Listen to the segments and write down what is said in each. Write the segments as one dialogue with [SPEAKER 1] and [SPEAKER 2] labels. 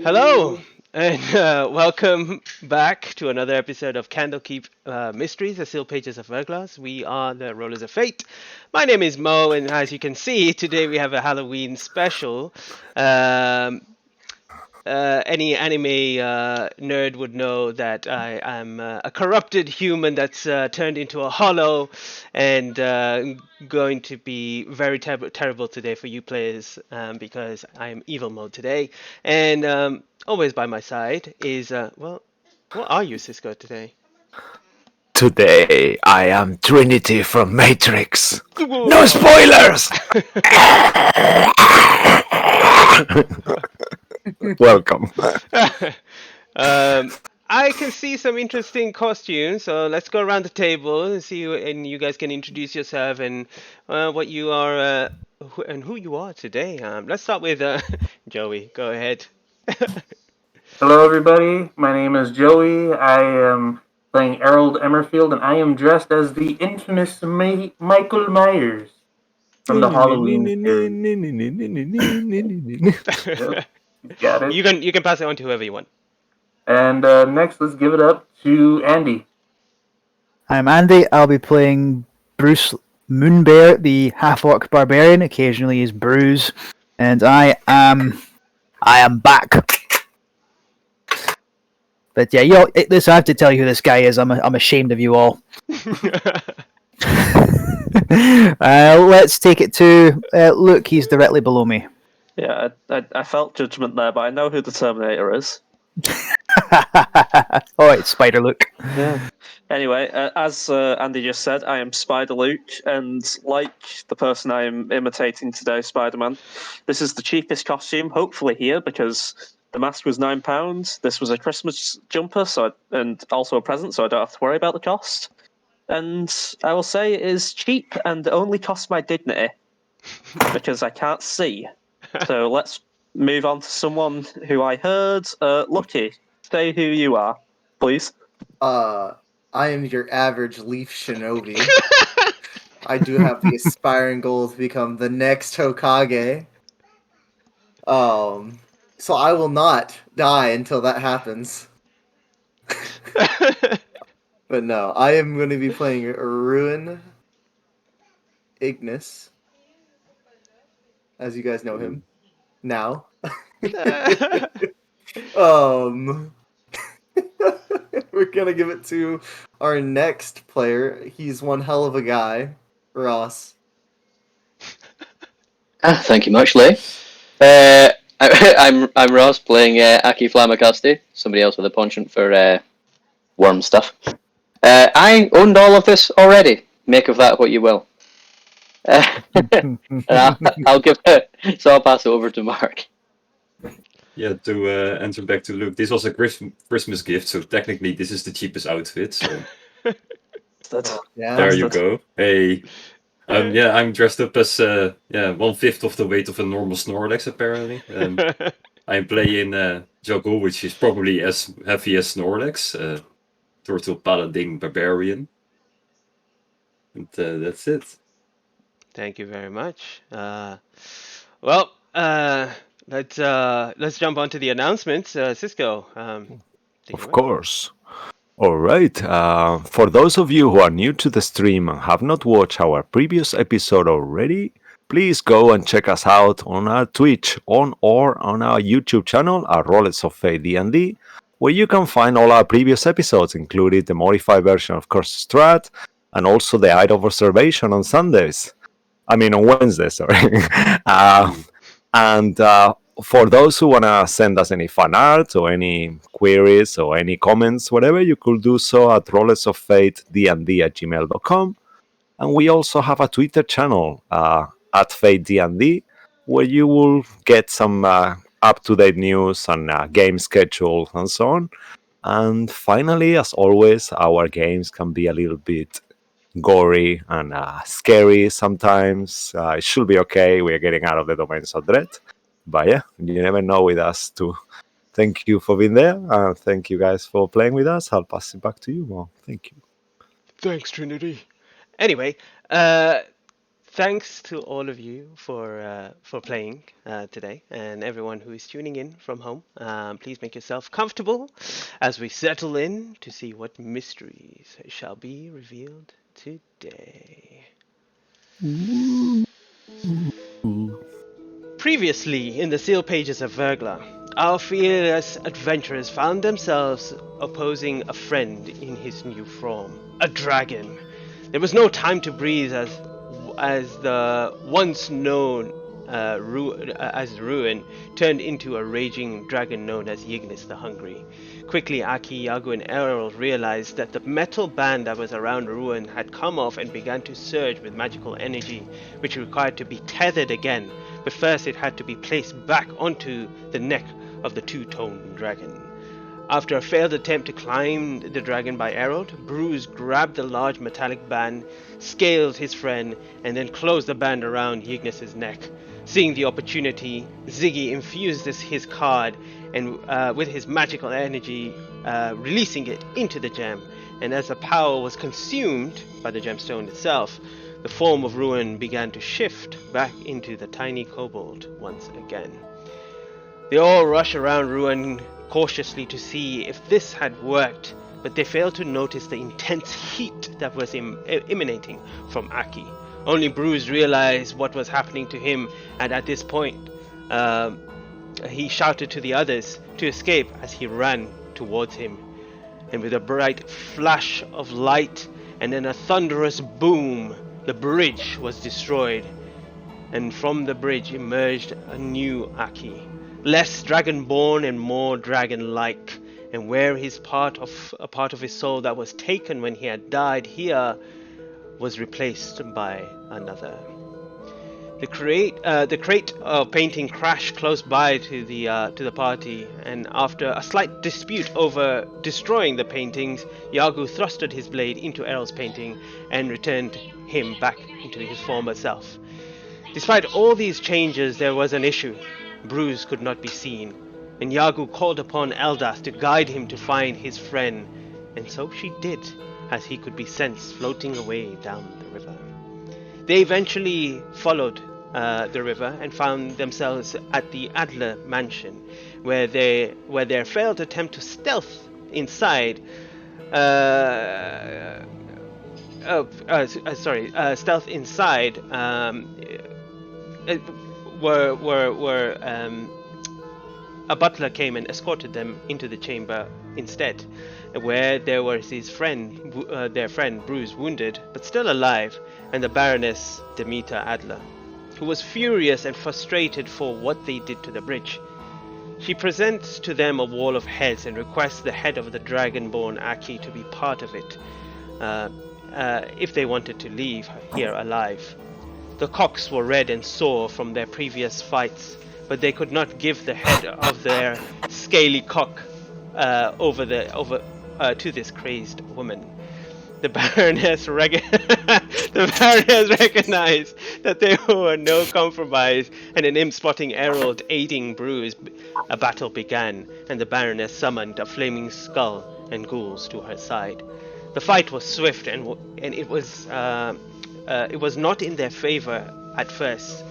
[SPEAKER 1] Hello, and welcome back to another episode of Candlekeep Mysteries, the Sealed Pages of Verglas. We are the Rollers of Fate. My name is Mo, and as you can see, today we have a Halloween special. Um, any anime nerd would know that I am a corrupted human that's turned into a hollow, and going to be very terrible today for you players because I am evil mode today. And always by my side is what are you, Cisco, today?
[SPEAKER 2] Today, I am Trinity from Matrix. No
[SPEAKER 1] Whoa.
[SPEAKER 2] spoilers! Welcome.
[SPEAKER 1] um, I can see some interesting costumes, so let's go around the table and see, and you guys can introduce yourself and what you are and who you are today. Let's start with Joey. Go ahead.
[SPEAKER 3] Hello, everybody. My name is Joey. I am playing Harold Emmerfield, and I am dressed as the infamous Michael Myers from the Halloween series. Yep, you got it.
[SPEAKER 1] You can pass it on to whoever you want.
[SPEAKER 3] And next, let's give it up to Andy.
[SPEAKER 4] I'm Andy. I'll be playing Bruce Moonbear, the half-orc barbarian. Occasionally, he's Bruise, and I am back. But yeah, this I have to tell you who this guy is. I'm ashamed of you all. Let's take it to Luke. He's directly below me.
[SPEAKER 5] Yeah, I felt judgment there, but I know who the Terminator is.
[SPEAKER 4] Oh, it's Spider Luke.
[SPEAKER 5] Yeah. Anyway, as Andy just said, I am Spider Luke, and like the person I am imitating today, Spider-Man, this is the cheapest costume, hopefully here, because the mask was £9. This was a Christmas jumper, and also a present, so I don't have to worry about the cost. And I will say it is cheap and only costs my dignity because I can't see. So let's move on to someone who I heard. Lucky, say who you are, please.
[SPEAKER 6] I am your average Leaf Shinobi. I do have the aspiring goal to become the next Hokage. So I will not die until that happens. But no, I am going to be playing Ruin Ignis, as you guys know him now. We're gonna give it to our next player. He's one hell of a guy, Ross.
[SPEAKER 7] Thank you much, Lee. I'm Ross playing Aki Flamacasti, somebody else with a penchant for worm stuff. I owned all of this already. Make of that what you will. I'll give it, so I'll pass it over to Mark.
[SPEAKER 8] Yeah, to answer back to Luke, this was a Christmas gift, so technically this is the cheapest outfit. So
[SPEAKER 6] Yeah.
[SPEAKER 8] there you go. Hey, yeah, I'm dressed up as 1/5 of the weight of a normal Snorlax apparently. I'm playing Joggle, which is probably as heavy as Snorlax, Turtle Paladin Barbarian, and that's it.
[SPEAKER 1] Thank you very much. Well, let's jump on to the announcements. Cisco, take it
[SPEAKER 2] Of
[SPEAKER 1] away.
[SPEAKER 2] course. All right. For those of you who are new to the stream and have not watched our previous episode already, please go and check us out on our Twitch or on our YouTube channel at Rollers of Fate D&D, where you can find all our previous episodes, including the modified version of Curse Strat and also the Eye of Observation on Sundays. I mean, on Wednesdays, sorry. And for those who want to send us any fan art or any queries or any comments, whatever, you could do so at rollersoffatednd@gmail.com. And we also have a Twitter channel at FateDND, where you will get some up-to-date news and game schedules and so on. And finally, as always, our games can be a little bit gory and scary sometimes. It should be okay. We're getting out of the domains of dread. But yeah, you never know with us too. Thank you for being there. Thank you guys for playing with us. I'll pass it back to you, Mo. Thank you.
[SPEAKER 1] Thanks, Trinity. Anyway, thanks to all of you for playing today, and everyone who is tuning in from home. Please make yourself comfortable as we settle in to see what mysteries shall be revealed today. Previously, in the seal pages of Verglas, our fearless adventurers found themselves opposing a friend in his new form, a dragon. There was no time to breathe as the once known as Ruin turned into a raging dragon known as Yignis the Hungry. Quickly, Aki, Yagu, and Errol realized that the metal band that was around Ruin had come off and began to surge with magical energy, which required to be tethered again, but first it had to be placed back onto the neck of the two-toned dragon. After a failed attempt to climb the dragon by Errol, Bruce grabbed the large metallic band, scaled his friend, and then closed the band around Yignis' neck. Seeing the opportunity, Ziggy infused his card and with his magical energy, releasing it into the gem. And as the power was consumed by the gemstone itself, the form of Ruin began to shift back into the tiny kobold once again. They all rushed around Ruin cautiously to see if this had worked, but they failed to notice the intense heat that was emanating from Aki. Only Bruce realized what was happening to him, and at this point, he shouted to the others to escape as he ran towards him. And with a bright flash of light and then a thunderous boom, the bridge was destroyed. And from the bridge emerged a new Aki, less dragonborn and more dragon-like. And where a part of his soul that was taken when he had died here was replaced by another. The crate of painting crashed close by to the party, and after a slight dispute over destroying the paintings, Yagu thrusted his blade into Errol's painting and returned him back into his former self. Despite all these changes, there was an issue. Bruce could not be seen, and Yagu called upon Eldath to guide him to find his friend, and so she did, as he could be sensed floating away down the river. They eventually followed the river and found themselves at the Adler mansion, where their failed attempt to stealth inside stealth inside a butler came and escorted them into the chamber instead, where there was their friend Bruce, wounded but still alive, and the Baroness Demeter Adler, who was furious and frustrated for what they did to the bridge. She presents to them a wall of heads and requests the head of the dragonborn Aki to be part of it, if they wanted to leave here alive. The cocks were red and sore from their previous fights, but they could not give the head of their scaly cock to this crazed woman. The Baroness recognized that there were no compromise, and an imp spotting Errol aiding Bruce, a battle began, and the Baroness summoned a flaming skull and ghouls to her side. The fight was swift, and it was not in their favor at first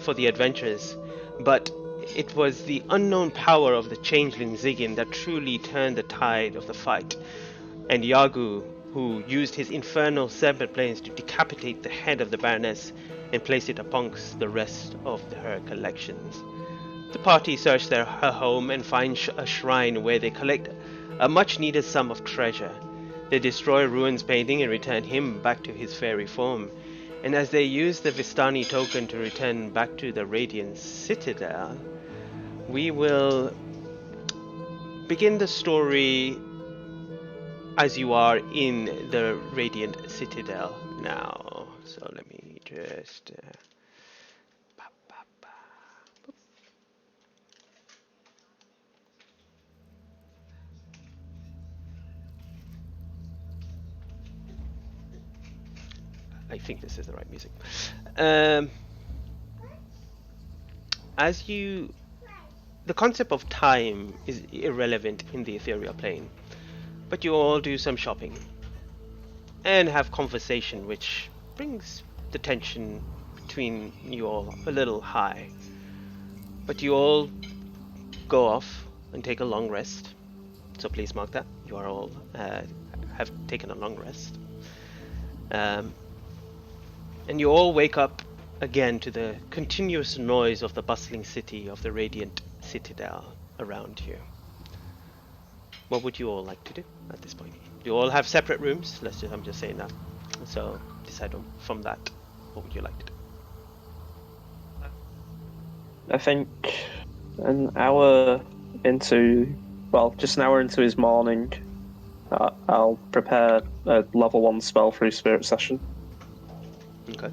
[SPEAKER 1] for the adventurers, but it was the unknown power of the changeling Zigin that truly turned the tide of the fight, and Yagu, who used his infernal serpent planes to decapitate the head of the Baroness and place it amongst the rest of her collections. The party search her home and find a shrine where they collect a much-needed sum of treasure. They destroy Ruin's painting and return him back to his fairy form. And as they use the Vistani token to return back to the Radiant Citadel, we will begin the story as you are in the Radiant Citadel now. So let me just... I think this is the right music. The concept of time is irrelevant in the ethereal plane, but you all do some shopping and have conversation, which brings the tension between you all a little high. But you all go off and take a long rest. So please mark that. You are all have taken a long rest. And you all wake up again to the continuous noise of the bustling city, of the radiant citadel around you. What would you all like to do at this point? You all have separate rooms. I'm just saying that. So decide from that. What would you like to do?
[SPEAKER 5] I think an hour just an hour into his morning, I'll prepare a level 1 spell through Spirit Session.
[SPEAKER 1] Okay.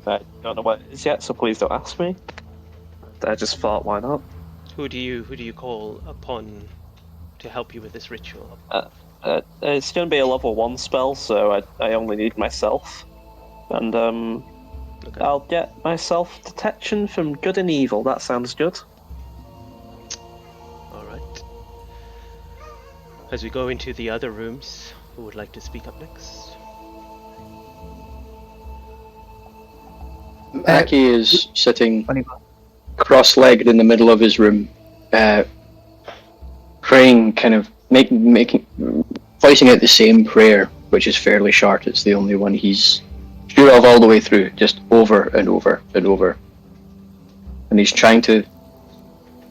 [SPEAKER 5] I don't know what it is yet, so please don't ask me. I just thought, why not?
[SPEAKER 1] Who do you call upon to help you with this ritual?
[SPEAKER 5] It's going to be a level 1 spell, so I only need myself. And
[SPEAKER 1] Okay.
[SPEAKER 5] I'll get myself detection from good and evil. That sounds good.
[SPEAKER 1] All right. As we go into the other rooms, who would like to speak up next?
[SPEAKER 7] Aki is sitting
[SPEAKER 4] Funny.
[SPEAKER 7] cross-legged in the middle of his room, praying, kind of voicing out the same prayer, which is fairly short. It's the only one he's sure of all the way through, just over and over and over. And he's trying to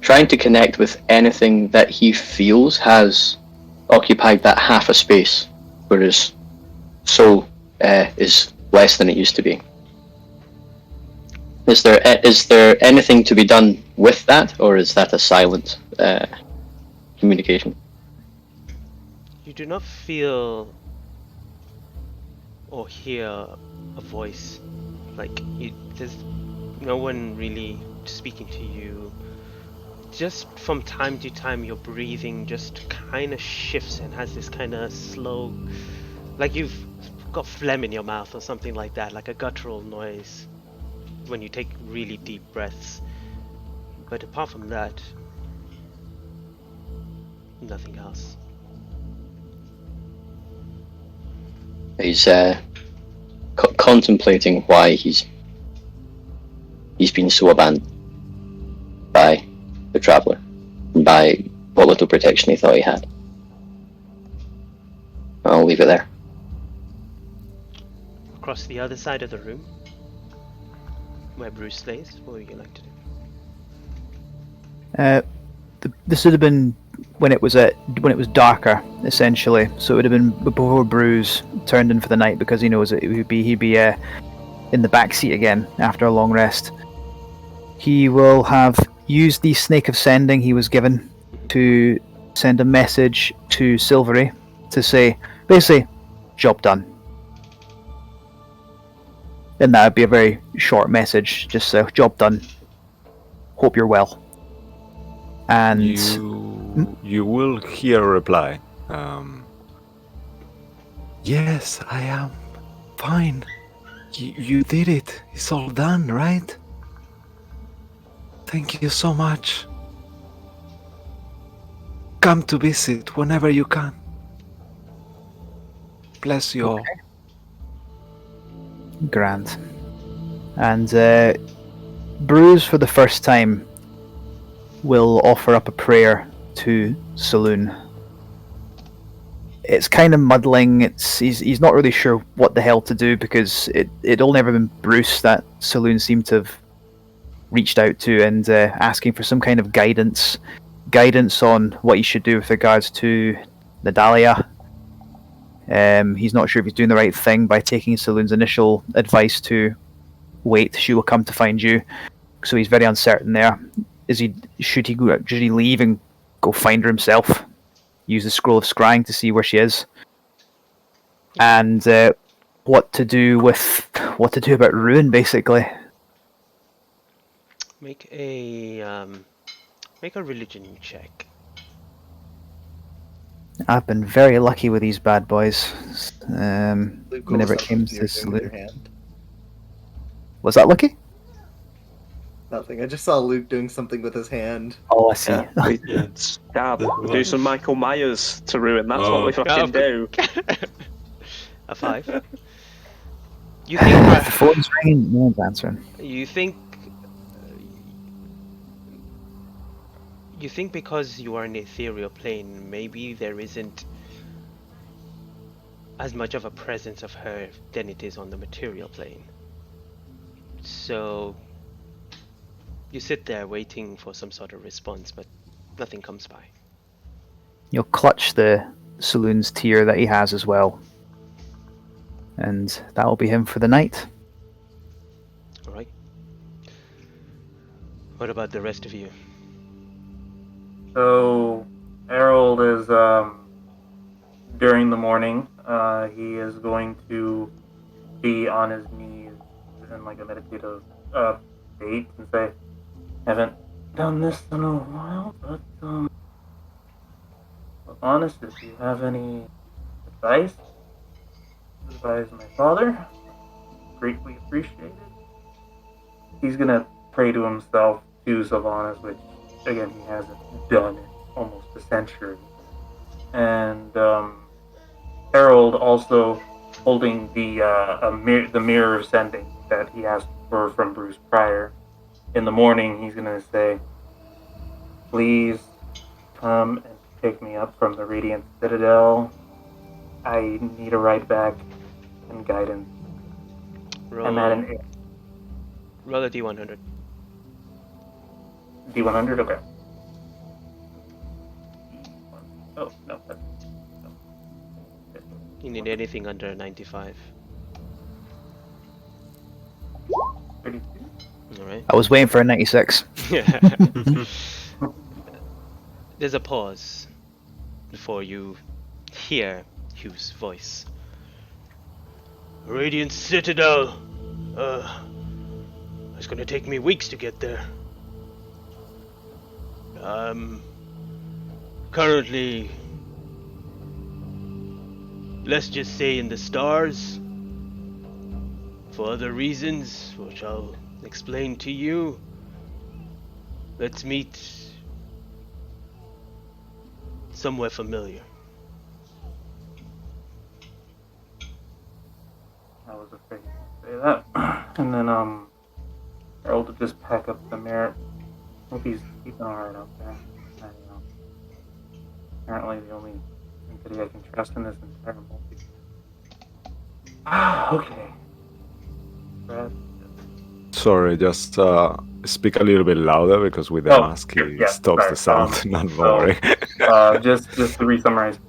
[SPEAKER 7] connect with anything that he feels has occupied that half a space, whereas soul is less than it used to be. Is there anything to be done with that, or is that a silent communication?
[SPEAKER 1] You do not feel or hear a voice. There's no one really speaking to you. Just from time to time, your breathing just kind of shifts and has this kind of slow, like you've got phlegm in your mouth or something like that, like a guttural noise when you take really deep breaths. But apart from that, nothing else.
[SPEAKER 7] He's contemplating why he's been so abandoned by the traveler, by what little protection he thought he had. I'll leave it there.
[SPEAKER 1] Across the other side of the room, where Bruce lays, what would you like to do?
[SPEAKER 4] This would have been when it was darker, essentially. So it would have been before Bruce turned in for the night, because he knows that he'd be in the back seat again after a long rest. He will have used the Snake of Sending he was given to send a message to Silvery to say, basically, job done. And that would be a very short message, just job done. Hope you're well. And
[SPEAKER 2] you will hear a reply. Yes, I am fine. You did it. It's all done, right? Thank you so much. Come to visit whenever you can. Bless you all.
[SPEAKER 4] Grand. And Bruce, for the first time, will offer up a prayer to Saloon. It's kind of muddling. He's not really sure what the hell to do, because it all never been Bruce that Saloon seemed to have reached out to and asking for some kind of guidance on what he should do with regards to Nadalia. He's not sure if he's doing the right thing by taking Saloon's initial advice to wait, she will come to find you. So he's very uncertain there. Should he leave and go find her himself? Use the Scroll of Scrying to see where she is, and what to do about Ruin, basically.
[SPEAKER 1] Make a religion check.
[SPEAKER 4] I've been very lucky with these bad boys.
[SPEAKER 6] Luke
[SPEAKER 4] Whenever it
[SPEAKER 6] goes up
[SPEAKER 4] came
[SPEAKER 6] to
[SPEAKER 4] to
[SPEAKER 6] your
[SPEAKER 4] Saloon.
[SPEAKER 6] hand.
[SPEAKER 4] Was that lucky?
[SPEAKER 6] Nothing. I just saw Luke doing something with his hand.
[SPEAKER 4] Oh, I see.
[SPEAKER 8] Yeah.
[SPEAKER 5] Do some Michael Myers to Ruin. That's what we
[SPEAKER 8] Oh.
[SPEAKER 5] fucking do.
[SPEAKER 1] A 5. You think
[SPEAKER 4] The phone's ringing. No one's answering.
[SPEAKER 1] you think you think because you are in the ethereal plane, maybe there isn't as much of a presence of her than it is on the material plane. So you sit there waiting for some sort of response, but nothing comes by.
[SPEAKER 4] You'll clutch the saloon's tier that he has as well. And that will be him for the night.
[SPEAKER 1] All right. What about the rest of you?
[SPEAKER 3] So Harold is during the morning. He is going to be on his knees in like a meditative state and say, "Haven't done this in a while, but honest, if you have any advice, advise my father. Greatly appreciated." He's gonna pray to himself to Sylvanas, which again he hasn't done in almost a century. And Harold also holding the mirror of sending that he asked for from Bruce prior. In the morning, he's gonna say, "Please come and pick me up from the Radiant Citadel. I need a ride back and guidance. I'm at an
[SPEAKER 1] Roll a d100.
[SPEAKER 3] D100. Okay. Oh no, that's no.
[SPEAKER 1] You need anything under a 95.
[SPEAKER 3] 32.
[SPEAKER 1] All right.
[SPEAKER 4] I was waiting for a 96.
[SPEAKER 1] There's a pause before you hear Hugh's voice. Radiant Citadel. It's gonna take me weeks to get there. Currently, let's just say in the stars. For other reasons, which I'll explain to you. Let's meet somewhere familiar.
[SPEAKER 3] I was afraid to say that. And then Harold would just pack up the mirror. Hope he's keeping alright out there. I don't know. Apparently the only entity I can trust in this entire multiverse. Okay. Brad.
[SPEAKER 2] Sorry, just speak a little bit louder because with the mask he stops the sound. Not worry.
[SPEAKER 3] Just to re-summarize.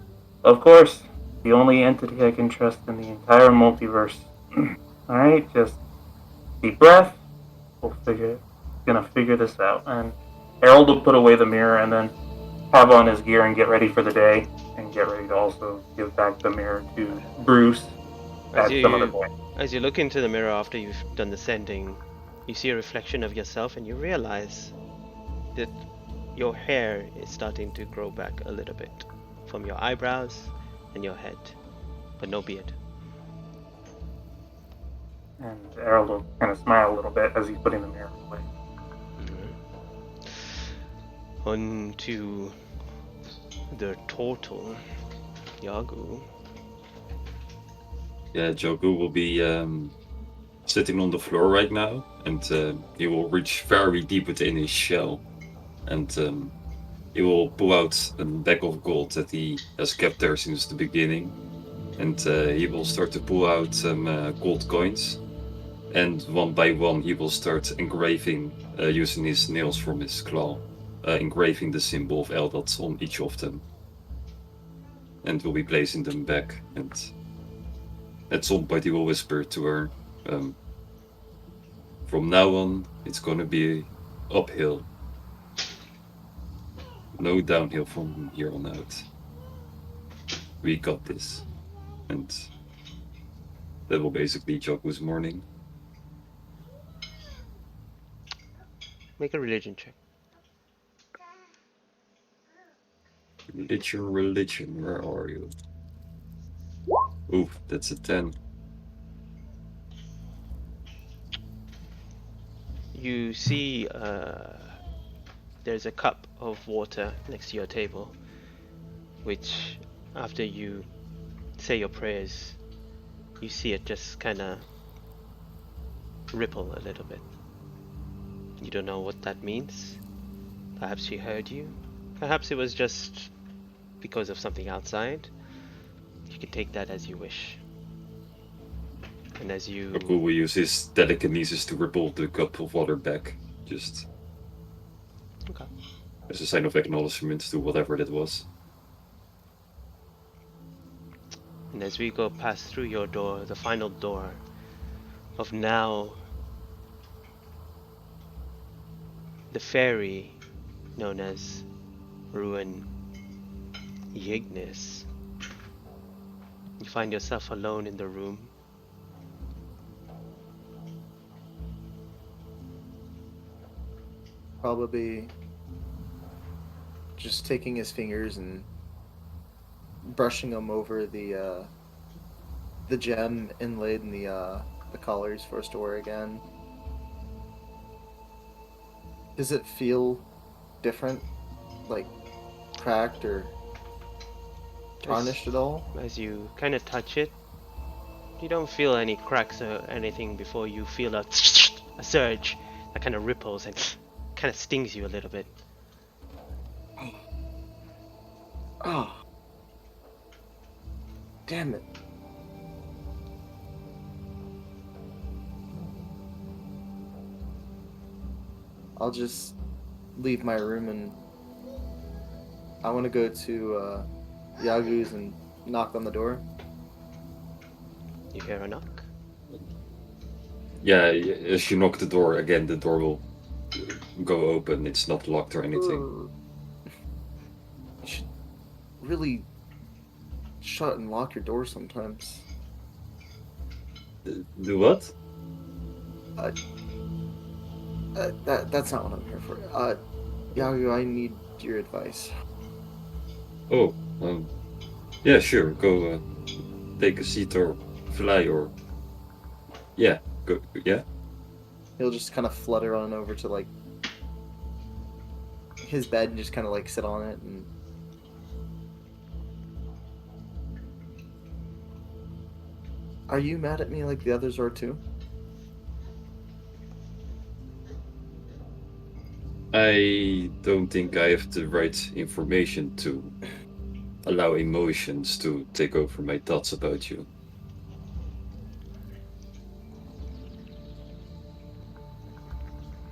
[SPEAKER 3] Of course, the only entity I can trust in the entire multiverse. Alright, just deep breath. We'll gonna figure this out. And Harold will put away the mirror and then have on his gear and get ready for the day and get ready to also give back the mirror to Bruce at some other point.
[SPEAKER 1] As you look into the mirror after you've done the sending, you see a reflection of yourself and you realize that your hair is starting to grow back a little bit from your eyebrows and your head, but no beard.
[SPEAKER 3] And Harold will kind of smile a little bit as he's putting the mirror away.
[SPEAKER 1] On to the turtle, Yagu.
[SPEAKER 8] Yeah, Jogu will be sitting on the floor right now, and he will reach very deep within his shell, and he will pull out a bag of gold that he has kept there since the beginning, and he will start to pull out some gold coins, and one by one he will start engraving using his nails from his claw, engraving the symbol of Eldad on each of them, and will be placing them back. And at some point he will whisper to her, "From now on, it's gonna be uphill. No downhill from here on out. We got this." And that will basically Joku's morning.
[SPEAKER 1] Make a religion check.
[SPEAKER 8] Religion, where are you? Oof, that's a 10.
[SPEAKER 1] You see there's a cup of water next to your table, which after you say your prayers, you see it just kind of ripple a little bit. You don't know what that means. Perhaps she heard you. Perhaps it was just because of something outside. You can take that as you wish. And as you...
[SPEAKER 8] Joku will use his telekinesis to ripple the cup of water back, just
[SPEAKER 1] Okay.
[SPEAKER 8] as a sign of acknowledgement to whatever that was.
[SPEAKER 1] And as we go past through your door, the final door of now the fairy known as Ruin Yignis, you find yourself alone in the room.
[SPEAKER 6] Probably just taking his fingers and brushing them over the gem inlaid in the collars for us to wear again. Does it feel different, like cracked or tarnished at all?
[SPEAKER 1] As you kind of touch it, you don't feel any cracks or anything before you feel a surge that kind of ripples and kind of stings you a little bit.
[SPEAKER 6] Oh, damn it. I'll just leave my room and I want to go to Yagu's and knock on the door.
[SPEAKER 1] You hear a knock?
[SPEAKER 8] Yeah, as you knock the door again, the door will go open. It's not locked or anything.
[SPEAKER 6] You should really shut and lock your door sometimes.
[SPEAKER 8] Do what?
[SPEAKER 6] That's not what I'm here for. Yagu, I need your advice.
[SPEAKER 8] Oh, yeah, sure. Go take a seat or fly or yeah, go. Yeah.
[SPEAKER 6] He'll just kind of flutter on over to like his bed and just kind of like sit on it and. Are you mad at me like the others are too?
[SPEAKER 8] I don't think I have the right information to allow emotions to take over my thoughts about you.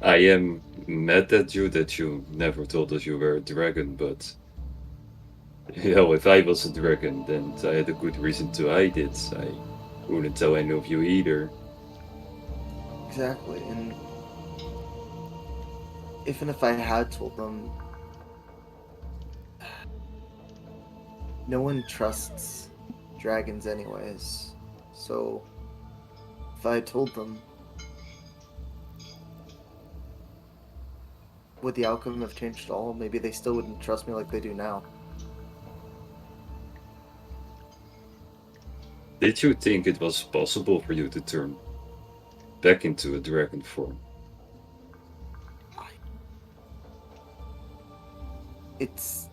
[SPEAKER 8] I am mad at you that you never told us you were a dragon, but if I was a dragon, then I had a good reason to hide it. I wouldn't tell any of you either.
[SPEAKER 6] Exactly, and even if I had told them, no one trusts dragons anyways. So if I had told them, would the outcome have changed at all? Maybe they still wouldn't trust me like they do now.
[SPEAKER 8] Did you think it was possible for you to turn back into a dragon form?
[SPEAKER 6] It's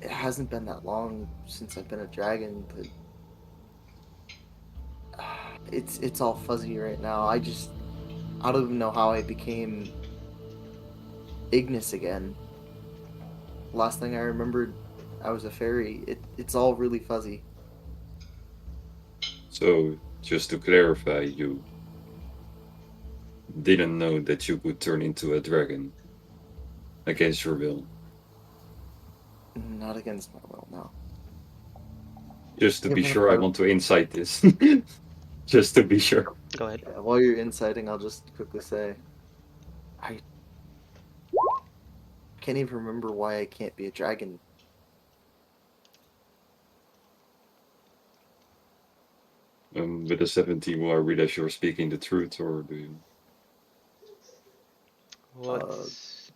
[SPEAKER 6] it hasn't been that long since I've been a dragon, but it's all fuzzy right now. I don't even know how I became Ignis again. Last thing I remembered, I was a fairy. It's all really fuzzy.
[SPEAKER 8] So, just to clarify, you didn't know that you could turn into a dragon against your will.
[SPEAKER 6] Not against my will, no.
[SPEAKER 8] Just to be
[SPEAKER 6] Even
[SPEAKER 8] sure,
[SPEAKER 6] if
[SPEAKER 8] I want to insight this. Just to be sure.
[SPEAKER 1] Go ahead.
[SPEAKER 6] While you're inciting, I'll just quickly say, I can't even remember why I can't be a dragon.
[SPEAKER 8] With a 17, will I realize you're speaking the truth, or do you...
[SPEAKER 1] What's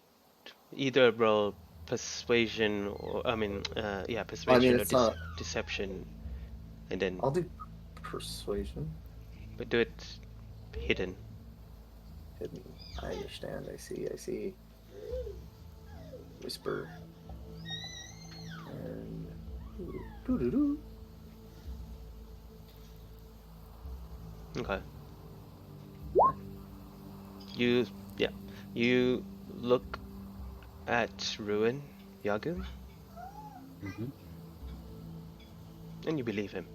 [SPEAKER 1] either roll persuasion or persuasion
[SPEAKER 6] I mean,
[SPEAKER 1] or
[SPEAKER 6] it's not.
[SPEAKER 1] deception, and then
[SPEAKER 6] I'll do persuasion.
[SPEAKER 1] but do it hidden.
[SPEAKER 6] Hidden. I understand. I see. Whisper. And. Doo-doo-doo.
[SPEAKER 1] Okay. You, yeah, you look at Ruin Yagu,
[SPEAKER 8] Mhm.
[SPEAKER 1] and you believe him.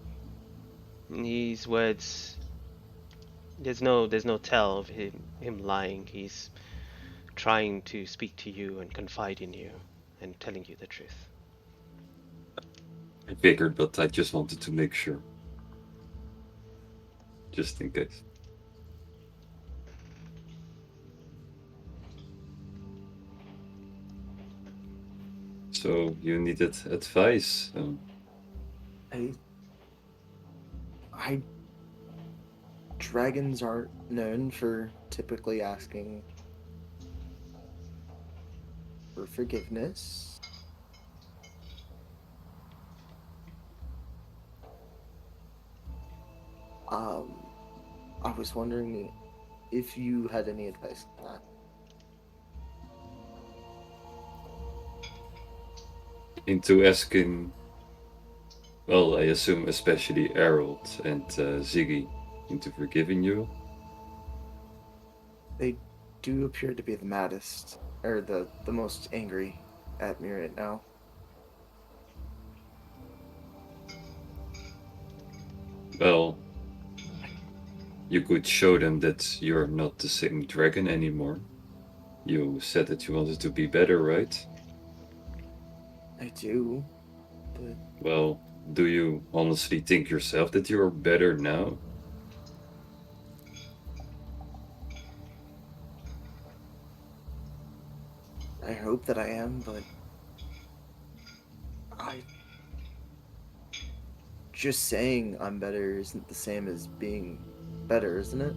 [SPEAKER 1] His words, there's no tell of him lying. He's trying to speak to you and confide in you and telling you the truth.
[SPEAKER 8] I figured, but I just wanted to make sure, just in case. So you needed advice.
[SPEAKER 6] I, I dragons aren't known for typically asking for forgiveness. Um, I was wondering if you had any advice on that.
[SPEAKER 8] Into asking, well, I assume especially Harold and Ziggy into forgiving you.
[SPEAKER 6] They do appear to be the maddest, or the most angry at me right now.
[SPEAKER 8] Well, you could show them that you're not the same dragon anymore. You said that you wanted to be better, right?
[SPEAKER 6] I do, but
[SPEAKER 8] Well, do you honestly think yourself that you're better now?
[SPEAKER 6] I hope that I am, but I just saying I'm better isn't the same as being better, isn't it?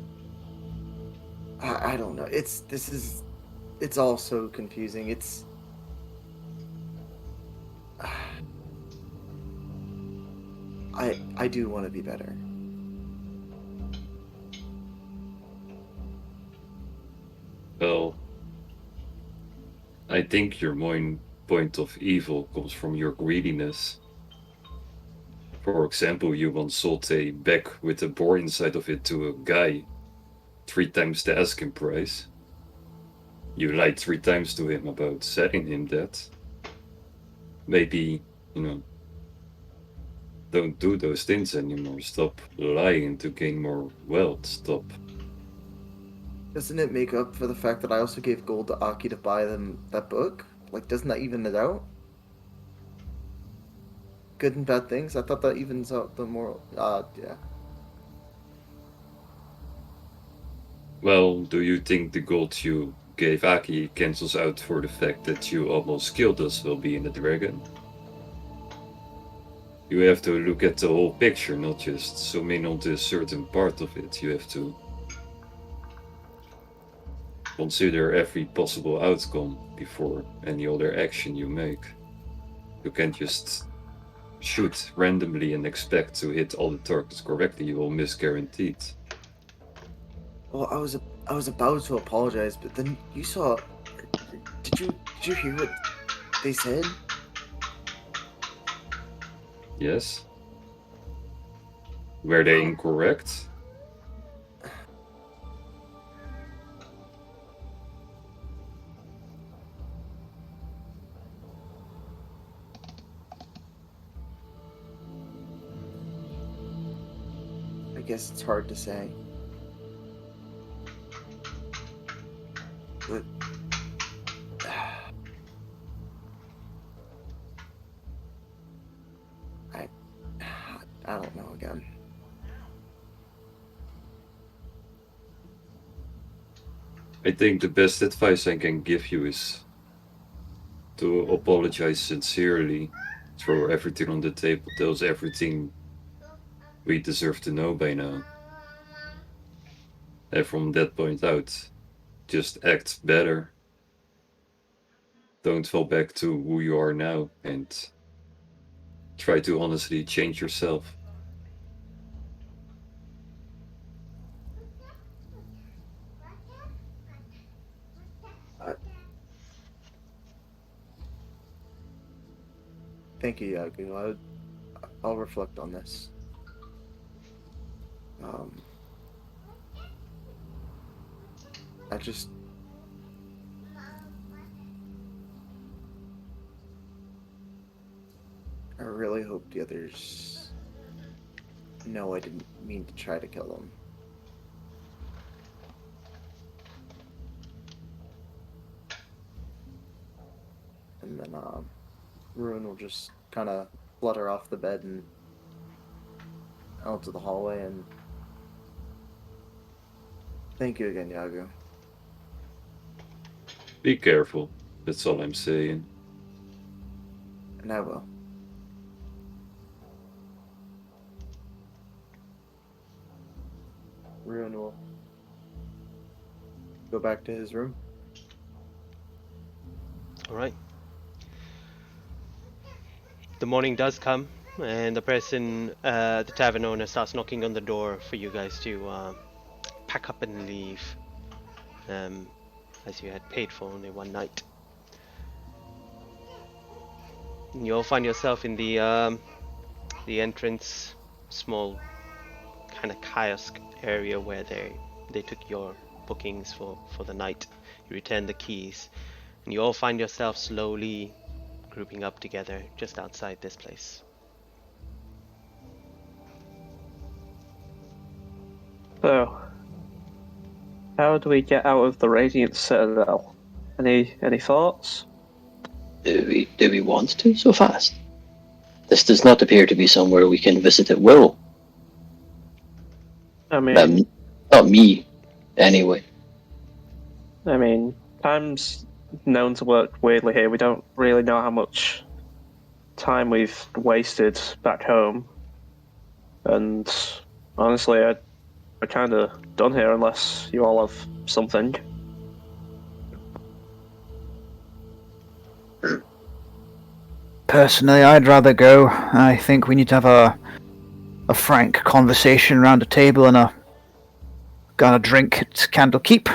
[SPEAKER 6] I don't know. It's all so confusing. I do want to be better.
[SPEAKER 8] Well, I think your main point of evil comes from your greediness. For example, you once sold a bag with a boar inside of it to a guy, 3 times the asking price. You lied 3 times to him about selling him that. Maybe, you know, don't do those things anymore. Stop lying to gain more wealth. Stop.
[SPEAKER 6] Doesn't it make up for the fact that I also gave gold to Aki to buy them that book? Like, doesn't that even it out? Good and bad things? I thought that evens out the moral. Yeah.
[SPEAKER 8] Well, do you think the gold you gave Aki cancels out for the fact that you almost killed us while being a dragon? You have to look at the whole picture, not just zoom in onto a certain part of it. You have to consider every possible outcome before any other action you make. You can't just shoot randomly and expect to hit all the targets correctly. You will miss guaranteed.
[SPEAKER 6] Well, I was about to apologize, but then you saw. Did you hear what they said?
[SPEAKER 8] Yes? Were they
[SPEAKER 6] Well,
[SPEAKER 8] incorrect?
[SPEAKER 6] I guess it's hard to say. But I I don't know again.
[SPEAKER 8] I think the best advice I can give you is to apologize sincerely, throw everything on the table, tell us everything we deserve to know by now. And from that point out, just act better. Don't fall back to who you are now and try to honestly change yourself.
[SPEAKER 6] I, Thank you, Yagu. I'll reflect on this. Um, I just. I really hope the others know I didn't mean to try to kill them. And then Ruin will just kind of flutter off the bed and out to the hallway and thank you again, Yagu.
[SPEAKER 8] Be careful. That's all I'm saying.
[SPEAKER 6] And I will. Ruin will go back to his room.
[SPEAKER 1] All right. The morning does come, and the the tavern owner, starts knocking on the door for you guys to pack up and leave, as you had paid for only one night. And you'll find yourself in the entrance, small kind of kiosk area where they took your bookings for the night. You return the keys, and you all find yourself slowly grouping up together just outside this place.
[SPEAKER 5] So, how do we get out of the Radiant Citadel? Any thoughts?
[SPEAKER 7] Do we want to so fast? This does not appear to be somewhere we can visit at will.
[SPEAKER 5] I mean,
[SPEAKER 7] Not me, anyway.
[SPEAKER 5] time's known to work weirdly here. We don't really know how much time we've wasted back home. And honestly, we're kind of done here unless you all have something.
[SPEAKER 4] Personally, I'd rather go. I think we need to have a frank conversation around a table and a drink at Candlekeep.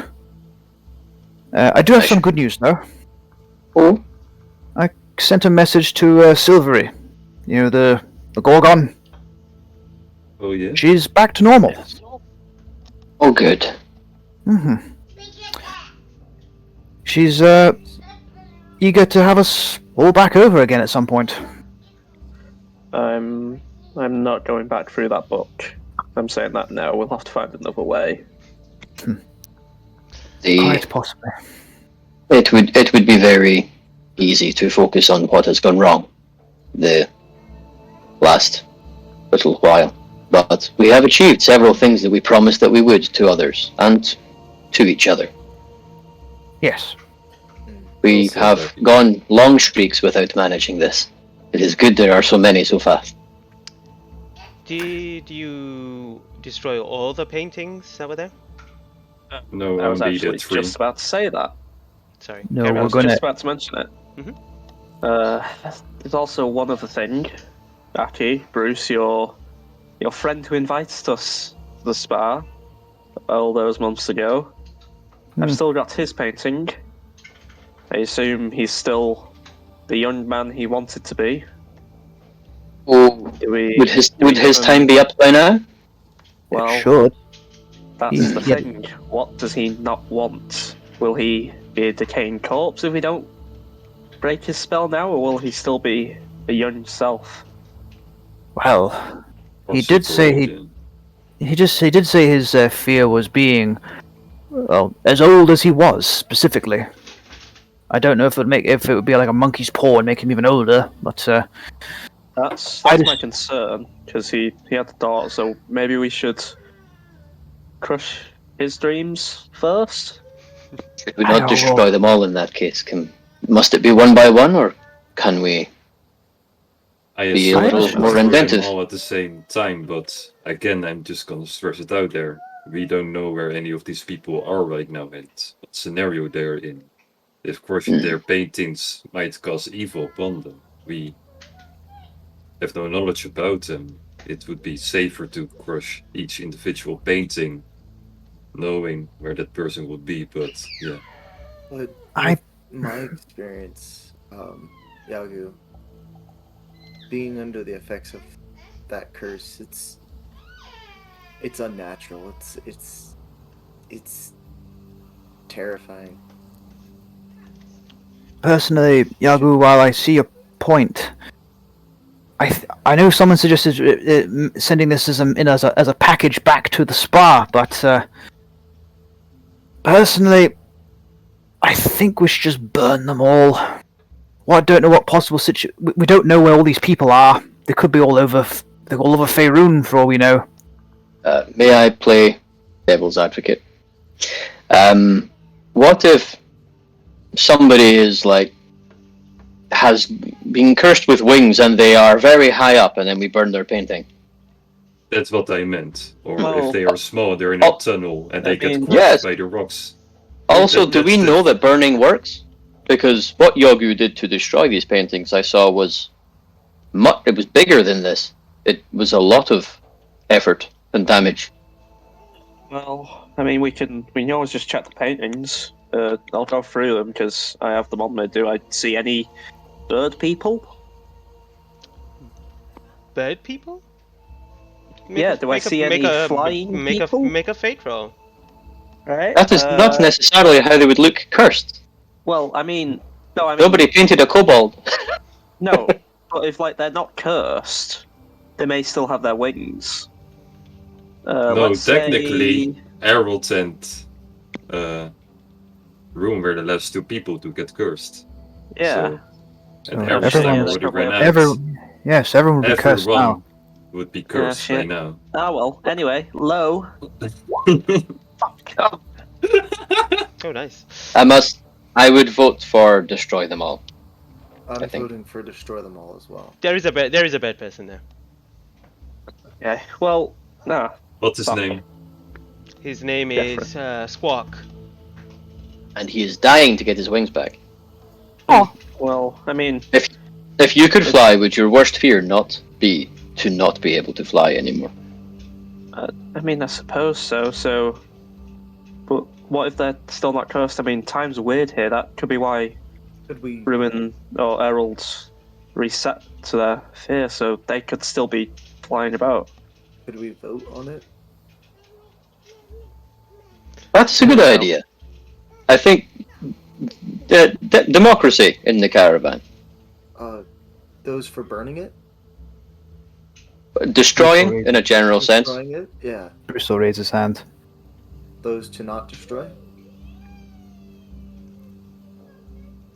[SPEAKER 4] I do have some good news, though.
[SPEAKER 7] Oh?
[SPEAKER 4] I sent a message to Silvery. You know, the Gorgon.
[SPEAKER 8] Oh yeah?
[SPEAKER 4] She's back to normal.
[SPEAKER 7] Oh, good.
[SPEAKER 4] She's eager to have us all back over again at some point.
[SPEAKER 5] I'm not going back through that book. I'm saying that now. We'll have to find another way.
[SPEAKER 4] Quite possibly.
[SPEAKER 7] It would be very easy to focus on what has gone wrong the last little while. But we have achieved several things that we promised that we would to others and to each other.
[SPEAKER 4] Yes.
[SPEAKER 7] We
[SPEAKER 8] Also
[SPEAKER 7] have
[SPEAKER 8] happy.
[SPEAKER 7] gone long streaks without managing this. It is good there are so many so fast.
[SPEAKER 1] Did you destroy all the paintings that were there?
[SPEAKER 8] No,
[SPEAKER 5] I was
[SPEAKER 8] only
[SPEAKER 5] actually
[SPEAKER 8] the 3.
[SPEAKER 5] just about to say that.
[SPEAKER 1] Sorry.
[SPEAKER 4] No,
[SPEAKER 1] Carry
[SPEAKER 5] I
[SPEAKER 1] on.
[SPEAKER 5] was just about to mention it. There's also one other thing. Aki, Bruce, your friend who invited us to the spa all those months ago. I've still got his painting. I assume he's still the young man he wanted to be.
[SPEAKER 7] Oh, would his time be up by now?
[SPEAKER 5] Well,
[SPEAKER 4] it should.
[SPEAKER 5] that's the thing. What does he not want? Will he be a decaying corpse if we don't break his spell now, or will he still be a young self?
[SPEAKER 4] Well, he did say
[SPEAKER 8] Possible,
[SPEAKER 4] he did say his fear was being, well, as old as he was specifically. I don't know if it would be like a monkey's paw and make him even older, but
[SPEAKER 5] That's
[SPEAKER 4] I
[SPEAKER 5] my
[SPEAKER 4] just-
[SPEAKER 5] concern, because he had the daughter, so maybe we should crush his dreams first?
[SPEAKER 7] Should we
[SPEAKER 4] I
[SPEAKER 7] not
[SPEAKER 4] don't
[SPEAKER 7] destroy
[SPEAKER 4] know.
[SPEAKER 7] them all in that case? Must it be one by one, or can we
[SPEAKER 8] I
[SPEAKER 7] be a
[SPEAKER 8] assume
[SPEAKER 7] little
[SPEAKER 8] we
[SPEAKER 7] more
[SPEAKER 8] destroy them
[SPEAKER 7] inventive?
[SPEAKER 8] all at the same time, but again, I'm just gonna stress it out there. We don't know where any of these people are right now and what scenario they're in. If crushing their paintings might cause evil upon them, we have no knowledge about them. It would be safer to crush each individual painting, knowing where that person would be, but yeah.
[SPEAKER 6] But
[SPEAKER 4] I-
[SPEAKER 6] with my experience, Yagu, being under the effects of that curse, it's unnatural. It's terrifying.
[SPEAKER 4] Personally, Yagu, while I see your point, I know someone suggested sending this as a package back to the spa, but personally, I think we should just burn them all. Well, I don't know what possible we don't know where all these people are. They could be all over. They're all over Faerun for all we know.
[SPEAKER 7] May I play devil's advocate? What if somebody is has been cursed with wings and they are very high up, and then we burn their painting?
[SPEAKER 8] That's what I meant. Or
[SPEAKER 5] Well,
[SPEAKER 8] if they are small, they're in a tunnel and they get crushed
[SPEAKER 7] Yes.
[SPEAKER 8] by the rocks.
[SPEAKER 7] Also, do we
[SPEAKER 8] that's
[SPEAKER 7] know that burning works? Because what Yogu did to destroy these paintings, I saw was it was bigger than this. It was a lot of effort and damage.
[SPEAKER 5] Well, I mean, we can always just check the paintings. I'll go through them because I have them on there. Do I see any bird people?
[SPEAKER 1] Bird people?
[SPEAKER 5] Yeah, do I see any flying people?
[SPEAKER 1] Make a fate roll.
[SPEAKER 5] Right.
[SPEAKER 7] That is not necessarily how they would look cursed.
[SPEAKER 5] Well, I mean,
[SPEAKER 7] Nobody painted a kobold.
[SPEAKER 5] no. But if they're not cursed, they may still have their wings.
[SPEAKER 8] No,
[SPEAKER 5] let's
[SPEAKER 8] technically,
[SPEAKER 5] say...
[SPEAKER 8] Harold and Room were the last two people to get cursed.
[SPEAKER 5] Yeah.
[SPEAKER 8] So, and
[SPEAKER 4] So
[SPEAKER 8] everyone
[SPEAKER 4] everyone-
[SPEAKER 8] would have run out.
[SPEAKER 4] Everyone would be cursed now.
[SPEAKER 8] Everyone would be cursed by
[SPEAKER 5] shit.
[SPEAKER 8] now.
[SPEAKER 5] Ah, well. Anyway, low. Fuck.
[SPEAKER 1] Oh, nice.
[SPEAKER 7] I would vote for destroy them all.
[SPEAKER 6] I'm
[SPEAKER 7] I think.
[SPEAKER 6] voting for destroy them all as well.
[SPEAKER 1] There is a bad person there.
[SPEAKER 5] Yeah. Well, nah.
[SPEAKER 8] What's his
[SPEAKER 5] Fuck.
[SPEAKER 8] name?
[SPEAKER 1] His name is Squawk.
[SPEAKER 7] And he is dying to get his wings back.
[SPEAKER 5] Well, I mean,
[SPEAKER 7] If you could fly, would your worst fear not be to not be able to fly anymore?
[SPEAKER 5] I suppose so. So, but what if they're still not cursed? I mean, time's weird here. That could be why
[SPEAKER 6] Could we?
[SPEAKER 5] Ruin or Herald's reset to their fear, so they could still be flying about.
[SPEAKER 6] Could we vote on it?
[SPEAKER 7] That's a good idea. I think democracy in the caravan.
[SPEAKER 6] Those for burning it?
[SPEAKER 7] Destroying, in a general sense.
[SPEAKER 6] Destroying it? Yeah.
[SPEAKER 4] Bristol raised his hand.
[SPEAKER 6] Those to not destroy?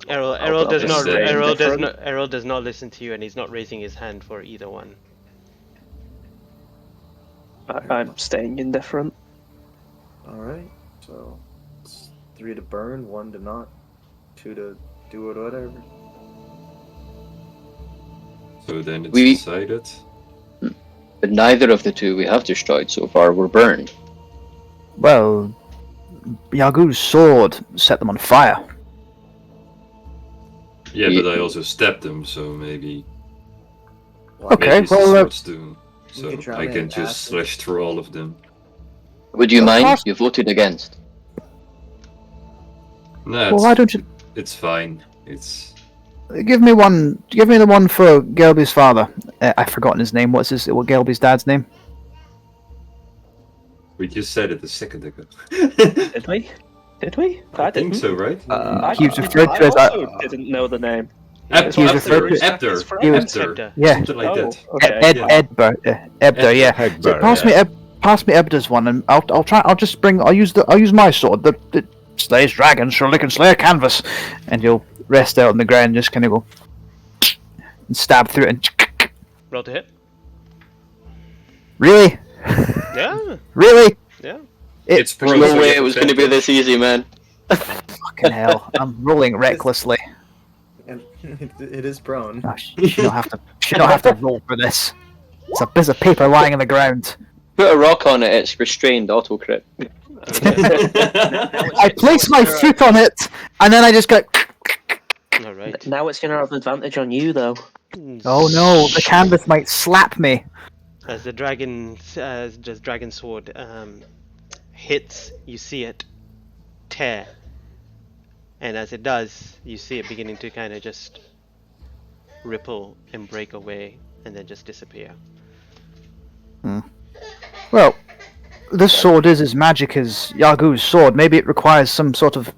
[SPEAKER 1] Errol does not.
[SPEAKER 8] say
[SPEAKER 1] Errol does not listen to you, and he's not raising his hand for either one.
[SPEAKER 5] I'm staying indifferent.
[SPEAKER 6] Alright, so it's 3 to burn, 1 to not, 2 to do it, whatever.
[SPEAKER 8] So then it's
[SPEAKER 7] We-
[SPEAKER 8] decided.
[SPEAKER 7] But neither of the two we have destroyed so far were burned.
[SPEAKER 4] Well, Yagu's sword set them on fire.
[SPEAKER 8] Yeah, but I also stabbed them, so maybe.
[SPEAKER 4] Okay,
[SPEAKER 8] maybe it's the
[SPEAKER 4] well,
[SPEAKER 8] swords too. So
[SPEAKER 6] can drown
[SPEAKER 8] I
[SPEAKER 6] it
[SPEAKER 8] can
[SPEAKER 6] in
[SPEAKER 8] just
[SPEAKER 6] acid.
[SPEAKER 8] slash through all of them.
[SPEAKER 7] Would you
[SPEAKER 4] Of
[SPEAKER 7] mind?
[SPEAKER 4] course.
[SPEAKER 7] You voted against.
[SPEAKER 8] No,
[SPEAKER 4] Well, why don't you
[SPEAKER 8] it's fine. It's
[SPEAKER 4] give me one? Give me the one for Gelby's father. I've forgotten his name. What Gelby's dad's name?
[SPEAKER 8] we just said it a second ago.
[SPEAKER 5] Did we? Did we?
[SPEAKER 8] I think
[SPEAKER 5] didn't.
[SPEAKER 8] so, right?
[SPEAKER 4] He was referred to as.
[SPEAKER 5] I also didn't know the name.
[SPEAKER 8] Ab-
[SPEAKER 4] he was
[SPEAKER 8] Abder,
[SPEAKER 4] referred to-
[SPEAKER 8] Abder,
[SPEAKER 5] He
[SPEAKER 1] was-
[SPEAKER 8] Abder,
[SPEAKER 4] Yeah.
[SPEAKER 8] something like that.
[SPEAKER 5] Okay.
[SPEAKER 4] Ebder, yeah.
[SPEAKER 2] Hegbert,
[SPEAKER 4] So pass me Ebder's one, and I'll try. I'll use my sword. The slays dragons surely can slay a canvas, and you'll rest out on the ground, and just kind of go and stab through it. And
[SPEAKER 1] Roll to hit.
[SPEAKER 4] really,
[SPEAKER 1] Yeah,
[SPEAKER 4] really,
[SPEAKER 1] yeah.
[SPEAKER 8] It's
[SPEAKER 7] There's
[SPEAKER 8] pro,
[SPEAKER 7] no
[SPEAKER 8] so
[SPEAKER 7] way
[SPEAKER 8] you
[SPEAKER 7] it
[SPEAKER 8] have
[SPEAKER 7] was going to be
[SPEAKER 8] advantage.
[SPEAKER 7] this easy, man.
[SPEAKER 4] fucking hell! I'm rolling recklessly.
[SPEAKER 6] And it is prone.
[SPEAKER 4] Oh, you don't have to. You don't have to roll for this. It's a piece of paper lying on the ground.
[SPEAKER 7] Put a rock on it, it's restrained auto crit.
[SPEAKER 4] I place my foot on it, and then I just go.
[SPEAKER 1] All right.
[SPEAKER 5] Now it's going to have an advantage on you, though.
[SPEAKER 4] Oh no! The canvas might slap me.
[SPEAKER 1] As the dragon sword hits, you see it tear, and as it does, you see it beginning to kind of just ripple and break away, and then just disappear.
[SPEAKER 4] Well, this sword is as magic as Yagu's sword. Maybe it requires some sort of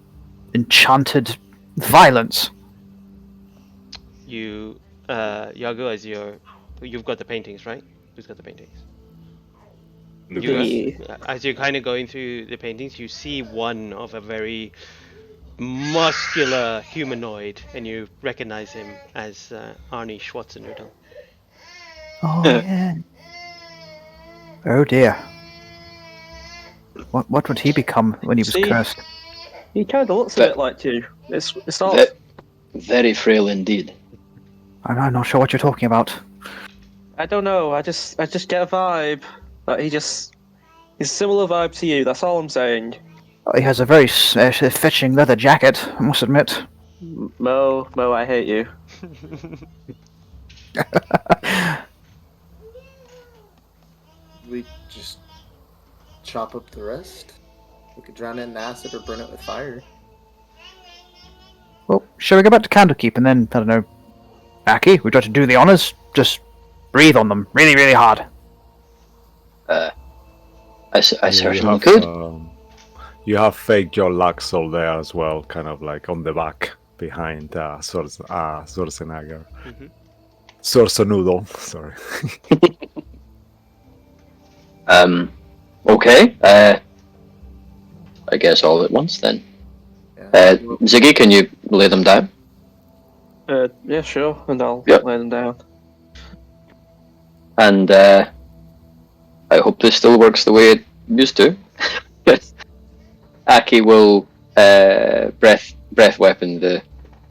[SPEAKER 4] enchanted violence.
[SPEAKER 1] You, Yago, you've got the paintings, right? Who's got the paintings?
[SPEAKER 2] Lucas.
[SPEAKER 1] As you're kind of going through the paintings, you see one of a very muscular humanoid, and you recognize him as Arnie Schwarzenegger.
[SPEAKER 4] Oh yeah. Oh dear. What would he become when he was
[SPEAKER 5] See?
[SPEAKER 4] cursed?
[SPEAKER 5] He kind of looks a
[SPEAKER 7] But-
[SPEAKER 5] bit like you. It's odd.
[SPEAKER 7] Very frail indeed.
[SPEAKER 4] I'm not sure what you're talking about.
[SPEAKER 5] I don't know. I just get a vibe that he's a similar vibe to you. That's all I'm saying.
[SPEAKER 4] He has a very fetching leather jacket, I must admit.
[SPEAKER 5] Mo, I hate you.
[SPEAKER 6] We just chop up the rest. We could drown it in acid or burn it with fire.
[SPEAKER 4] Well, shall we go back to Candlekeep and then, I don't know, Aki, we've got to do the honours. Just breathe on them really, really hard.
[SPEAKER 7] I certainly
[SPEAKER 2] have,
[SPEAKER 7] could.
[SPEAKER 2] You have fake your Luxol there as well, kind of like on the back behind Schwarzenegger.
[SPEAKER 1] Mhm.
[SPEAKER 2] Sorsonudo, sorry.
[SPEAKER 7] Okay. I guess all at once then.
[SPEAKER 6] Yeah.
[SPEAKER 7] Ziggy, can you lay them down?
[SPEAKER 5] Yeah, sure, and I'll
[SPEAKER 7] Yep.
[SPEAKER 5] lay them down.
[SPEAKER 7] And I hope this still works the way it used to. Aki will breath weapon the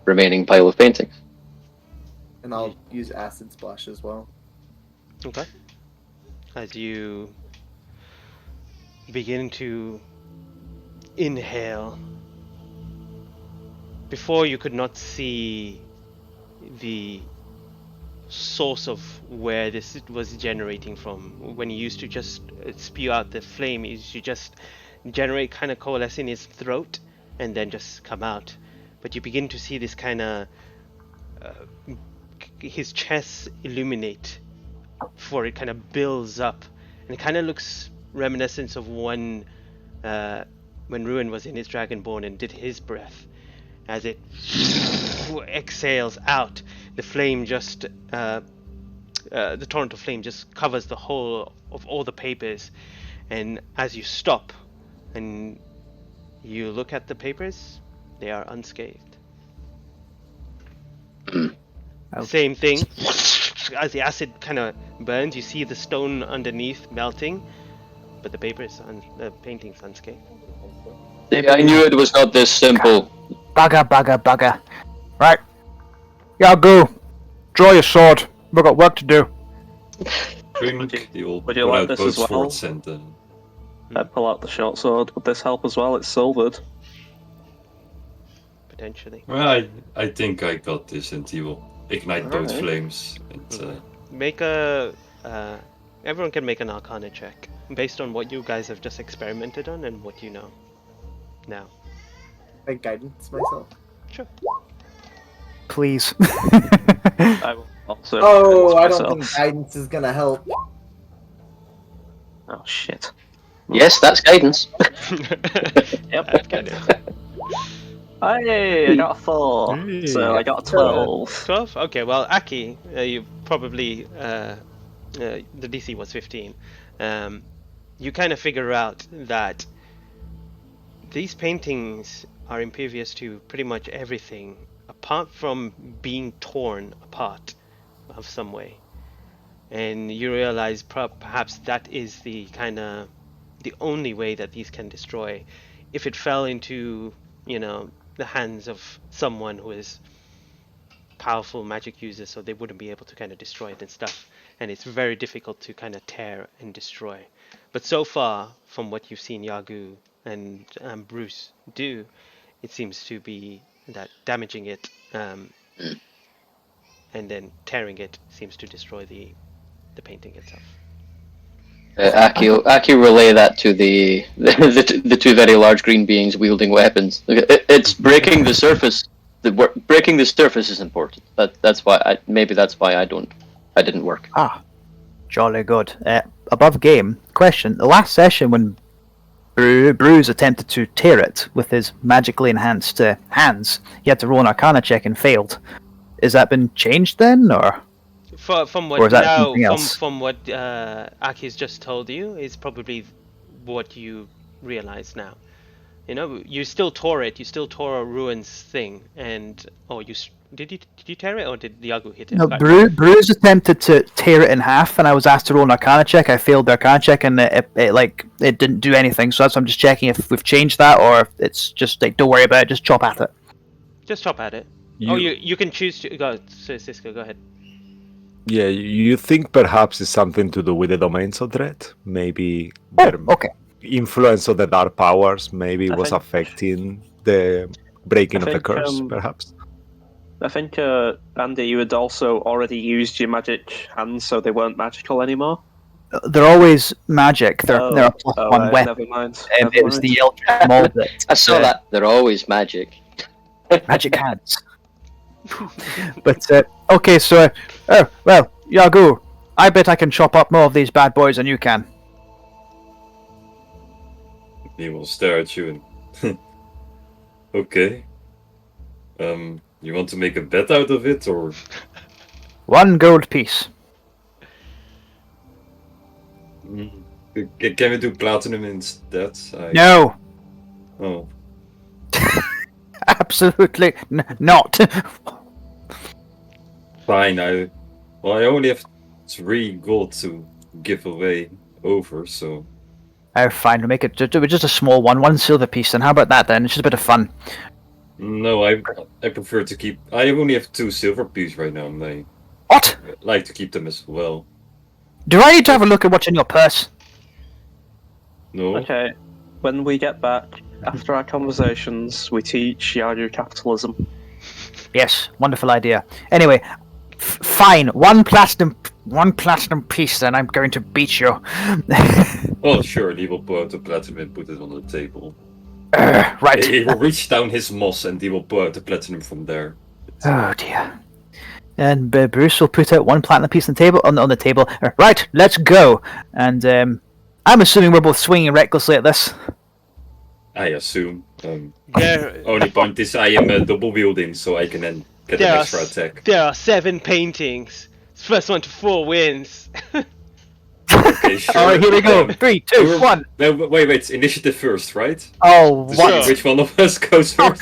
[SPEAKER 7] remaining pile of paintings.
[SPEAKER 6] And I'll use acid splash as well.
[SPEAKER 1] Okay. As you begin to inhale, before you could not see the source of where this was generating from. When he used to just spew out the flame, he used to just generate, kind of coalesce in his throat and then just come out. But you begin to see this kind of his chest illuminate before it kind of builds up, and it kind of looks reminiscent of when Ruin was in his Dragonborn and did his breath. As it exhales out, the flame just the torrent of flame just covers the whole of all the papers. And as you stop and you look at the papers, they are unscathed. Same thing. As the acid kind of burns, you see the stone underneath melting, but the painting's unscathed.
[SPEAKER 7] I knew it was not this simple.
[SPEAKER 4] Bugger. Right. Yagu, draw your sword. We've got work to do.
[SPEAKER 8] Drink the old
[SPEAKER 5] would you like
[SPEAKER 8] pull-out
[SPEAKER 5] this as
[SPEAKER 8] both
[SPEAKER 5] well?
[SPEAKER 8] swords and
[SPEAKER 5] I pull out the short sword. Would this help as well? It's silvered.
[SPEAKER 1] Potentially.
[SPEAKER 8] well, I think I got this, and he will ignite both
[SPEAKER 5] Alright.
[SPEAKER 8] flames. And,
[SPEAKER 1] Make a everyone can make an Arcana check based on what you guys have just experimented on and what you know now.
[SPEAKER 6] I guidance myself.
[SPEAKER 1] Sure.
[SPEAKER 4] Please.
[SPEAKER 5] I will also.
[SPEAKER 6] Oh,
[SPEAKER 5] convince
[SPEAKER 6] I don't
[SPEAKER 5] myself.
[SPEAKER 6] think guidance is gonna help.
[SPEAKER 5] Oh shit.
[SPEAKER 7] Yes, that's guidance.
[SPEAKER 5] Yep.
[SPEAKER 1] That's kind of
[SPEAKER 5] Hey, I got a 4, so I got a 12.
[SPEAKER 1] 12. Okay, well, Aki, you probably the DC was 15. You kind of figure out that these paintings are impervious to pretty much everything apart from being torn apart of some way. And you realize perhaps that is the only way that these can destroy. If it fell into, the hands of someone who is powerful magic user, so they wouldn't be able to kind of destroy it and stuff. And it's very difficult to kind of tear and destroy. But so far, from what you've seen Yagu and Bruce do, it seems to be that damaging it and then tearing it seems to destroy the painting itself.
[SPEAKER 7] Aki relay that to the two very large green beings wielding weapons. It's breaking the surface. Breaking the surface is important. That's why I didn't work.
[SPEAKER 4] Ah. Jolly good. Above game, question. The last session when Bruce attempted to tear it with his magically enhanced hands, he had to roll an Arcana check and failed. Has that been changed then, or?
[SPEAKER 1] From
[SPEAKER 4] Or
[SPEAKER 1] what
[SPEAKER 4] is that
[SPEAKER 1] now,
[SPEAKER 4] something else?
[SPEAKER 1] from what Aki's just told you, is probably what you realize now. You know, you still tore it. You still tore a ruins thing, and did you tear it, or did Yagu hit it?
[SPEAKER 4] No,
[SPEAKER 1] back?
[SPEAKER 4] Bruce attempted to tear it in half, and I was asked to roll an Arcana check. I failed the Arcana check, and it didn't do anything. So that's why I'm just checking if we've changed that, or if it's just like, don't worry about it, just chop at it.
[SPEAKER 1] Just chop at it. You can choose to go. So Cisco, go ahead.
[SPEAKER 2] Yeah, you think perhaps it's something to do with the domains of dread? Maybe
[SPEAKER 4] Okay.
[SPEAKER 2] influence of the dark powers maybe was
[SPEAKER 5] think-
[SPEAKER 2] affecting the breaking of the
[SPEAKER 5] think,
[SPEAKER 2] curse, perhaps.
[SPEAKER 5] I think, Andy, you had also already used your magic hands, so they weren't magical anymore.
[SPEAKER 4] They're always magic. They're a +1
[SPEAKER 5] right,
[SPEAKER 4] weapon.
[SPEAKER 5] never mind.
[SPEAKER 4] It was the Eldritch Maul that
[SPEAKER 7] I saw that. They're always magic.
[SPEAKER 4] magic hands. But okay, so well, Yagu, I bet I can chop up more of these bad boys than you can.
[SPEAKER 8] He will stare at you and okay. You want to make a bet out of it, or
[SPEAKER 4] 1 gold piece.
[SPEAKER 8] Can we do platinum instead?
[SPEAKER 4] No,
[SPEAKER 8] Oh,
[SPEAKER 4] absolutely not.
[SPEAKER 8] fine. I only have 3 gold to give away over, so
[SPEAKER 4] Oh, fine. We'll make it just a small one, 1 silver piece. Then how about that? Then it's just a bit of fun.
[SPEAKER 8] no. I prefer to keep. I only have 2 silver pieces right now, and I
[SPEAKER 4] What?
[SPEAKER 8] like to keep them as well.
[SPEAKER 4] Do I need to have a look at what's in your purse?
[SPEAKER 8] No.
[SPEAKER 5] Okay, when we get back, after our conversations, we teach Yagu capitalism.
[SPEAKER 4] Yes, wonderful idea. Anyway, fine. 1 platinum piece. Then I'm going to beat you.
[SPEAKER 8] Well, sure. He will pull out the platinum and put it on the table.
[SPEAKER 4] Right.
[SPEAKER 8] He will reach down his moss and he will pull out the platinum from there.
[SPEAKER 4] Oh dear. And Bruce will put out 1 platinum piece on the table. On the table. Right, let's go. And I'm assuming we're both swinging recklessly at this.
[SPEAKER 8] I assume.
[SPEAKER 1] There,
[SPEAKER 8] Only point is I am double wielding, so I can then get an extra attack.
[SPEAKER 1] there are 7 paintings. First one to 4 wins.
[SPEAKER 8] Okay, sure.
[SPEAKER 4] All right, here we go. 3, 2, 1.
[SPEAKER 8] Wait. Initiative first, right?
[SPEAKER 4] Oh,
[SPEAKER 8] To
[SPEAKER 4] what?
[SPEAKER 8] see which one of us goes first?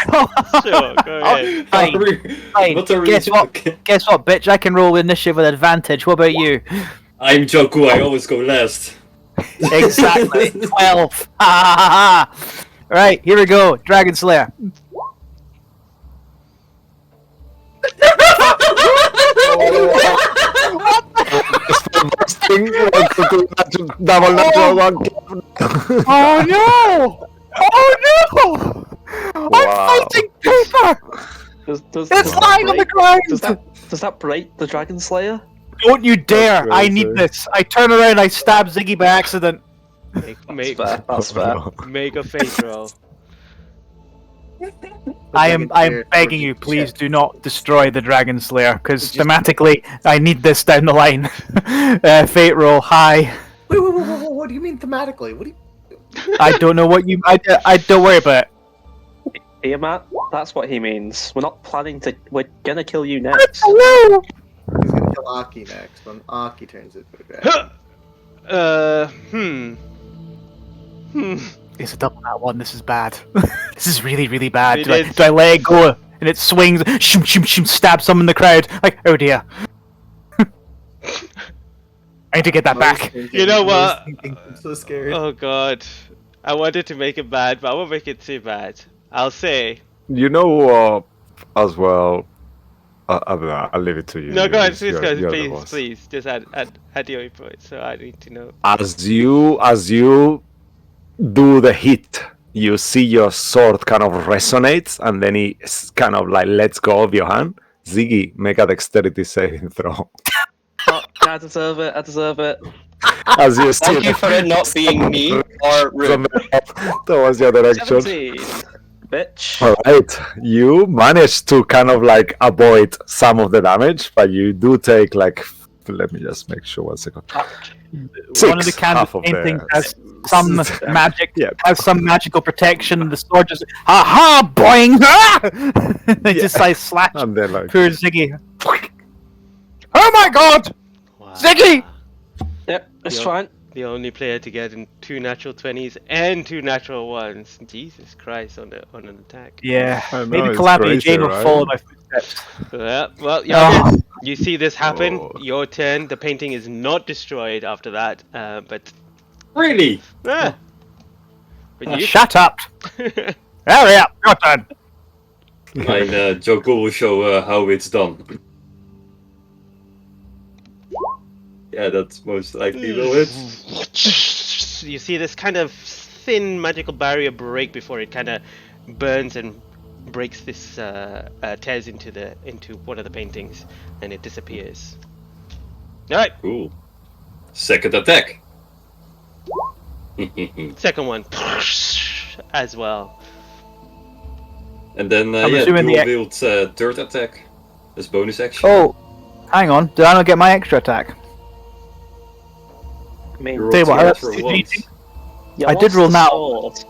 [SPEAKER 1] Sure, go ahead.
[SPEAKER 4] Fine. Fine.
[SPEAKER 8] What are we-
[SPEAKER 4] Guess what? Guess what, bitch? I can roll with initiative with advantage. What about you?
[SPEAKER 8] I'm Joku, I always go last.
[SPEAKER 4] Exactly. 12. Ha ha ha ha. Right, here we go. Dragon Slayer.
[SPEAKER 2] Double natural one.
[SPEAKER 4] Oh no! Oh no! I'm fighting paper! It's lying on the ground!
[SPEAKER 5] Does that break the Dragon Slayer?
[SPEAKER 4] Don't you dare!
[SPEAKER 2] That's
[SPEAKER 4] I need
[SPEAKER 2] crazy.
[SPEAKER 4] this. I turn around, I stab Ziggy by accident.
[SPEAKER 5] That's fair.
[SPEAKER 1] Make a fate roll.
[SPEAKER 4] I am begging you, please do not destroy the Dragon Slayer, because thematically, I need this down the line. Fate roll high.
[SPEAKER 6] Wait, what do you mean thematically? What do you...
[SPEAKER 4] I don't know what you. I don't worry about it.
[SPEAKER 5] Here, Matt, that's what he means. We're not planning to. We're gonna kill you next.
[SPEAKER 4] Hello.
[SPEAKER 6] He's gonna kill Aki next when Aki turns into a dragon.
[SPEAKER 4] It's a double nat 1. This is bad. This is really, really bad.
[SPEAKER 1] It
[SPEAKER 4] Do I,
[SPEAKER 1] is.
[SPEAKER 4] do I let it go and it swings, shoom, shoom, shoom, stab some in the crowd? Like, oh dear. I need to get that back.
[SPEAKER 1] You know what?
[SPEAKER 6] I'm so scared.
[SPEAKER 1] Oh god. I wanted to make it bad, but I won't make it too bad. I'll say.
[SPEAKER 2] You know, as well. I'll leave it to you.
[SPEAKER 1] No, go ahead,
[SPEAKER 2] You're-
[SPEAKER 1] please,
[SPEAKER 2] you're the
[SPEAKER 1] please,
[SPEAKER 2] boss.
[SPEAKER 1] please. Just add your input, so I need to know.
[SPEAKER 2] As you do the hit, you see your sword kind of resonates, and then it kind of like lets go of your hand. Ziggy, make a dexterity saving throw.
[SPEAKER 5] Oh, I deserve it. I deserve it.
[SPEAKER 2] As you see
[SPEAKER 7] Thank you for it not being me or
[SPEAKER 2] from
[SPEAKER 7] Rude.
[SPEAKER 2] towards your direction.
[SPEAKER 5] 17. Bitch.
[SPEAKER 2] All right, you manage to kind of like avoid some of the damage, but you do take like Let me just make sure 1 second.
[SPEAKER 4] One of the canvas
[SPEAKER 2] half of
[SPEAKER 4] paintings
[SPEAKER 2] the-
[SPEAKER 4] has some magic,
[SPEAKER 2] Yeah.
[SPEAKER 4] has some magical protection. The sword just, ha boing! Ah! They just like slash
[SPEAKER 2] And then like,
[SPEAKER 4] poor Ziggy. Oh my god!
[SPEAKER 1] Wow.
[SPEAKER 4] Ziggy!
[SPEAKER 5] Yep, it's
[SPEAKER 1] Yeah.
[SPEAKER 5] fine.
[SPEAKER 1] The only player to get in 2 natural 20s and 2 natural 1s. Jesus Christ, on an attack.
[SPEAKER 4] Yeah,
[SPEAKER 2] I know,
[SPEAKER 4] maybe
[SPEAKER 2] it's
[SPEAKER 4] Calamity
[SPEAKER 2] crazy,
[SPEAKER 4] Jane will
[SPEAKER 2] right?
[SPEAKER 4] follow my footsteps.
[SPEAKER 1] Yeah, well,
[SPEAKER 4] Oh.
[SPEAKER 1] Yaga, you see this happen.
[SPEAKER 2] Oh.
[SPEAKER 1] Your turn. The painting is not destroyed after that, but
[SPEAKER 8] Really?
[SPEAKER 1] but you.
[SPEAKER 4] Shut up! Hurry up! Your turn!
[SPEAKER 8] And Joko will show how it's done. Yeah, that's most likely will hit.
[SPEAKER 1] You see this kind of thin magical barrier break before it kind of burns and breaks this tears into one of the paintings, and it disappears. All right,
[SPEAKER 8] Cool. Second attack.
[SPEAKER 1] second one as well.
[SPEAKER 8] And then
[SPEAKER 4] I'm
[SPEAKER 8] yeah,
[SPEAKER 4] assuming
[SPEAKER 8] dual
[SPEAKER 4] the-
[SPEAKER 8] wield third attack as bonus action.
[SPEAKER 4] Oh, hang on. Did I not get my extra attack?
[SPEAKER 5] I mean,
[SPEAKER 8] You
[SPEAKER 4] Tell you
[SPEAKER 8] rolled
[SPEAKER 4] what,
[SPEAKER 8] together
[SPEAKER 4] that's
[SPEAKER 8] once.
[SPEAKER 4] cheating.
[SPEAKER 5] you
[SPEAKER 4] I did
[SPEAKER 5] lost
[SPEAKER 4] roll
[SPEAKER 5] the
[SPEAKER 4] now.
[SPEAKER 5] sword.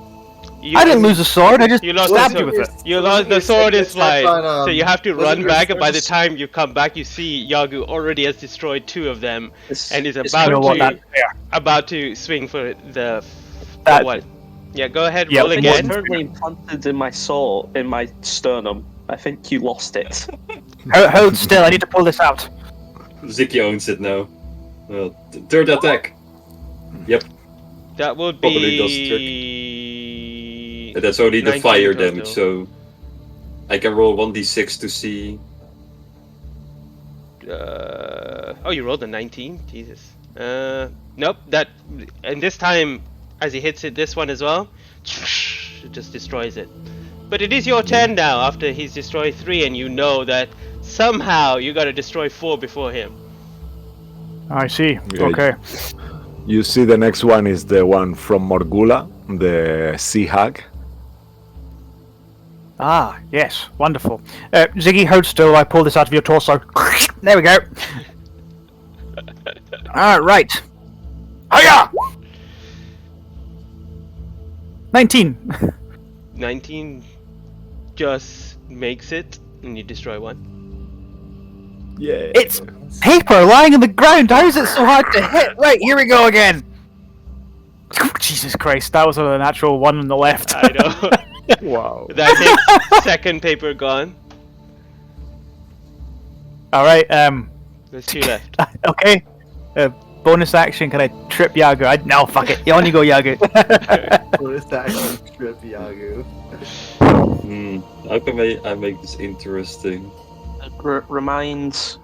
[SPEAKER 4] I didn't lose a sword. I just
[SPEAKER 1] You lost
[SPEAKER 4] stabbed
[SPEAKER 1] the
[SPEAKER 4] you with it.
[SPEAKER 1] You lost the sword is
[SPEAKER 6] Attack
[SPEAKER 1] fine,
[SPEAKER 6] on,
[SPEAKER 1] so you have to
[SPEAKER 6] was
[SPEAKER 1] run
[SPEAKER 6] it
[SPEAKER 1] back, and by the
[SPEAKER 6] Resurgence?
[SPEAKER 1] time you come back, you see Yagu already has destroyed 2 of them, and is
[SPEAKER 5] It's
[SPEAKER 1] about
[SPEAKER 4] You know what?
[SPEAKER 1] to
[SPEAKER 4] That's fair.
[SPEAKER 1] about to swing for the
[SPEAKER 4] That-
[SPEAKER 1] what? Yeah, go ahead,
[SPEAKER 4] Yeah,
[SPEAKER 1] roll
[SPEAKER 4] it
[SPEAKER 5] It's
[SPEAKER 1] again.
[SPEAKER 5] currently implanted in my soul, in my sternum. I think you lost it.
[SPEAKER 4] Hold still. I need to pull this out.
[SPEAKER 8] Ziki owns it now. Well, third attack.
[SPEAKER 1] That would
[SPEAKER 8] Probably does
[SPEAKER 1] be.
[SPEAKER 8] And that's only the
[SPEAKER 1] 19
[SPEAKER 8] fire
[SPEAKER 1] total.
[SPEAKER 8] damage, so I can roll 1d6 to see.
[SPEAKER 1] Oh, you rolled a 19. Jesus. Nope. That, and this time, as he hits it, this one as well, it just destroys it. But it is your turn now. After he's destroyed 3, and you know that somehow you got to destroy 4 before him.
[SPEAKER 4] I see.
[SPEAKER 2] Yeah,
[SPEAKER 4] Okay.
[SPEAKER 2] you see the next one is the one from Morgula, the sea hag.
[SPEAKER 4] Ah, yes. Wonderful. Ziggy, hold still. I pull this out of your torso. There we go. All right. Hiya! 19.
[SPEAKER 1] 19 just makes it, and you destroy 1.
[SPEAKER 2] Yeah.
[SPEAKER 4] It's paper lying on the ground. How is it so hard to hit? Right, here we go again. Jesus Christ, that was a natural 1 on the left.
[SPEAKER 1] I know.
[SPEAKER 2] Wow.
[SPEAKER 1] That hits. Second paper gone.
[SPEAKER 4] All right.
[SPEAKER 1] There's 2 left.
[SPEAKER 4] Okay. Bonus action. Can I trip Yago? No, fuck it. You only go Yago.
[SPEAKER 6] Bonus action trip Yagu.
[SPEAKER 8] How can I make this interesting?
[SPEAKER 5] Remind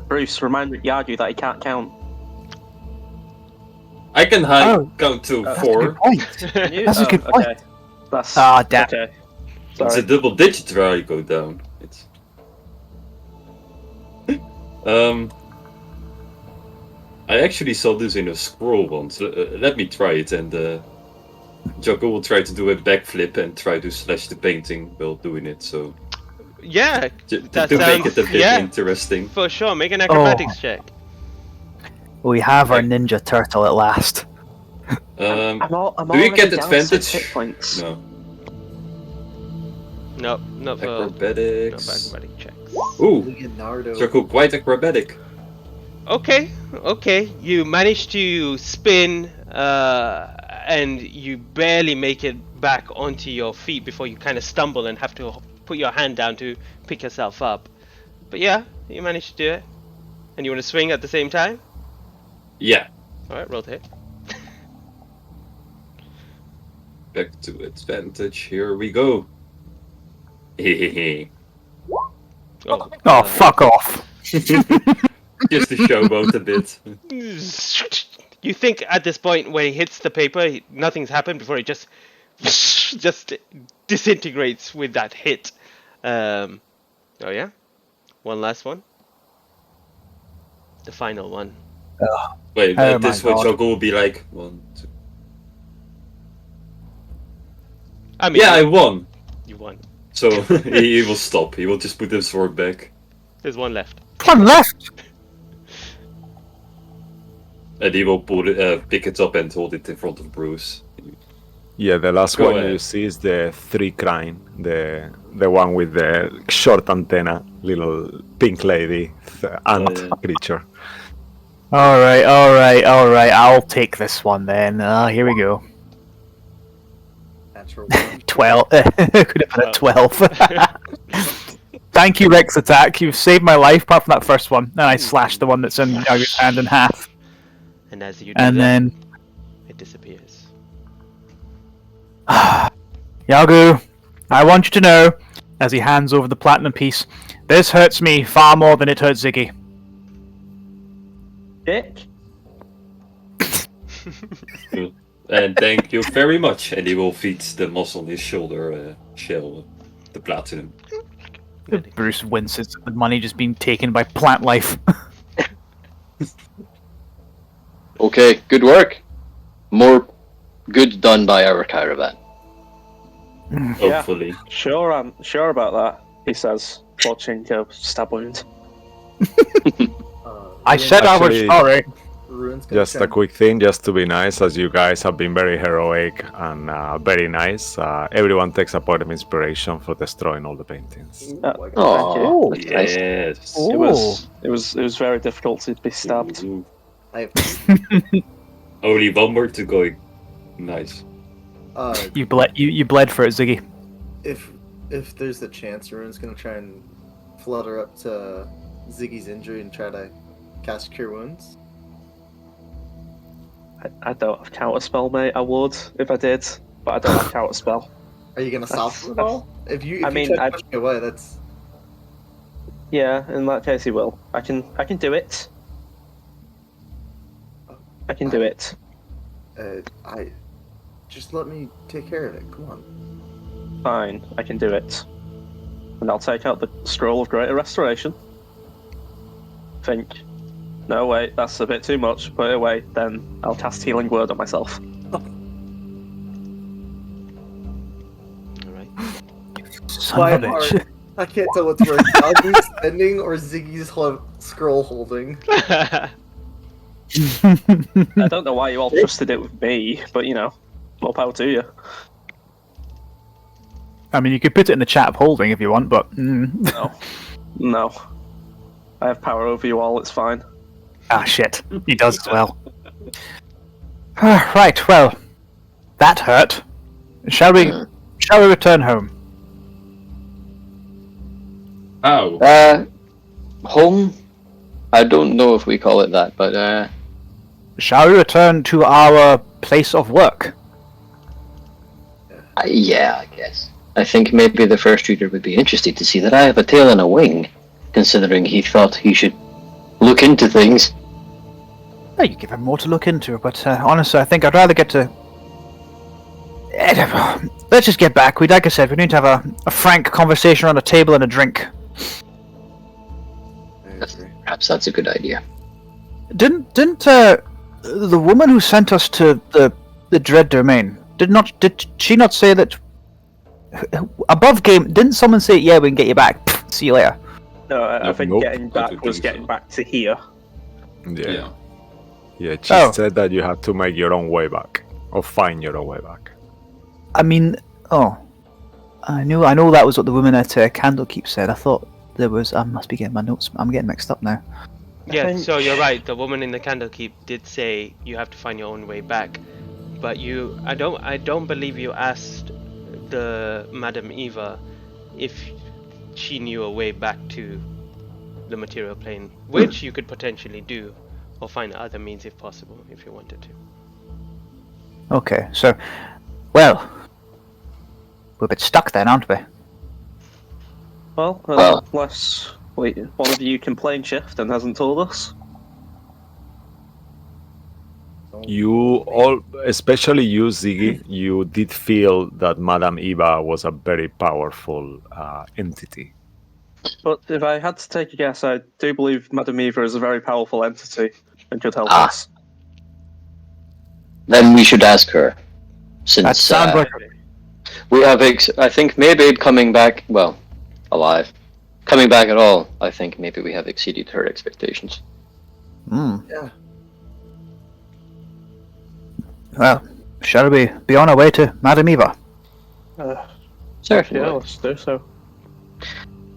[SPEAKER 5] Bruce, remind Yadu that he can't count.
[SPEAKER 8] I can count to
[SPEAKER 4] That's a
[SPEAKER 8] 4.
[SPEAKER 4] good point.
[SPEAKER 5] Can you?
[SPEAKER 4] That's a good point.
[SPEAKER 5] Okay. That's
[SPEAKER 4] Ah, damn.
[SPEAKER 5] okay.
[SPEAKER 8] It's a
[SPEAKER 5] Sorry.
[SPEAKER 8] double digit where I go down. It's I actually saw this in a scroll once. Let me try it, and Joko will try to do a backflip and try to slash the painting while doing it. So
[SPEAKER 1] Yeah,
[SPEAKER 8] to
[SPEAKER 1] that
[SPEAKER 8] make
[SPEAKER 1] sounds
[SPEAKER 8] it a bit interesting.
[SPEAKER 1] for sure. Make an acrobatics check.
[SPEAKER 4] We have our ninja turtle at last.
[SPEAKER 5] I'm
[SPEAKER 8] Do you
[SPEAKER 5] already
[SPEAKER 8] get
[SPEAKER 5] down 6
[SPEAKER 8] advantage?
[SPEAKER 5] hit points.
[SPEAKER 8] No.
[SPEAKER 1] No, not for
[SPEAKER 8] Acrobatics.
[SPEAKER 1] acrobatic checks.
[SPEAKER 8] Ooh,
[SPEAKER 6] Leonardo.
[SPEAKER 8] Joko quite acrobatic.
[SPEAKER 1] Okay. You manage to spin, and you barely make it back onto your feet before you kind of stumble and have to put your hand down to pick yourself up. But yeah, you managed to do it. And you want to swing at the same time?
[SPEAKER 8] Yeah.
[SPEAKER 1] All right, roll to hit.
[SPEAKER 8] Back to advantage. Here we go. Hehehe.
[SPEAKER 4] Oh, fuck off.
[SPEAKER 8] Just to showboat a bit.
[SPEAKER 1] You think at this point when he hits the paper, nothing's happened before it just disintegrates with that hit. Oh yeah, one last one. The final one.
[SPEAKER 8] Wait,
[SPEAKER 4] Oh
[SPEAKER 8] at this
[SPEAKER 4] my
[SPEAKER 8] point,
[SPEAKER 4] God.
[SPEAKER 8] Joko will be like 1, 2.
[SPEAKER 1] I mean,
[SPEAKER 8] Yeah, I won.
[SPEAKER 1] you won.
[SPEAKER 8] So he will stop. He will just put the sword back.
[SPEAKER 1] There's one left.
[SPEAKER 4] One left.
[SPEAKER 8] And he will pick it up and hold it in front of Bruce.
[SPEAKER 2] Yeah, the last
[SPEAKER 8] Go
[SPEAKER 2] one you
[SPEAKER 8] ahead.
[SPEAKER 2] see is the three crane, the one with the short antenna, little pink lady ant
[SPEAKER 8] yeah.
[SPEAKER 2] creature.
[SPEAKER 4] All right. I'll take this one then. Here we go.
[SPEAKER 6] Natural one.
[SPEAKER 4] 12. Could have been a 12. Thank you, Rex Attack. You've saved my life, apart from that first one. And I slashed the one that's in Yagu's hand in half.
[SPEAKER 1] And as you do
[SPEAKER 4] And
[SPEAKER 1] that,
[SPEAKER 4] then,
[SPEAKER 1] it disappears.
[SPEAKER 4] Yagu, I want you to know, as he hands over the platinum piece, this hurts me far more than it hurts Ziggy.
[SPEAKER 5] Dick.
[SPEAKER 8] And thank you very much. And he will feed the moss on his shoulder shell, the platinum.
[SPEAKER 4] Bruce winces at the money just being taken by plant life.
[SPEAKER 7] Okay, good work. More good done by our caravan.
[SPEAKER 8] Hopefully.
[SPEAKER 5] Sure, I'm sure about that. He says, watching a stab wound.
[SPEAKER 4] I said I was
[SPEAKER 2] Actually-
[SPEAKER 4] sorry.
[SPEAKER 6] Ruin's gonna
[SPEAKER 2] Just a
[SPEAKER 6] try
[SPEAKER 2] quick thing, just to be nice, as you guys have been very heroic and very nice. Everyone takes a point of inspiration for destroying all the paintings.
[SPEAKER 6] and- Ooh, I got
[SPEAKER 7] Oh,
[SPEAKER 5] Thank
[SPEAKER 7] that's nice.
[SPEAKER 8] Yes.
[SPEAKER 5] It was very difficult to be stabbed.
[SPEAKER 8] Ooh.
[SPEAKER 6] I have
[SPEAKER 8] Only one more to go. Nice.
[SPEAKER 4] You bled for it, Ziggy.
[SPEAKER 6] if there's a chance, Ruin's gonna try and flutter up to Ziggy's injury and try to cast Cure Wounds.
[SPEAKER 5] I don't have counterspell, mate. I would if I did, but I don't have counterspell.
[SPEAKER 6] Are you gonna stop him at all? If you
[SPEAKER 5] I mean,
[SPEAKER 6] try to push me away, that's
[SPEAKER 5] Yeah, in that case he will. I can do it. I can do it.
[SPEAKER 6] I just let me take care of it. Come on.
[SPEAKER 5] Fine, I can do it. And I'll take out the scroll of greater restoration. Think. No, wait, that's a bit too much. Put it away. Then I'll cast healing word on myself.
[SPEAKER 1] Alright.
[SPEAKER 4] Son
[SPEAKER 6] My
[SPEAKER 4] of a
[SPEAKER 6] heart.
[SPEAKER 4] bitch.
[SPEAKER 6] I can't tell what's worse. Yagu's spending or Ziggy's scroll holding.
[SPEAKER 5] I don't know why you all trusted it with me, but you know, more power to you.
[SPEAKER 4] I mean, you could put it in the chat of holding if you want, but...
[SPEAKER 5] No. I have power over you all, it's fine.
[SPEAKER 4] shit. He does as well. Right, well, that hurt. Shall we return home?
[SPEAKER 8] Ow.
[SPEAKER 7] Home? I don't know if we call it that, but
[SPEAKER 4] Shall we return to our place of work?
[SPEAKER 7] yeah, I guess. I think maybe the first reader would be interested to see that I have a tail and a wing, considering he thought he should look into things.
[SPEAKER 4] Well, you give him more to look into, but honestly, I think I'd rather get to... Let's just get back. Like I said, we need to have a frank conversation around a table and a drink.
[SPEAKER 7] Perhaps that's a good idea.
[SPEAKER 4] Didn't the woman who sent us to the Dread Domain did she not say that above game? Didn't someone say, "Yeah, we can get you back. Pfft, see you later"?
[SPEAKER 5] No, I think
[SPEAKER 2] Nope.
[SPEAKER 5] getting
[SPEAKER 8] I
[SPEAKER 5] back
[SPEAKER 8] don't
[SPEAKER 5] was
[SPEAKER 8] think
[SPEAKER 5] getting
[SPEAKER 8] so.
[SPEAKER 5] back to here.
[SPEAKER 2] Yeah.
[SPEAKER 8] Yeah.
[SPEAKER 2] She
[SPEAKER 4] Oh.
[SPEAKER 2] said that you have to make your own way back, or find your own way back.
[SPEAKER 4] I mean, I know that was what the woman at Candlekeep said. I thought there was. I must be getting my notes. I'm getting mixed up now.
[SPEAKER 1] Yeah,
[SPEAKER 5] think-
[SPEAKER 1] so you're right. The woman in the Candlekeep did say you have to find your own way back, but I don't believe you asked the Madam Eva if she knew a way back to the material plane, which you could potentially do, or find other means if possible, if you wanted to.
[SPEAKER 4] Okay, so, well, we're a bit stuck then, aren't we?
[SPEAKER 5] Well,
[SPEAKER 7] Well-
[SPEAKER 5] unless one of you can plane shift and hasn't told us.
[SPEAKER 2] You all, especially you, Ziggy, you did feel that Madame Eva was a very powerful entity.
[SPEAKER 5] But if I had to take a guess, I do believe Madame Eva is a very powerful entity and could help
[SPEAKER 7] Ah.
[SPEAKER 5] us.
[SPEAKER 7] Then we should ask her. Since
[SPEAKER 4] That sounds like
[SPEAKER 7] we have, I think maybe coming back, well, alive, coming back at all, I think maybe we have exceeded her expectations.
[SPEAKER 6] Yeah.
[SPEAKER 4] Well, shall we be on our way to Madame Eva?
[SPEAKER 7] Certainly.
[SPEAKER 5] Yeah, let's do so.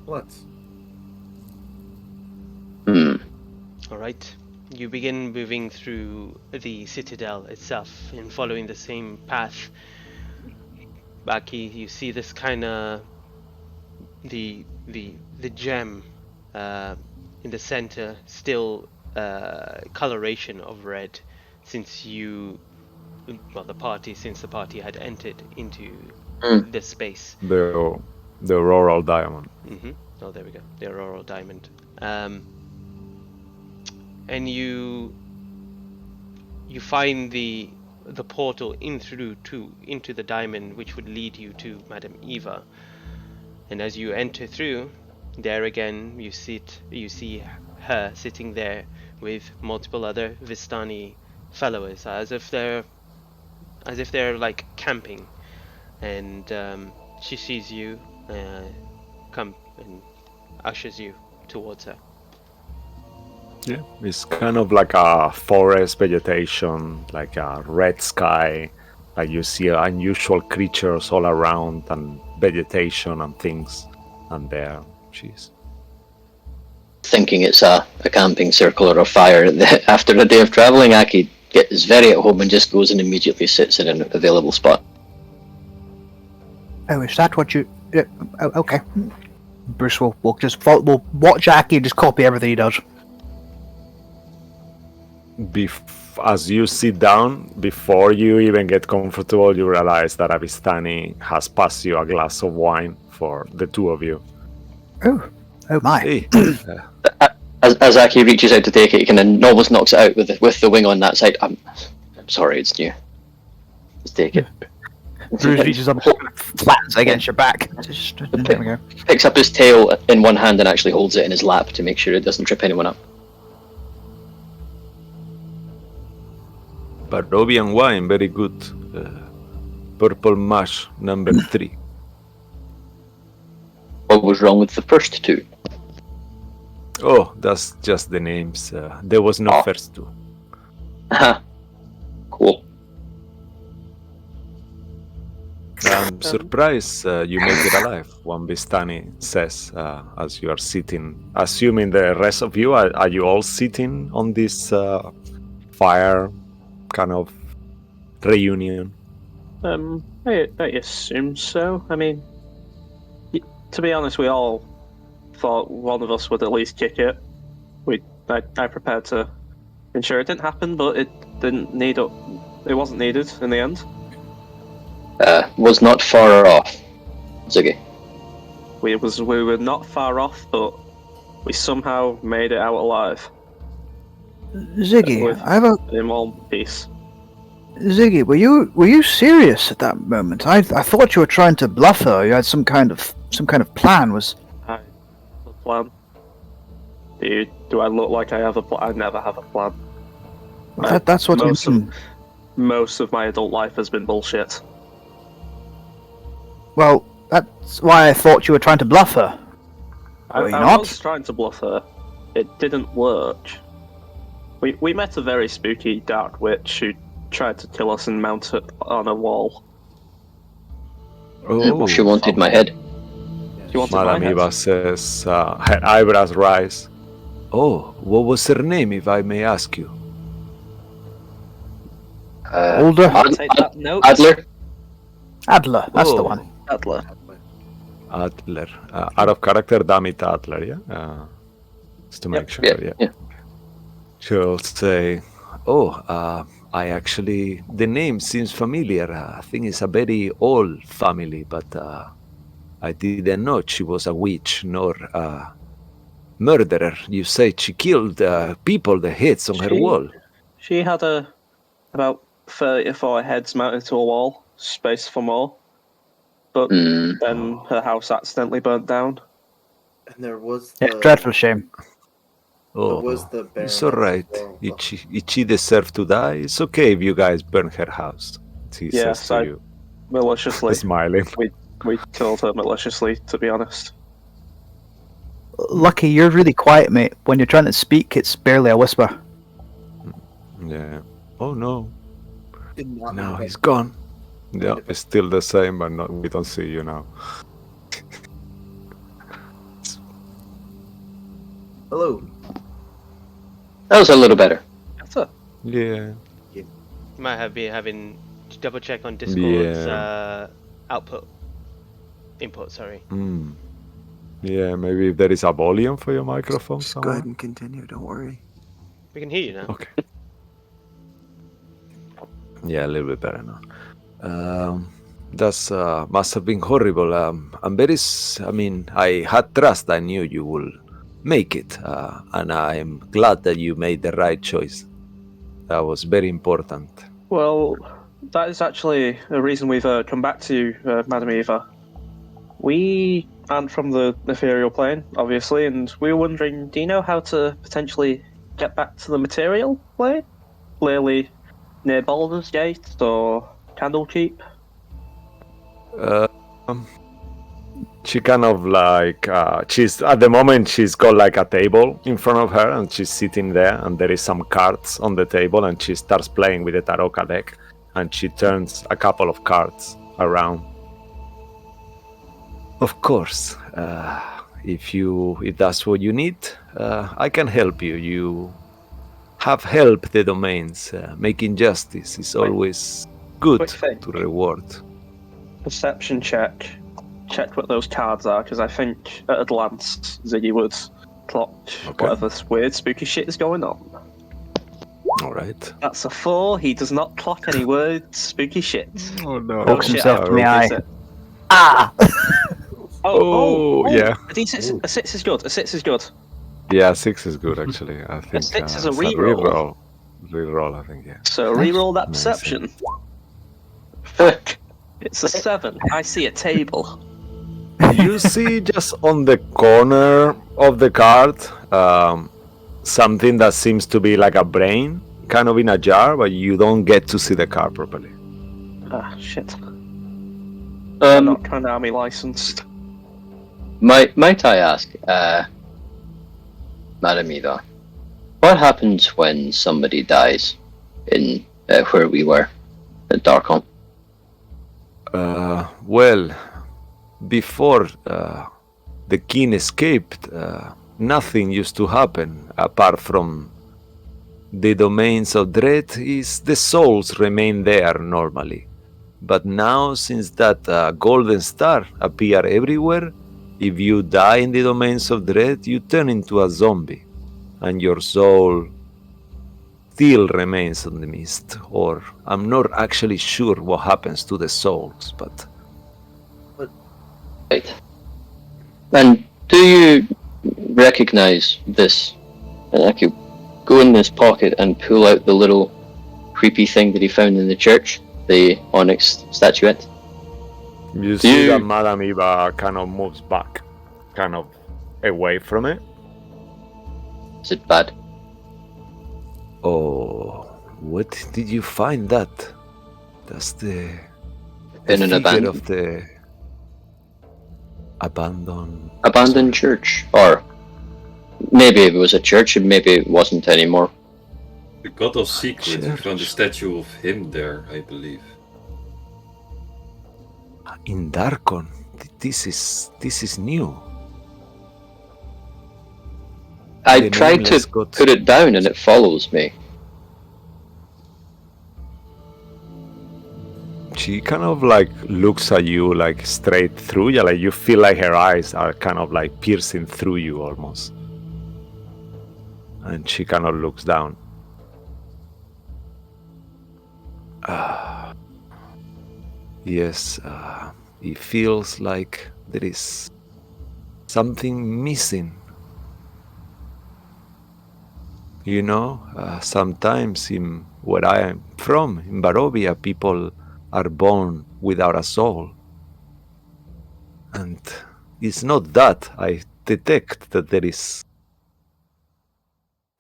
[SPEAKER 6] Let's.
[SPEAKER 1] All right. You begin moving through the citadel itself and following the same path. Baki, you see this kind of the gem in the center, still coloration of red, since the party had entered into this space.
[SPEAKER 2] The auroral diamond.
[SPEAKER 1] Oh, there we go. The auroral diamond. And you find the portal into the diamond, which would lead you to Madame Eva. And as you enter through, there again you see her sitting there with multiple other Vistani followers, as if they're like camping. And she sees you come and ushers you towards her.
[SPEAKER 2] Yeah, it's kind of like a forest vegetation, like a red sky. Like you see unusual creatures all around and vegetation and things. And there she is.
[SPEAKER 7] Thinking it's a camping circle or a fire after a day of travelling, Aki gets very at home and just goes and immediately sits in an available spot.
[SPEAKER 4] Oh, is that what you... okay. Bruce will we'll watch Aki and just copy everything he does.
[SPEAKER 2] As you sit down, before you even get comfortable, you realize that Avistani has passed you a glass of wine for the two of you.
[SPEAKER 4] Oh my.
[SPEAKER 2] Hey,
[SPEAKER 7] As Aki reaches out to take it, he kind of almost knocks it out with the wing on that side. I'm sorry, it's new. Just take it.
[SPEAKER 4] Bruce reaches up and flattens against your back. There we go.
[SPEAKER 7] Picks up his tail in one hand and actually holds it in his lap to make sure it doesn't trip anyone up.
[SPEAKER 2] Barovian wine, very good. Purple mash, number 3.
[SPEAKER 7] What was wrong with the first two?
[SPEAKER 2] Oh, that's just the names. There was no first two.
[SPEAKER 7] Haha. Cool.
[SPEAKER 2] I'm surprised you made it alive, one Vistani says as you are sitting. Assuming the rest of you, are you all sitting on this fire kind of reunion?
[SPEAKER 5] I assume so. I mean, to be honest, we all thought one of us would at least kick it. I prepared to ensure it didn't happen, but it wasn't needed in the end.
[SPEAKER 7] Was not far off, Ziggy.
[SPEAKER 5] We were not far off, but we somehow made it out alive.
[SPEAKER 4] Ziggy, I have a...
[SPEAKER 5] In one piece.
[SPEAKER 4] Ziggy, were you serious at that moment? I thought you were trying to bluff her. You had some kind of plan. Was
[SPEAKER 5] The plan? Do I look like I have a plan? I never have a plan.
[SPEAKER 4] that's what
[SPEAKER 5] Most of my adult life has been bullshit.
[SPEAKER 4] Well, that's why I thought you were trying to bluff her.
[SPEAKER 5] I
[SPEAKER 4] not?
[SPEAKER 5] was trying to bluff her. It didn't work. We met a very spooky dark witch who tried to kill us and mount it on a wall.
[SPEAKER 2] Oh,
[SPEAKER 7] She wanted my head.
[SPEAKER 5] She wanted
[SPEAKER 2] Madame
[SPEAKER 5] my head.
[SPEAKER 2] Eva says, her eyebrows rise. Oh, what was her name, if I may ask you?
[SPEAKER 4] Older
[SPEAKER 5] Take that note.
[SPEAKER 7] Adler?
[SPEAKER 4] Adler. That's the
[SPEAKER 2] Oh.
[SPEAKER 4] one.
[SPEAKER 5] Adler.
[SPEAKER 2] Adler. Out of character, damn it, Adler, yeah? Just to make sure, yeah. She'll say, I actually, the name seems familiar. I think it's a very old family, but I didn't know she was a witch nor a murderer. You say she killed people, the heads on her wall.
[SPEAKER 5] She had about 34 heads mounted to a wall, space for more. But then her house accidentally burnt down.
[SPEAKER 6] And there was the...
[SPEAKER 4] Yeah, dreadful shame.
[SPEAKER 2] Oh,
[SPEAKER 6] was the
[SPEAKER 2] it's
[SPEAKER 6] Baroness
[SPEAKER 2] alright.
[SPEAKER 6] as well, but-
[SPEAKER 2] She deserved to die. It's okay if you guys burn her house. He
[SPEAKER 5] Yes,
[SPEAKER 2] says to you,
[SPEAKER 5] Maliciously.
[SPEAKER 2] smiling.
[SPEAKER 5] We killed her maliciously, to be honest.
[SPEAKER 4] Lucky you're really quiet, mate. When you're trying to speak, it's barely a whisper.
[SPEAKER 2] Yeah. Oh no.
[SPEAKER 6] Did not
[SPEAKER 2] Now
[SPEAKER 6] know
[SPEAKER 2] he's
[SPEAKER 6] that.
[SPEAKER 2] gone. Yeah, it's still the same, but not, we don't see you now.
[SPEAKER 6] Hello.
[SPEAKER 7] That was a little better.
[SPEAKER 5] That's it.
[SPEAKER 2] Yeah.
[SPEAKER 1] Might have been having to double check on Discord's output. Input, sorry.
[SPEAKER 2] Mm. Yeah, maybe if there is a volume for your microphone
[SPEAKER 6] Just go
[SPEAKER 2] somewhere.
[SPEAKER 6] ahead and continue. Don't worry.
[SPEAKER 1] We can hear you now.
[SPEAKER 2] Okay. Yeah, a little bit better now. That's must have been horrible. I had trust. I knew you will make it, and I'm glad that you made the right choice. That was very important.
[SPEAKER 5] Well, that is actually a reason we've come back to you, Madam Eva. We aren't from the ethereal plane, obviously, and we were wondering, do you know how to potentially get back to the material plane? Clearly near Baldur's Gate or Candlekeep?
[SPEAKER 2] She kind of like she's at the moment she's got like a table in front of her and she's sitting there and there is some cards on the table and she starts playing with the tarot deck and she turns a couple of cards around. Of course, if that's what you need, I can help you. You have helped the domains. Making justice is always good
[SPEAKER 5] Quick thing.
[SPEAKER 2] to reward.
[SPEAKER 5] Perception check. Check what those cards are, because I think at a glance Ziggy would clock whatever weird spooky shit is going on.
[SPEAKER 2] All right.
[SPEAKER 5] That's a 4. He does not clock any weird spooky shit.
[SPEAKER 2] Oh no.
[SPEAKER 5] No
[SPEAKER 4] Pokes
[SPEAKER 5] shit
[SPEAKER 4] himself in the
[SPEAKER 5] is
[SPEAKER 4] eye.
[SPEAKER 5] it?
[SPEAKER 4] Ah!
[SPEAKER 2] Yeah.
[SPEAKER 5] A D6, a 6 is good. A 6 is good.
[SPEAKER 2] Yeah, 6 is good actually. I think
[SPEAKER 5] 6 is a
[SPEAKER 2] it's
[SPEAKER 5] reroll.
[SPEAKER 2] Reroll, I think, yeah.
[SPEAKER 5] So reroll that
[SPEAKER 2] Nice.
[SPEAKER 5] perception. Fuck. It's a 7. I see a table.
[SPEAKER 2] You see just on the corner of the card something that seems to be like a brain, kind of in a jar, but you don't get to see the card properly.
[SPEAKER 5] Ah, shit. I'm not Konami licensed.
[SPEAKER 7] Might I ask, Madam Eva, what happens when somebody dies in where we were at Darkholm?
[SPEAKER 2] Well, before the king escaped, nothing used to happen apart from the domains of dread. Is the souls remain there normally, but now since that golden star appear everywhere, if you die in the domains of dread, you turn into a zombie, and your soul still remains in the mist. Or I'm not actually sure what happens to the souls, but.
[SPEAKER 7] Right. And do you recognize this? And I could go in this pocket and pull out the little creepy thing that he found in the church, the onyx statuette.
[SPEAKER 2] You see that Madame Eva kind of moves back, kind of away from it.
[SPEAKER 7] Is it bad?
[SPEAKER 2] Oh, what did you find that? That's the
[SPEAKER 7] In an
[SPEAKER 2] figure of the
[SPEAKER 7] abandoned church, or maybe it was a church and maybe it wasn't anymore.
[SPEAKER 8] The God of Secret, we found a statue of him there, I believe.
[SPEAKER 2] In Darkon. This is new.
[SPEAKER 7] I
[SPEAKER 2] The
[SPEAKER 7] tried
[SPEAKER 2] nameless
[SPEAKER 7] to
[SPEAKER 2] god.
[SPEAKER 7] put it down and it follows me.
[SPEAKER 2] She kind of like looks at you like straight through you, like you feel like her eyes are kind of like piercing through you almost. And she kind of looks down. Yes, it feels like there is something missing. You know, sometimes in where I am from, in Barovia, people are born without a soul. And it's not that. I detect that there is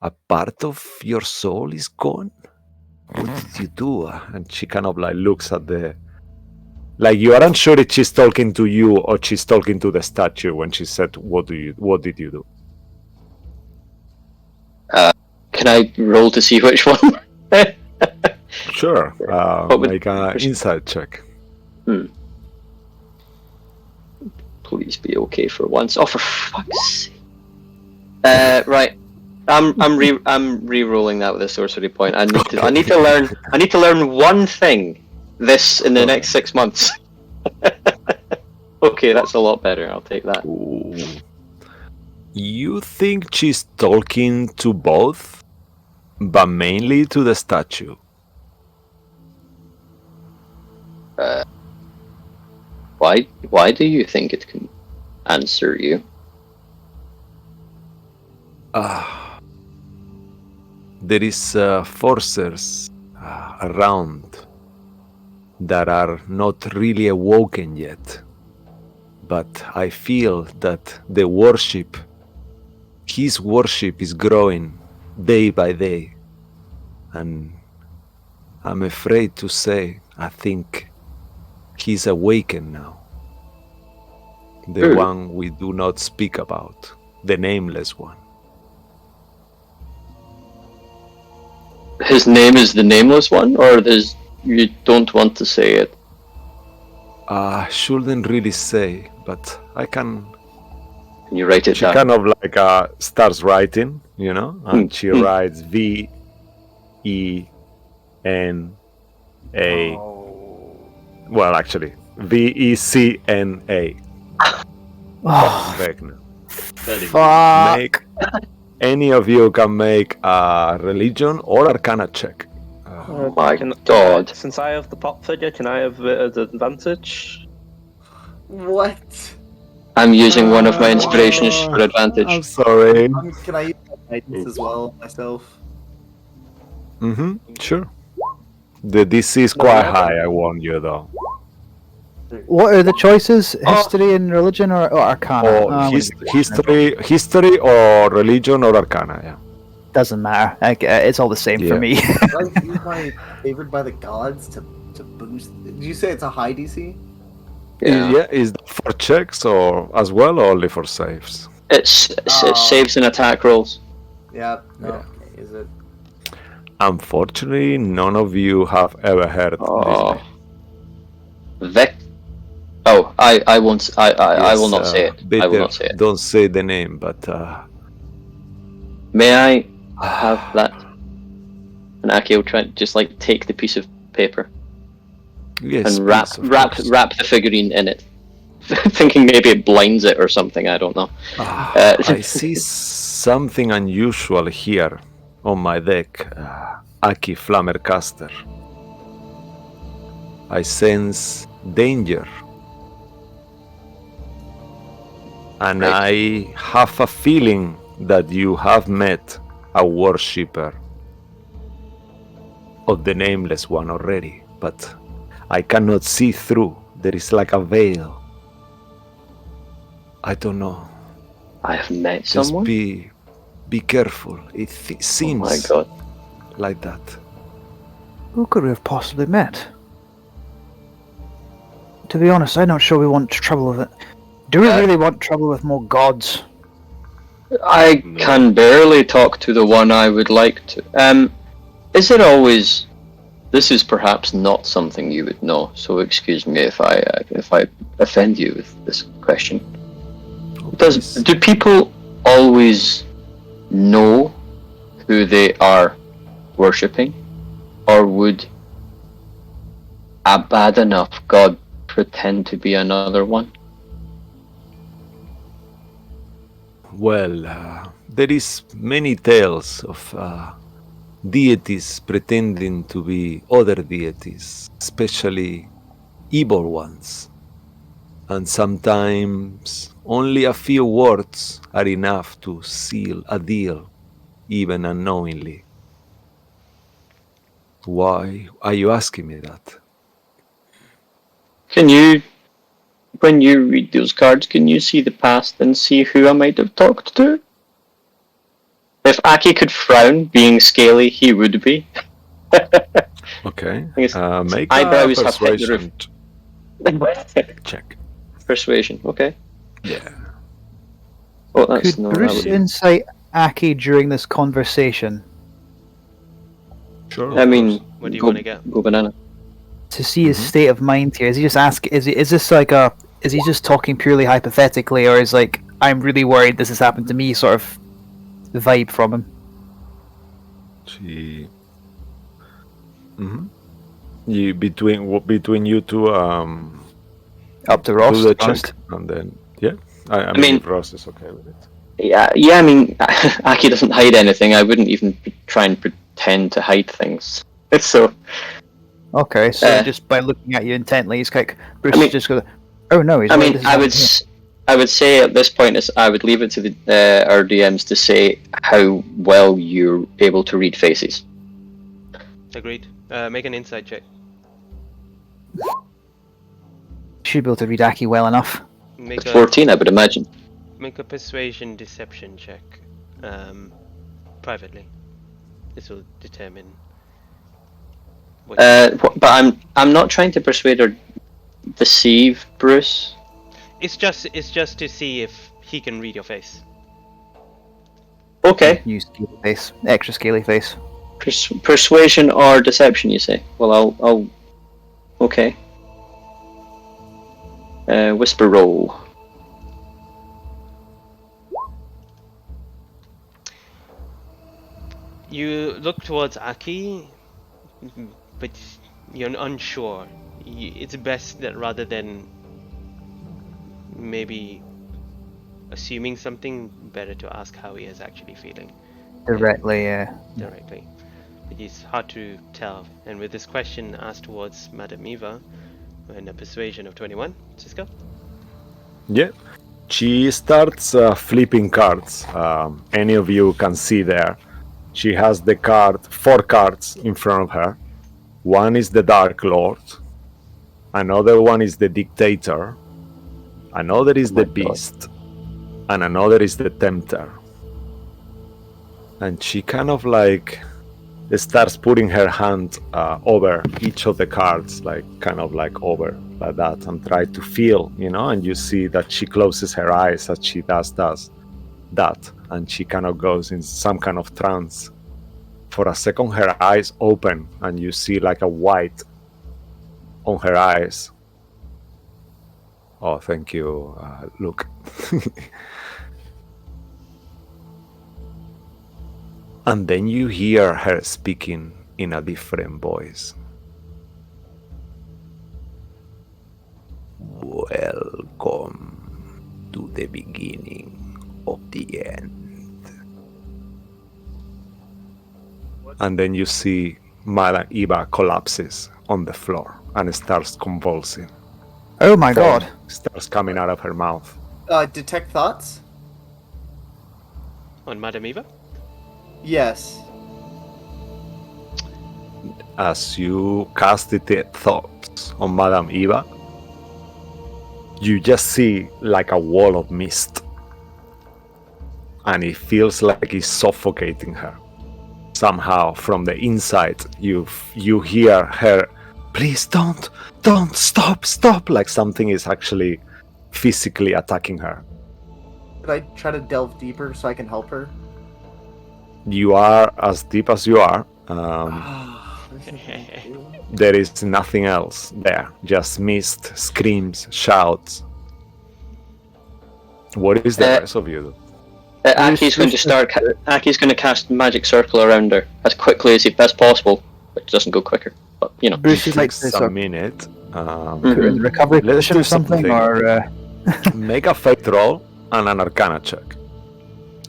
[SPEAKER 2] a part of your soul is gone. What did you do? And she kind of like looks at the... Like you aren't sure if she's talking to you or she's talking to the statue when she said, what did you do?
[SPEAKER 7] Can I roll to see which one?
[SPEAKER 2] Sure.
[SPEAKER 7] But with
[SPEAKER 2] Make an insight check.
[SPEAKER 7] Please be okay for once. Oh, for fuck's sake. Right. I'm re-rolling that with a sorcery point. I need to learn one thing in the next 6 months. Okay, that's a lot better. I'll take that.
[SPEAKER 2] Ooh. You think she's talking to both, but mainly to the statue.
[SPEAKER 7] Why do you think it can answer you?
[SPEAKER 2] There is forces around that are not really awoken yet. But I feel that his worship is growing day by day. And I'm afraid to say, I think he's awakened now. The one we do not speak about, the nameless one.
[SPEAKER 7] His name is the Nameless One, or you don't want to say it?
[SPEAKER 2] I shouldn't really say, but I can.
[SPEAKER 7] Can you write it
[SPEAKER 2] She
[SPEAKER 7] down?
[SPEAKER 2] kind of like starts writing, and she writes VENA. Well, actually, VECNA.
[SPEAKER 4] Oh,
[SPEAKER 2] Vecna.
[SPEAKER 4] fuck.
[SPEAKER 2] Any of you can make a religion or arcana check.
[SPEAKER 7] Oh my god.
[SPEAKER 5] Since I have the pop figure, can I have an advantage?
[SPEAKER 6] What?
[SPEAKER 7] I'm using one of my inspirations for advantage.
[SPEAKER 2] I'm sorry.
[SPEAKER 6] Can I use guidance as well myself?
[SPEAKER 2] Sure. The DC is quite high, I warn you though.
[SPEAKER 4] What are the choices? History and religion or arcana?
[SPEAKER 2] Or history or religion or arcana, yeah.
[SPEAKER 4] Doesn't matter. It's all the same for me.
[SPEAKER 6] Should I use my favored by the gods to boost? Did you say it's a high DC?
[SPEAKER 7] Yeah.
[SPEAKER 2] Is that for checks or as well, or only for saves?
[SPEAKER 7] It saves and attack rolls.
[SPEAKER 6] Yeah. Okay. Is it?
[SPEAKER 2] Unfortunately, none of you have ever heard this name.
[SPEAKER 7] Oh, I won't. I will not say it. I will not say it.
[SPEAKER 2] Don't say the name, but
[SPEAKER 7] may I have that? And Aki will try just take the piece of paper
[SPEAKER 2] yes,
[SPEAKER 7] and wrap the figurine in it, thinking maybe it blinds it or something. I don't know.
[SPEAKER 2] I see something unusual here on my deck, Aki Flammercaster. I sense danger. And I have a feeling that you have met a worshipper of the Nameless One already, but I cannot see through. There is like a veil. I don't know.
[SPEAKER 7] I have met
[SPEAKER 2] Just
[SPEAKER 7] someone?
[SPEAKER 2] be careful. It seems
[SPEAKER 7] my God.
[SPEAKER 2] like that.
[SPEAKER 4] Who could we have possibly met? To be honest, I'm not sure we want trouble with it. Do we really want trouble with more gods?
[SPEAKER 7] I can barely talk to the one I would like to. Is it always? This is perhaps not something you would know, so excuse me if I offend you with this question. Do people always know who they are worshipping, or would a bad enough god pretend to be another one?
[SPEAKER 2] Well, there is many tales of deities pretending to be other deities, especially evil ones. And sometimes only a few words are enough to seal a deal, even unknowingly. Why are you asking me that?
[SPEAKER 7] Can you, when you read those cards, can you see the past and see who I might have talked to? If Aki could frown, being scaly, he would be.
[SPEAKER 2] Okay.
[SPEAKER 7] Make
[SPEAKER 2] a persuasion check.
[SPEAKER 7] Persuasion, okay.
[SPEAKER 2] Yeah.
[SPEAKER 7] Oh, that's
[SPEAKER 4] Could Bruce insight Aki during this conversation?
[SPEAKER 2] Sure.
[SPEAKER 7] I mean,
[SPEAKER 1] What do you
[SPEAKER 7] go,
[SPEAKER 1] want to get?
[SPEAKER 7] go banana.
[SPEAKER 4] To see his state of mind here, is he just asking? Is this like a? Is he just talking purely hypothetically, or is like I'm really worried this has happened to me sort of vibe from him?
[SPEAKER 2] She. You between you two
[SPEAKER 4] Up to Ross,
[SPEAKER 2] do
[SPEAKER 4] to
[SPEAKER 2] the
[SPEAKER 4] be honest.
[SPEAKER 2] check and then I
[SPEAKER 7] mean-
[SPEAKER 2] mean if Ross is okay with it.
[SPEAKER 7] Yeah, I mean, Aki doesn't hide anything. I wouldn't even try and pretend to hide things. So,
[SPEAKER 4] Okay, so
[SPEAKER 7] Uh,
[SPEAKER 4] just by looking at you intently, he's like Bruce
[SPEAKER 7] I mean-
[SPEAKER 4] just goes, "Oh no, he's
[SPEAKER 7] I
[SPEAKER 4] worried
[SPEAKER 7] mean,
[SPEAKER 4] this is
[SPEAKER 7] I would,
[SPEAKER 4] happening to me."
[SPEAKER 7] I would say at this point is I would leave it to the our DMs to say how well you're able to read faces.
[SPEAKER 1] Agreed. Make an insight check.
[SPEAKER 4] Should be able to read Aki well enough.
[SPEAKER 1] Make
[SPEAKER 7] At 14, I would imagine.
[SPEAKER 1] Make a persuasion deception check. Privately. This will determine. What
[SPEAKER 7] But I'm not trying to persuade or deceive Bruce.
[SPEAKER 1] It's just to see if he can read your face.
[SPEAKER 7] Okay,
[SPEAKER 4] New scaly face, extra scaly face.
[SPEAKER 7] persuasion or deception, you say? Well, I'll. Okay. Whisper roll.
[SPEAKER 1] You look towards Aki, but you're unsure. It's best that rather than maybe assuming something, better to ask how he is actually feeling
[SPEAKER 4] Directly, yeah.
[SPEAKER 1] directly. It's hard to tell. And with this question asked towards Madame Eva, and a persuasion of 21, Cisco?
[SPEAKER 2] Yeah. She starts flipping cards. Any of you can see there. She has the four cards in front of her. One is the Dark Lord. Another one is the Dictator. Another is the Beast. And another is the Tempter. And she kind of like starts putting her hand over each of the cards, like kind of like over like that, and try to feel, and you see that she closes her eyes as she does that, and she kind of goes in some kind of trance. For a second her eyes open and you see like a white on her eyes. Oh, thank you, Luke. And then you hear her speaking in a different voice. Welcome to the beginning of the end. And then you see Madame Eva collapses on the floor and starts convulsing.
[SPEAKER 4] Oh my
[SPEAKER 2] Foam
[SPEAKER 4] god.
[SPEAKER 2] starts coming out of her mouth.
[SPEAKER 6] Detect thoughts?
[SPEAKER 1] On Madame Eva?
[SPEAKER 6] Yes.
[SPEAKER 2] As you cast the thoughts on Madame Eva, you just see like a wall of mist. And it feels like it's suffocating her. Somehow, from the inside, you hear her, please don't, stop, like something is actually physically attacking her.
[SPEAKER 6] Could I try to delve deeper so I can help her?
[SPEAKER 2] You are as deep as you are. There is nothing else there, just mist, screams, shouts. What is the rest of you?
[SPEAKER 7] Aki's going to start. Aki's going to cast magic circle around her as quickly as possible. It doesn't go quicker, but
[SPEAKER 4] Bruce is like
[SPEAKER 2] Takes a minute.
[SPEAKER 4] put her in the recovery
[SPEAKER 2] Let's
[SPEAKER 4] position
[SPEAKER 2] do
[SPEAKER 4] or something,
[SPEAKER 2] something.
[SPEAKER 4] or
[SPEAKER 2] Make a fate roll and an Arcana check.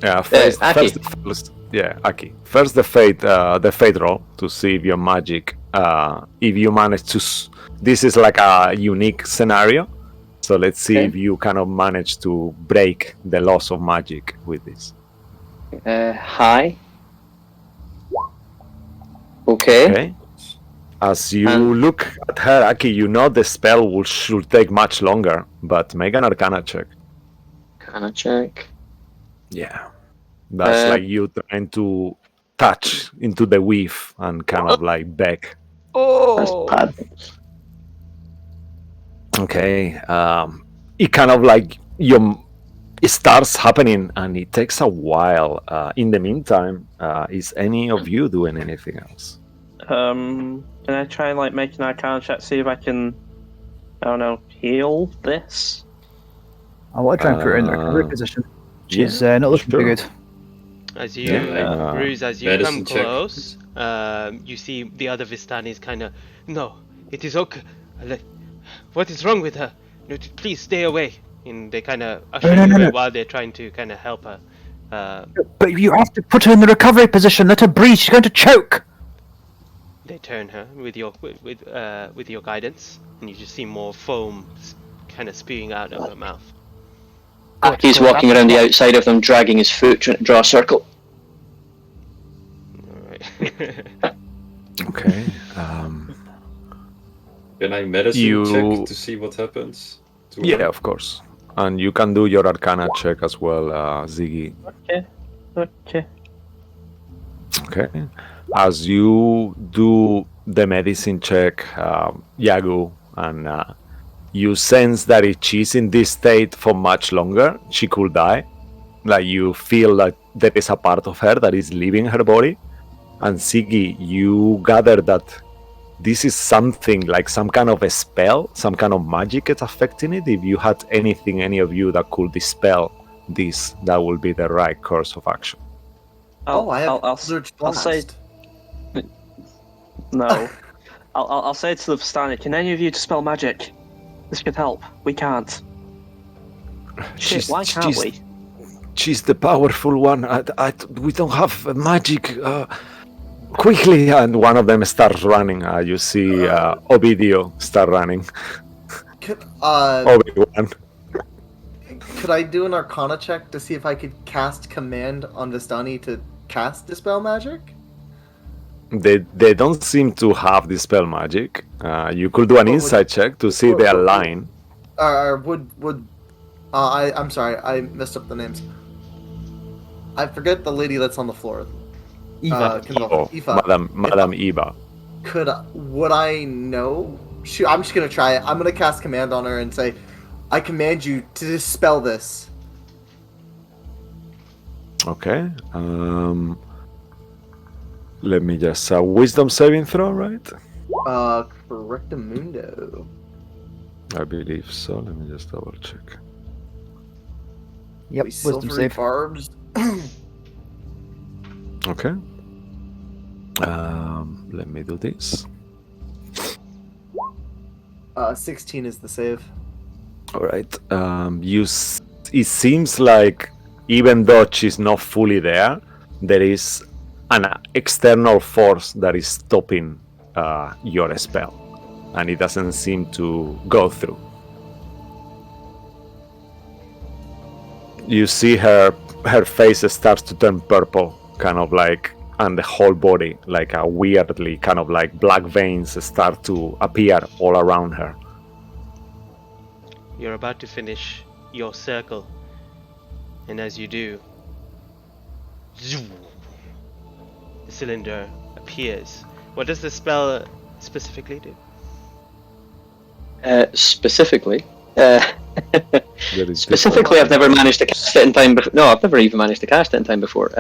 [SPEAKER 2] Yeah,
[SPEAKER 7] Aki.
[SPEAKER 2] Aki. First the fate roll to see if your magic, if you manage to. This is like a unique scenario, so let's see if you kind of manage to break the loss of magic with this.
[SPEAKER 7] High. Okay.
[SPEAKER 2] As you look at her, Aki, you know the spell should take much longer, but make an Arcana check.
[SPEAKER 7] Arcana check.
[SPEAKER 2] Yeah. That's like you trying to touch into the weave and kind of like beg.
[SPEAKER 7] That's bad.
[SPEAKER 2] Okay. It kind of like it starts happening and it takes a while. In the meantime, is any of you doing anything else?
[SPEAKER 5] Can I try and like make an Arcana check, see if I can, I don't know, heal this?
[SPEAKER 4] I want to try and put her in the recovery position. She's not looking too good.
[SPEAKER 1] As you,
[SPEAKER 8] Yeah,
[SPEAKER 1] Bruce, as you
[SPEAKER 8] medicine
[SPEAKER 1] come
[SPEAKER 8] check.
[SPEAKER 1] close, you see the other Vistanis kind of, no, it is okay. What is wrong with her? No, please stay away. And they kind of usher you away while they're trying to kind of help her.
[SPEAKER 4] But you have to put her in the recovery position. Let her breathe. She's going to choke.
[SPEAKER 1] They turn her with your guidance, and you just see more foam kind of spewing out of her mouth.
[SPEAKER 7] Aki's walking around the outside of them, dragging his foot, trying to draw a circle.
[SPEAKER 1] Alright.
[SPEAKER 2] Okay.
[SPEAKER 8] Can I medicine check to see what happens?
[SPEAKER 2] Yeah, of course. And you can do your Arcana check as well, Ziggy.
[SPEAKER 5] Okay.
[SPEAKER 2] Okay. As you do the medicine check, Yagu, and you sense that if she's in this state for much longer, she could die. Like you feel like there is a part of her that is leaving her body. And Ziggy, you gather that this is something like some kind of a spell, some kind of magic that's affecting it. If you had anything, any of you that could dispel this, that would be the right course of action.
[SPEAKER 6] I have
[SPEAKER 5] I'll say no. I'll say to the Vistani, can any of you dispel magic? This could help. We can't. Shit, why can't we?
[SPEAKER 2] She's the powerful one. We don't have magic. Quickly, and one of them starts running. You see Ovidio start running. Obi-Wan.
[SPEAKER 6] Could I do an Arcana check to see if I could cast command on Vistani to cast Dispel Magic?
[SPEAKER 2] They don't seem to have dispel magic. You could do an insight check to see their line.
[SPEAKER 6] I'm sorry, I messed up the names. I forget the lady that's on the floor.
[SPEAKER 4] Eva.
[SPEAKER 6] Eva.
[SPEAKER 2] Madam Eva.
[SPEAKER 6] Would I know? Shoot, I'm just gonna try it. I'm gonna cast command on her and say, I command you to dispel this.
[SPEAKER 2] Okay. Let me just wisdom saving throw, right?
[SPEAKER 6] Correctamundo.
[SPEAKER 2] I believe so. Let me just double check.
[SPEAKER 4] Yep, wisdom save.
[SPEAKER 6] Barbs.
[SPEAKER 2] Okay. Let me do this.
[SPEAKER 6] 16 is the save.
[SPEAKER 2] All right. It seems like even though she's not fully there, there is an external force that is stopping your spell, and it doesn't seem to go through. You see her face starts to turn purple, kind of like, and the whole body, like a weirdly kind of like black veins start to appear all around her.
[SPEAKER 1] You're about to finish your circle, and as you do, zoom, the cylinder appears. What does the spell specifically do?
[SPEAKER 7] Specifically,
[SPEAKER 2] Specifically,
[SPEAKER 7] I've never managed to cast it in time. No, I've never even managed to cast it in time before.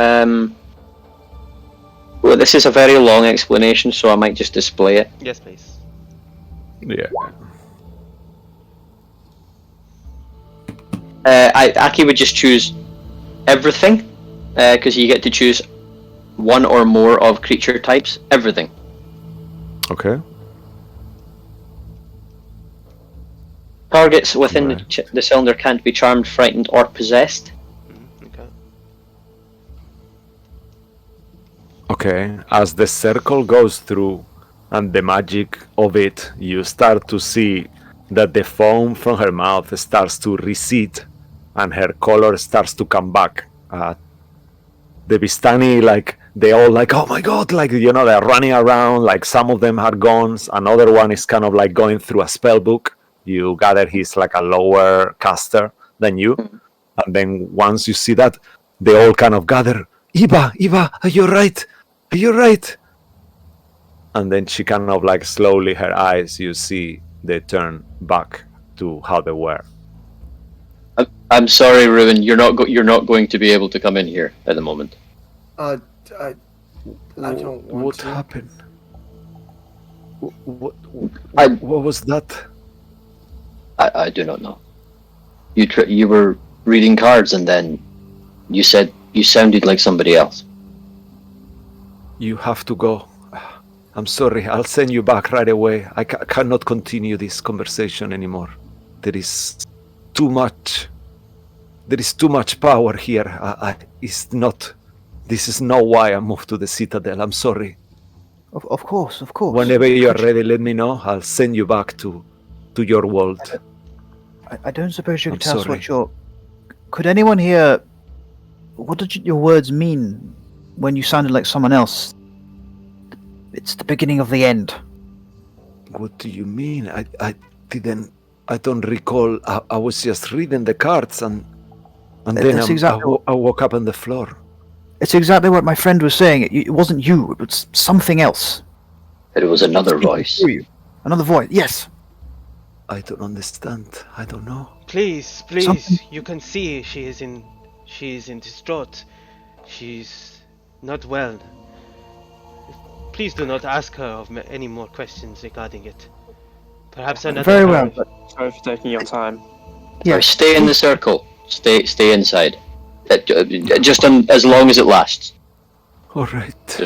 [SPEAKER 7] Well, this is a very long explanation, so I might just display it.
[SPEAKER 1] Yes, please.
[SPEAKER 2] Yeah.
[SPEAKER 7] Aki would just choose everything, because you get to choose one or more of creature types. Everything.
[SPEAKER 2] Okay.
[SPEAKER 7] Targets within
[SPEAKER 2] Right.
[SPEAKER 7] the cylinder can't be charmed, frightened, or possessed.
[SPEAKER 1] Okay.
[SPEAKER 2] Okay. As the circle goes through and the magic of it, you start to see that the foam from her mouth starts to recede and her color starts to come back. The Vistani, like, they all like, oh my god, like, you know, they're running around, like some of them had guns, another one is kind of like going through a spell book. You gather he's like a lower caster than you. And then once you see that, they all kind of gather, Eva, are you right? Are you right? And then she kind of like slowly, her eyes, you see, they turn back to how they were.
[SPEAKER 7] I'm sorry, Ruin. You're not going to be able to come in here at the moment.
[SPEAKER 6] I don't want
[SPEAKER 2] What
[SPEAKER 6] to.
[SPEAKER 2] happened? What,
[SPEAKER 7] I-
[SPEAKER 2] what was that?
[SPEAKER 7] I do not know. You were reading cards, and then you said you sounded like somebody else.
[SPEAKER 2] You have to go. I'm sorry. I'll send you back right away. I cannot continue this conversation anymore. There is too much. There is too much power here. It's not. This is not why I moved to the Citadel. I'm sorry.
[SPEAKER 4] Of course, of course.
[SPEAKER 2] Whenever you are
[SPEAKER 4] Could
[SPEAKER 2] ready, let me know. I'll send you back to your world.
[SPEAKER 4] I don't suppose you
[SPEAKER 2] I'm
[SPEAKER 4] could tell us
[SPEAKER 2] sorry.
[SPEAKER 4] what your. Could anyone here. What did your words mean when you sounded like someone else? It's the beginning of the end.
[SPEAKER 2] What do you mean? I didn't. I don't recall. I was just reading the cards and then
[SPEAKER 4] That's exactly
[SPEAKER 2] I woke up on the floor.
[SPEAKER 4] It's exactly what my friend was saying. It wasn't you. It was something else.
[SPEAKER 7] It was another voice.
[SPEAKER 4] Through you. Another voice. Yes.
[SPEAKER 2] I don't understand. I don't know.
[SPEAKER 1] Please,
[SPEAKER 4] Something-
[SPEAKER 1] you can see she is in distraught. She's not well. Please do not ask her of any more questions regarding it. Perhaps another
[SPEAKER 4] Very
[SPEAKER 1] time.
[SPEAKER 4] well. But
[SPEAKER 5] Sorry for taking your time.
[SPEAKER 7] Sorry, stay in the circle. Stay inside. Just as long as it lasts.
[SPEAKER 2] All right.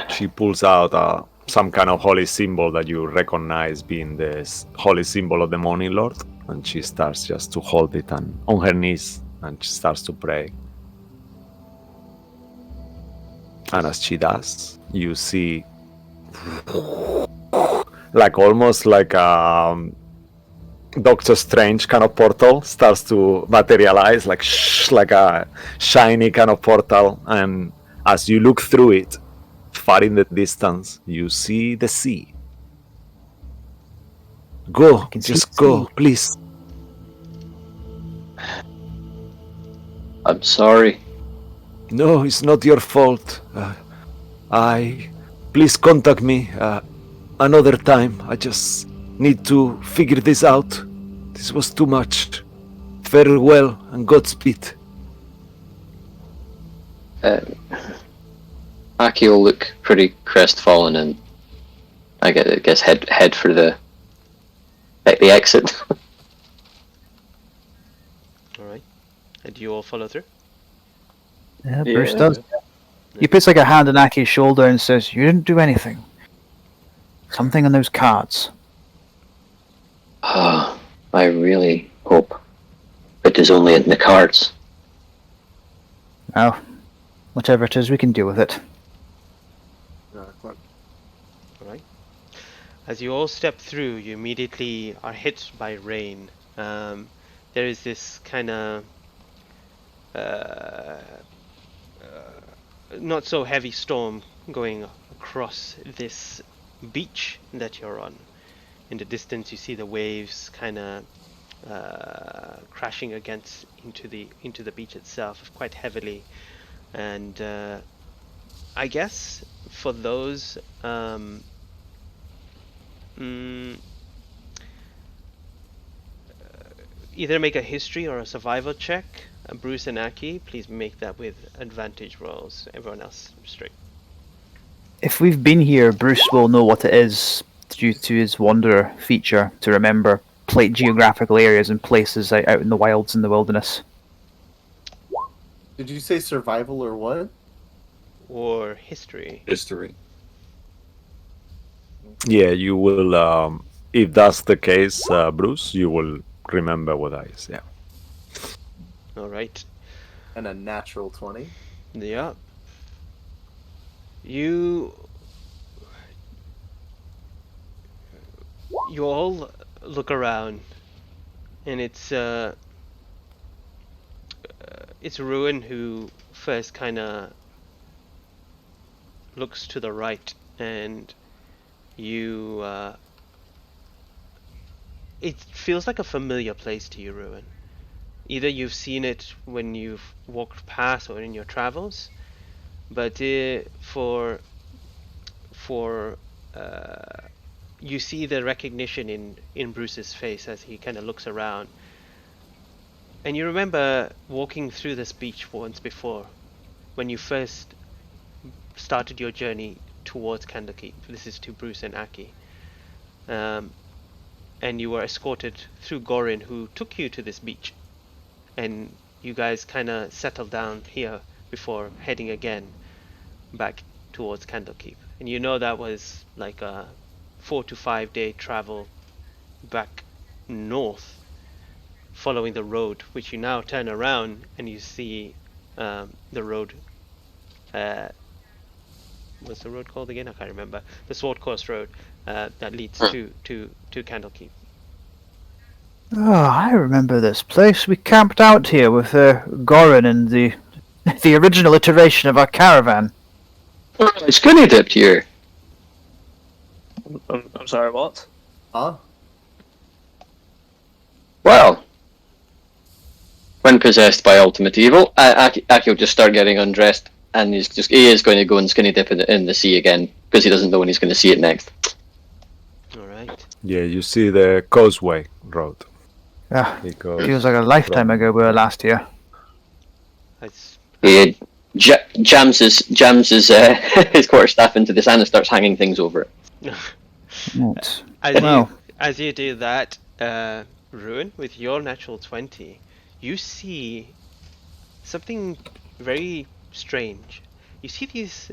[SPEAKER 2] She pulls out some kind of holy symbol that you recognize being the holy symbol of the Morning Lord, and she starts just to hold it and on her knees, and she starts to pray. And as she does, you see, like almost like Doctor Strange kind of portal starts to materialize, like a shiny kind of portal, and as you look through it, far in the distance, you see the sea. Go, just go, please.
[SPEAKER 7] I'm sorry.
[SPEAKER 2] No, it's not your fault. Please contact me another time. I just need to figure this out. This was too much. Farewell and Godspeed.
[SPEAKER 7] Aki will look pretty crestfallen, and I guess head for the exit.
[SPEAKER 1] Alright. And you all follow through?
[SPEAKER 4] Yeah, Bruce does. He puts like a hand on Aki's shoulder and says, "You didn't do anything. Something on those cards."
[SPEAKER 7] I really hope it is only in the cards.
[SPEAKER 4] Oh, whatever it is, we can deal with it.
[SPEAKER 1] Alright. As you all step through, you immediately are hit by rain. There is this kind of not so heavy storm going across this beach that you're on. In the distance, you see the waves kind of crashing into the beach itself quite heavily, and I guess for those either make a history or a survival check. Bruce and Aki, please make that with advantage rolls. Everyone else straight.
[SPEAKER 4] If we've been here, Bruce will know what it is due to his wanderer feature to remember geographical areas and places out in the wilds and the wilderness.
[SPEAKER 6] Did you say survival or what?
[SPEAKER 1] Or history.
[SPEAKER 8] History.
[SPEAKER 2] Yeah, you will. If that's the case, Bruce, you will remember what I say. Yeah.
[SPEAKER 1] All right.
[SPEAKER 6] And a natural 20.
[SPEAKER 1] Yeah. You all look around, and it's Ruin who first kind of looks to the right, and you it feels like a familiar place to you, Ruin. Either you've seen it when you've walked past or in your travels, but for you see the recognition in Bruce's face as he kind of looks around. And you remember walking through this beach once before, when you first started your journey towards Candlekeep. This is to Bruce and Aki. And you were escorted through Gorin, who took you to this beach. And you guys kind of settled down here before heading again back towards Candlekeep. And you know that was like a 4 to 5 day travel back north, following the road, which you now turn around and you see the road. What's the road called again? I can't remember. The Sword Course Road that leads to Candlekeep.
[SPEAKER 4] Oh, I remember this place. We camped out here with Gorin and the original iteration of our caravan.
[SPEAKER 7] Oh, it's skinny dipped here.
[SPEAKER 5] I'm sorry, what?
[SPEAKER 6] Huh?
[SPEAKER 7] Well, when possessed by ultimate evil, Aki will just start getting undressed, and he is going to go and skinny dip in the sea again because he doesn't know when he's going to see it next.
[SPEAKER 1] All right.
[SPEAKER 2] Yeah, you see the Causeway Road.
[SPEAKER 4] Yeah,
[SPEAKER 2] It goes
[SPEAKER 4] feels like a lifetime ago we were last here.
[SPEAKER 7] He jams his his quarterstaff into the sand and starts hanging things over it.
[SPEAKER 1] As you do that, Ruin, with your natural 20, you see something very strange. You see these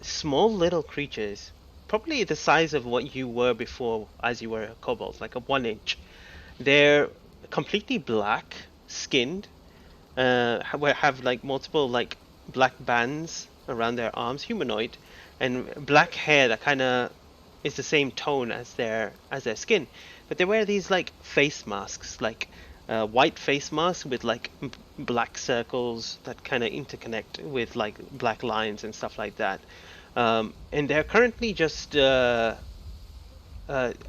[SPEAKER 1] small little creatures, probably the size of what you were before as you were a kobold, like a 1 inch. They're completely black skinned, have like multiple like black bands around their arms, humanoid, and black hair that kind of is the same tone as their skin. But they wear these like face masks, like white face masks with like black circles that kind of interconnect with like black lines and stuff like that. And they're currently just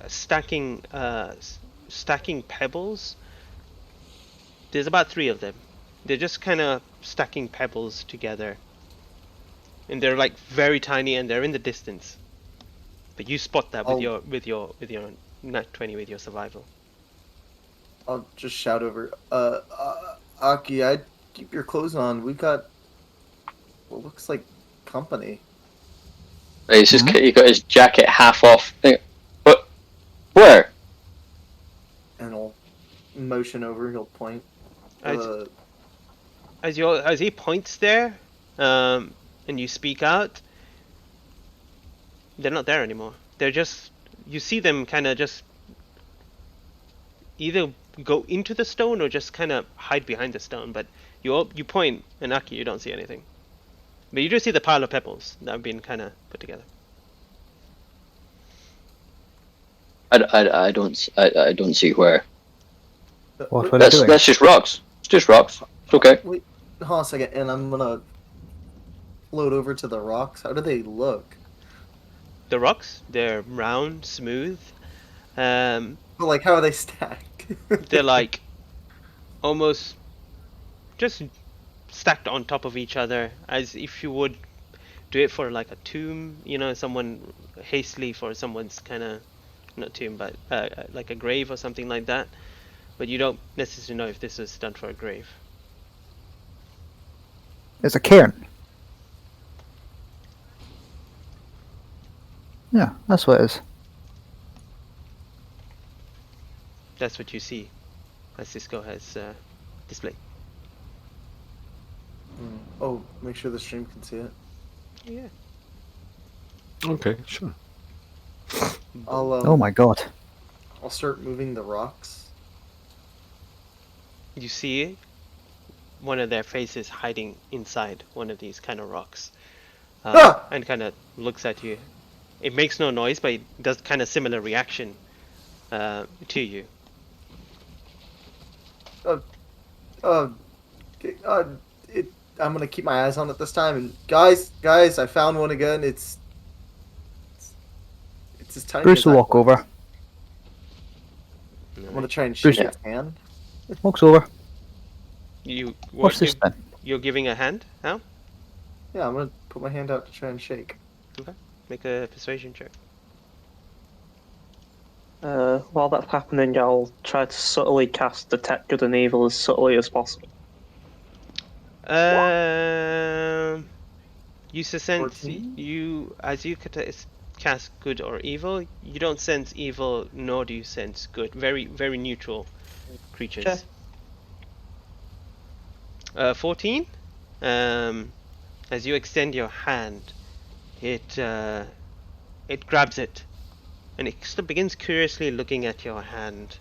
[SPEAKER 1] stacking pebbles. There's about 3 of them. They're just kind of stacking pebbles together, and they're like very tiny, and they're in the distance. But you spot that with your nat 20 with your survival.
[SPEAKER 6] I'll just shout over. Aki, I'd keep your clothes on. We got what looks like company.
[SPEAKER 7] He's just he got his jacket half off. But where?
[SPEAKER 6] And he'll motion over. He'll point.
[SPEAKER 1] As he points there, and you speak out, they're not there anymore. They're just, you see them kind of just either go into the stone or just kind of hide behind the stone. But you point, and Aki, you don't see anything. But you do see the pile of pebbles that have been kind of put together.
[SPEAKER 7] I don't see where.
[SPEAKER 4] What are they doing?
[SPEAKER 7] That's just rocks. It's just rocks. It's okay.
[SPEAKER 6] Wait, hold on a second, and I'm gonna float over to the rocks. How do they look?
[SPEAKER 1] The rocks, they're round, smooth.
[SPEAKER 6] But like, how are they stacked?
[SPEAKER 1] They're like almost just stacked on top of each other, as if you would do it for like a tomb, you know, someone hastily for someone's kind of, not tomb, but like a grave or something like that. But you don't necessarily know if this was done for a grave.
[SPEAKER 4] It's a cairn. Yeah, that's what it is.
[SPEAKER 1] That's what you see, as Cisco has displayed.
[SPEAKER 6] Oh, make sure the stream can see it.
[SPEAKER 1] Yeah.
[SPEAKER 2] Okay, sure.
[SPEAKER 4] Oh my god.
[SPEAKER 6] I'll start moving the rocks.
[SPEAKER 1] You see one of their faces hiding inside one of these kind of rocks, and kind of looks at you. It makes no noise, but it does kind of similar reaction to you.
[SPEAKER 6] I'm gonna keep my eyes on it this time. And guys, I found one again. It's as tiny.
[SPEAKER 4] Bruce will walk over.
[SPEAKER 6] I'm gonna try and shake its hand.
[SPEAKER 4] Walks over.
[SPEAKER 1] What's
[SPEAKER 4] this then?
[SPEAKER 1] You're giving a hand now?
[SPEAKER 6] Yeah, I'm gonna put my hand out to try and shake.
[SPEAKER 1] Okay. Make a persuasion check.
[SPEAKER 5] While that's happening, I'll try to subtly cast Detect Good and Evil as subtly as possible.
[SPEAKER 1] You sense
[SPEAKER 6] 14?
[SPEAKER 1] you as you cast good or evil. You don't sense evil, nor do you sense good. Very very neutral creatures. 14. As you extend your hand, it grabs it, and it begins curiously looking at your hand,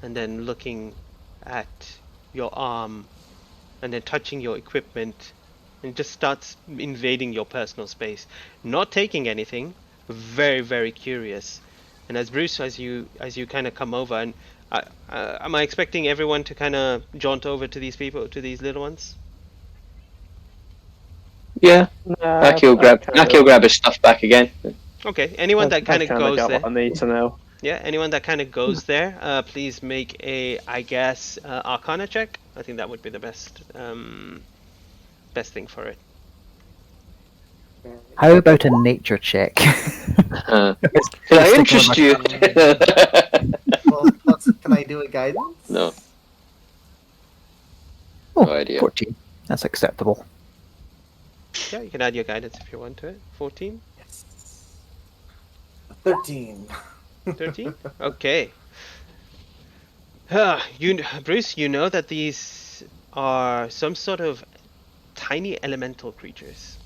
[SPEAKER 1] and then looking at your arm, and then touching your equipment, and just starts invading your personal space, not taking anything. Very very curious. And as Bruce, as you kind of come over, and am I expecting everyone to kind of jaunt over to these people, to these little ones?
[SPEAKER 7] Yeah.
[SPEAKER 5] Nah,
[SPEAKER 7] Aki will grab his stuff back again.
[SPEAKER 1] Okay, anyone that kind
[SPEAKER 5] I've
[SPEAKER 1] of
[SPEAKER 5] kind of
[SPEAKER 1] goes
[SPEAKER 5] got what
[SPEAKER 1] there.
[SPEAKER 5] I need to know.
[SPEAKER 1] Yeah, anyone that kind of goes there, please make a, I guess, Arcana check. I think that would be the best thing for it.
[SPEAKER 4] How about a nature check?
[SPEAKER 7] Can I interest you?
[SPEAKER 6] Well, can I do a guidance?
[SPEAKER 7] No.
[SPEAKER 4] Oh,
[SPEAKER 7] No idea.
[SPEAKER 4] 14. That's acceptable.
[SPEAKER 1] Yeah, you can add your guidance if you want to it. 14,
[SPEAKER 6] Yes. 13.
[SPEAKER 1] 13. Okay. Bruce, you know that these are some sort of tiny elemental creatures.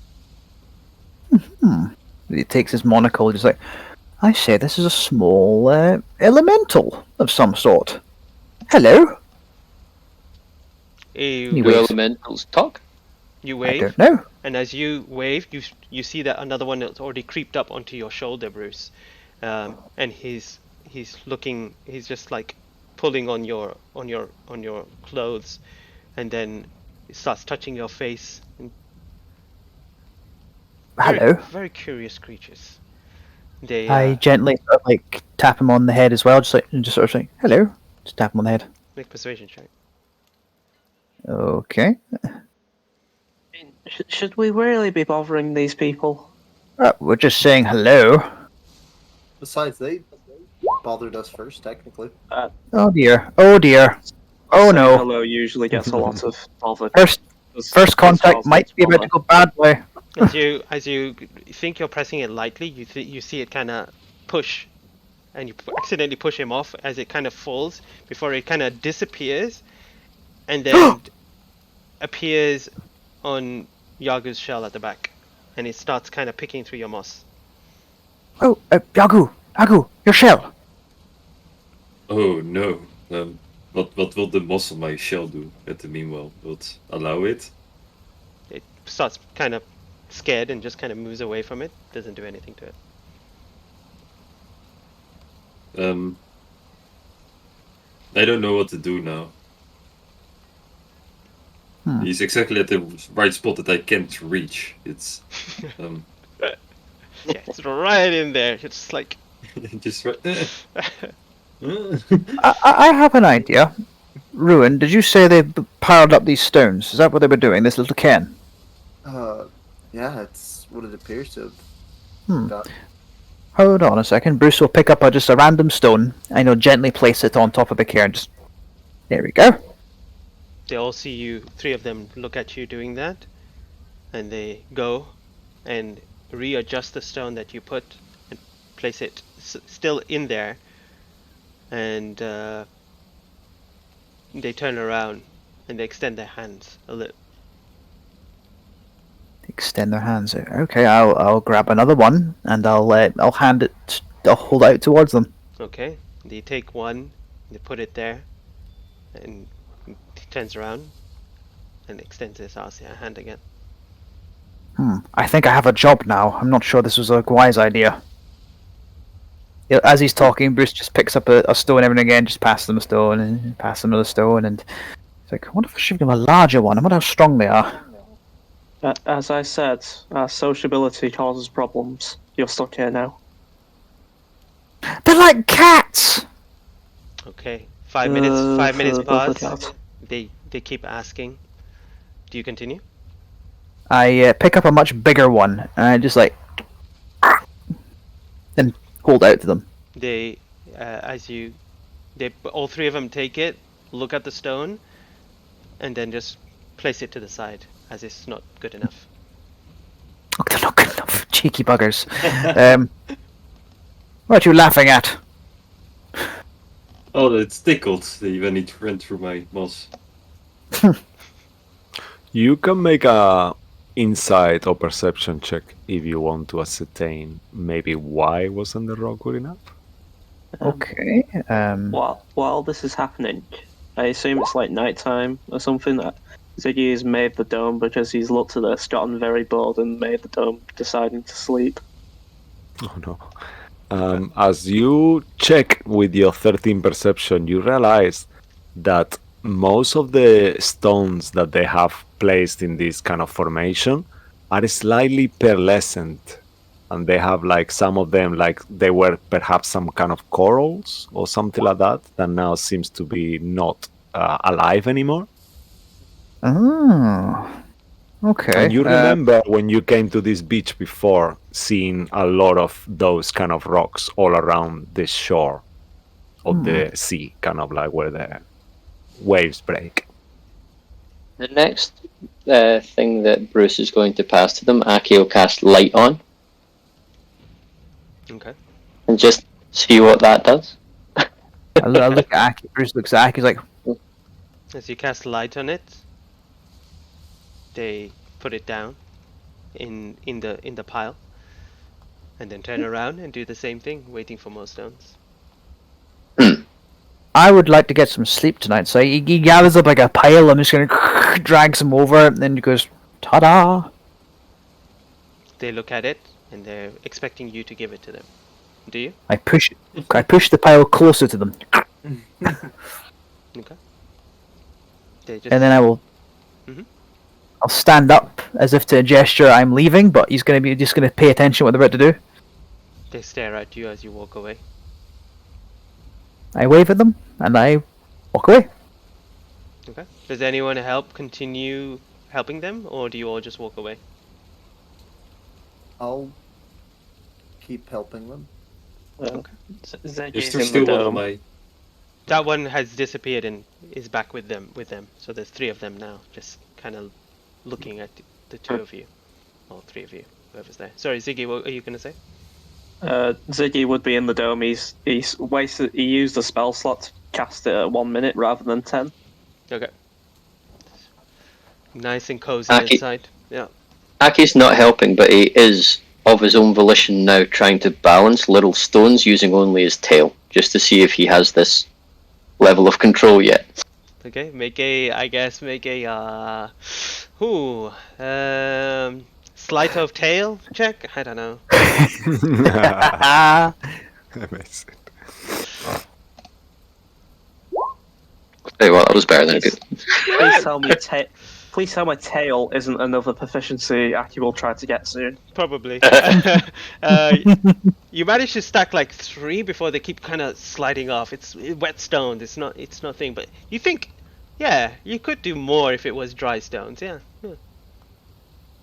[SPEAKER 4] He takes his monocle, just like, I say, this is a small elemental of some sort. Hello?
[SPEAKER 1] You,
[SPEAKER 4] He
[SPEAKER 7] Do
[SPEAKER 4] waves.
[SPEAKER 7] elementals talk?
[SPEAKER 1] you
[SPEAKER 4] I
[SPEAKER 1] wave,
[SPEAKER 4] don't know.
[SPEAKER 1] and as you wave, you see that another one that's already creeped up onto your shoulder, Bruce, and he's looking. He's just like pulling on your clothes, and then it starts touching your face. And
[SPEAKER 4] Hello.
[SPEAKER 1] very curious creatures. They
[SPEAKER 4] I gently sort of, like tap him on the head as well, just sort of like, hello. Just tap him on the head.
[SPEAKER 1] make persuasion check.
[SPEAKER 4] Okay.
[SPEAKER 5] Should we really be bothering these people?
[SPEAKER 4] We're just saying hello.
[SPEAKER 6] Besides, they bothered us first, technically.
[SPEAKER 4] Oh dear. Oh dear. Oh
[SPEAKER 5] Saying
[SPEAKER 4] no.
[SPEAKER 5] hello usually gets a lot of bother.
[SPEAKER 4] First contact might be about to go badly.
[SPEAKER 1] As you think you're pressing it lightly, you see it kind of push, and you accidentally push him off as it kind of falls before it kind of disappears, and then appears on Yagu's shell at the back, and it starts kind of picking through your moss.
[SPEAKER 4] Oh, Yagu, your shell.
[SPEAKER 8] Oh no. What will the moss on my shell do at the meanwhile? Will it allow it?
[SPEAKER 1] It starts kind of scared and just kind of moves away from it. Doesn't do anything to it.
[SPEAKER 8] I don't know what to do now. He's exactly at the right spot that I can't reach. It's
[SPEAKER 1] Yeah, it's right in there. It's just like
[SPEAKER 8] just right.
[SPEAKER 4] I have an idea. Ruin, did you say they piled up these stones? Is that what they were doing, this little cairn?
[SPEAKER 6] Yeah, it's what it appears to
[SPEAKER 4] Hmm.
[SPEAKER 6] have done.
[SPEAKER 4] Hold on a second. Bruce will pick up just a random stone and he'll gently place it on top of the cairn. Just there we go.
[SPEAKER 1] they all see you. 3 of them look at you doing that, and they go and readjust the stone that you put and place it still in there, and they turn around and they extend their hands a little.
[SPEAKER 4] Extend their hands out. Okay, I'll grab another one and I'll hand it. I'll hold it out towards them.
[SPEAKER 1] Okay, they take one, they put it there, and he turns around and extends his hand again.
[SPEAKER 4] I think I have a job now. I'm not sure this was a wise idea. As he's talking, Bruce just picks up a stone every now and again, just passes them a stone and passes them another stone, and it's like, I wonder if I should give them a larger one. I wonder how strong they are.
[SPEAKER 5] As I said, our sociability causes problems. You're stuck here now.
[SPEAKER 4] They're like cats.
[SPEAKER 1] Okay, 5 minutes. 5 minutes pass.
[SPEAKER 5] God.
[SPEAKER 1] They keep asking. Do you continue?
[SPEAKER 4] I pick up a much bigger one and I just like, then hold out to them.
[SPEAKER 1] They, all 3 of them take it, look at the stone, and then just place it to the side as it's not good enough.
[SPEAKER 4] Oh, they're not good enough. Cheeky buggers. What are you laughing at?
[SPEAKER 8] Oh, it's tickled when it went through my moss.
[SPEAKER 2] You can make a insight or perception check if you want to ascertain maybe why wasn't the rock good enough.
[SPEAKER 4] Okay.
[SPEAKER 5] While this is happening, I assume it's like nighttime or something. That Ziggy has made the dome because he's looked at this, gotten very bored, and made the dome, deciding to sleep.
[SPEAKER 2] Oh no. As you check with your 13 perception, you realize that most of the stones that they have placed in this kind of formation are slightly pearlescent. And they have like some of them, like they were perhaps some kind of corals or something like that, that now seems to be not alive anymore.
[SPEAKER 4] Oh. Okay.
[SPEAKER 2] And you remember when you came to this beach before, seeing a lot of those kind of rocks all around the shore of the sea, kind of like where the waves break.
[SPEAKER 7] The next thing that Bruce is going to pass to them, Aki will cast Light on
[SPEAKER 1] Okay.
[SPEAKER 7] and just see what that does.
[SPEAKER 4] I look at Aki. Bruce looks at Aki. He's like,
[SPEAKER 1] As you cast light on it, they put it down in the pile, and then turn around and do the same thing, waiting for more stones.
[SPEAKER 4] I would like to get some sleep tonight. So he gathers up like a pile. I'm just going to drag some over, and then he goes, ta-da!
[SPEAKER 1] They look at it and they're expecting you to give it to them. Do you?
[SPEAKER 4] I push the pile closer to them,
[SPEAKER 1] Okay. They just
[SPEAKER 4] and then I will.
[SPEAKER 1] Mhm.
[SPEAKER 4] I'll stand up as if to gesture I'm leaving, but he's going to be just going to pay attention what they're about to do.
[SPEAKER 1] they stare at you as you walk away.
[SPEAKER 4] I wave at them, and I walk away.
[SPEAKER 1] Okay. Does anyone continue helping them, or do you all just walk away?
[SPEAKER 6] I'll keep helping them.
[SPEAKER 5] Ziggy's
[SPEAKER 8] There's
[SPEAKER 5] in the
[SPEAKER 8] still one on
[SPEAKER 5] dome.
[SPEAKER 8] my.
[SPEAKER 1] That one has disappeared and is back with them. So there's 3 of them now, just kind of looking at the 2 of you, or 3 of you, whoever's there. Sorry, Ziggy, what are you gonna say?
[SPEAKER 5] Ziggy would be in the dome. He used a spell slot to cast it at 1 minute rather than 10.
[SPEAKER 1] Okay. Nice and cozy
[SPEAKER 7] Aki.
[SPEAKER 1] inside. Yeah.
[SPEAKER 7] Aki's not helping, but he is, of his own volition, now trying to balance little stones using only his tail, just to see if he has this level of control yet.
[SPEAKER 1] Okay. Make a sleight of tail check. I don't know.
[SPEAKER 2] Amazing.
[SPEAKER 7] Hey, well, that was better than good.
[SPEAKER 5] Please tell my tail isn't another proficiency Aki will try to get soon.
[SPEAKER 1] Probably. You managed to stack like 3 before they keep kind of sliding off. It's wet stones. It's nothing. But you think, yeah, you could do more if it was dry stones. Yeah.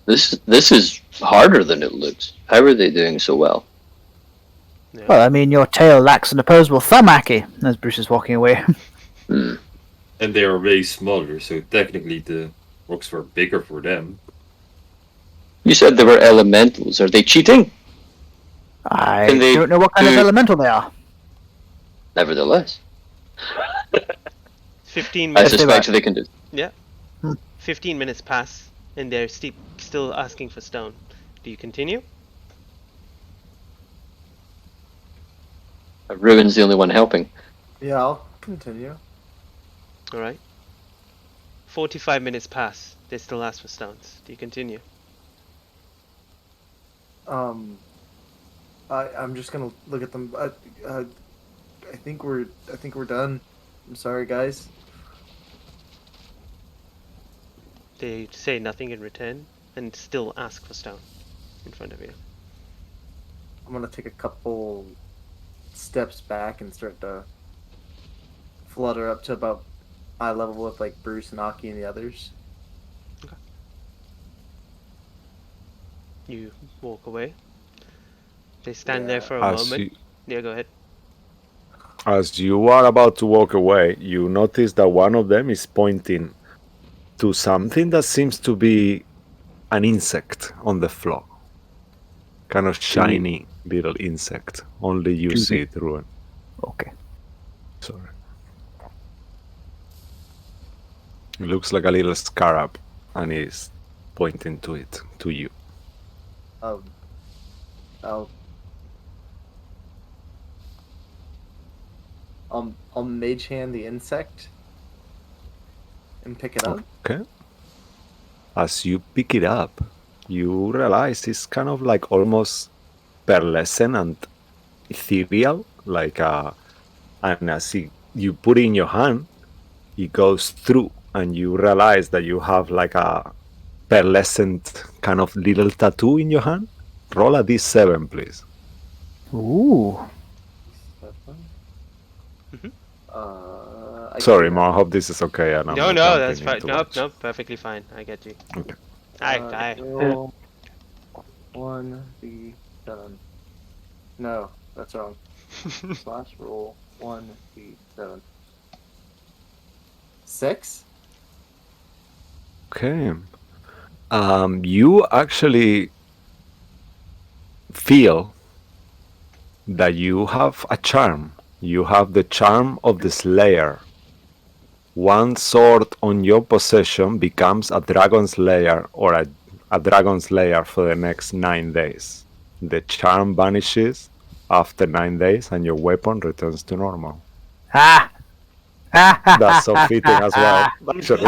[SPEAKER 7] This is harder than it looks. How are they doing so well?
[SPEAKER 1] Yeah.
[SPEAKER 4] Well, I mean, your tail lacks an opposable thumb, Aki. As Bruce is walking away.
[SPEAKER 7] Hmm.
[SPEAKER 8] And they are way smaller, so technically the rocks were bigger for them.
[SPEAKER 7] You said they were elementals. Are they cheating?
[SPEAKER 4] I
[SPEAKER 7] Can they
[SPEAKER 4] don't know what kind of
[SPEAKER 7] do-
[SPEAKER 4] elemental they are.
[SPEAKER 7] Nevertheless,
[SPEAKER 1] 15
[SPEAKER 7] I
[SPEAKER 1] minutes.
[SPEAKER 7] suspect they can do.
[SPEAKER 1] 15 minutes pass, and they're still asking for stone. Do you continue?
[SPEAKER 7] Ruin's the only one helping.
[SPEAKER 6] Yeah, I'll continue.
[SPEAKER 1] All right. 45 minutes pass. They still ask for stones. Do you continue?
[SPEAKER 6] I'm just gonna look at them. I think we're done. I'm sorry, guys.
[SPEAKER 1] They say nothing in return and still ask for stone in front of you.
[SPEAKER 6] I'm gonna take a couple steps back and start to flutter up to about eye level with like Bruce and Aki and the others.
[SPEAKER 1] You walk away. They stand there
[SPEAKER 6] Yeah.
[SPEAKER 1] for a moment. Yeah, go ahead.
[SPEAKER 2] As you are about to walk away, you notice that one of them is pointing to something that seems to be an insect on the floor. kind of shiny little insect. Only you see it, Ruin.
[SPEAKER 4] Okay.
[SPEAKER 2] Sorry. It looks like a little scarab, and he's pointing to it, to you.
[SPEAKER 6] I'll mage hand the insect and pick it up.
[SPEAKER 2] Okay. As you pick it up, you realize it's kind of like almost pearlescent and ethereal, like and as you put it in your hand, it goes through, and you realize that you have like a pearlescent kind of little tattoo in your hand. Roll a d7, please.
[SPEAKER 4] Ooh.
[SPEAKER 2] Sorry, Mo. I hope this is okay. And I'm
[SPEAKER 1] No,
[SPEAKER 2] not
[SPEAKER 1] no,
[SPEAKER 2] jumping
[SPEAKER 1] that's fine.
[SPEAKER 2] into
[SPEAKER 1] Nope,
[SPEAKER 2] much.
[SPEAKER 1] nope, perfectly fine. I get you.
[SPEAKER 2] Okay.
[SPEAKER 1] I.
[SPEAKER 6] Roll 1d7. No, that's wrong. Slash roll 1d7. 6?
[SPEAKER 2] Okay. You actually feel that you have a charm. You have the charm of the Slayer. One sword on your possession becomes a dragon slayer or a dragon slayer for the next 9 days. The charm vanishes after 9 days and your weapon returns to normal.
[SPEAKER 4] Ha!
[SPEAKER 2] That's so fitting as well. Actually.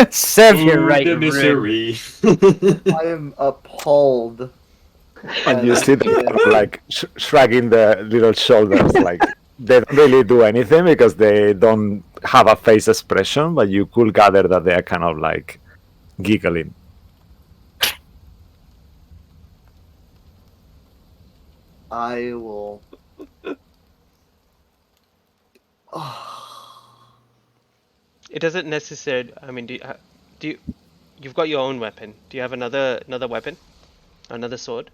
[SPEAKER 4] Serve you right,
[SPEAKER 8] the
[SPEAKER 4] Rin.
[SPEAKER 8] misery.
[SPEAKER 6] I am appalled.
[SPEAKER 2] And you see them kind of like shrugging their little shoulders, like they don't really do anything because they don't have a face expression, but you could gather that they are kind of like giggling.
[SPEAKER 6] I will.
[SPEAKER 1] It doesn't necessarily. I mean, do you? You've got your own weapon. Do you have another weapon? Another sword?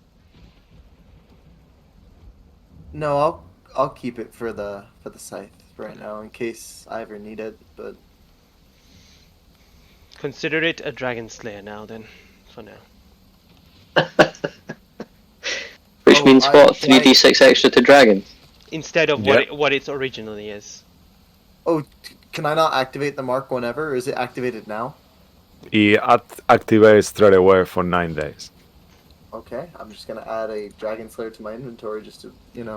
[SPEAKER 6] No, I'll keep it for the scythe right now in case I ever need it. But
[SPEAKER 1] Consider it a dragon slayer now, then. For now.
[SPEAKER 7] Which means what? 3d6 extra to dragon?
[SPEAKER 1] Instead of what it originally is.
[SPEAKER 6] oh, can I not activate the mark whenever? Or is it activated now?
[SPEAKER 2] It activates straight away for 9 days.
[SPEAKER 6] Okay, I'm just gonna add a dragon slayer to my inventory just to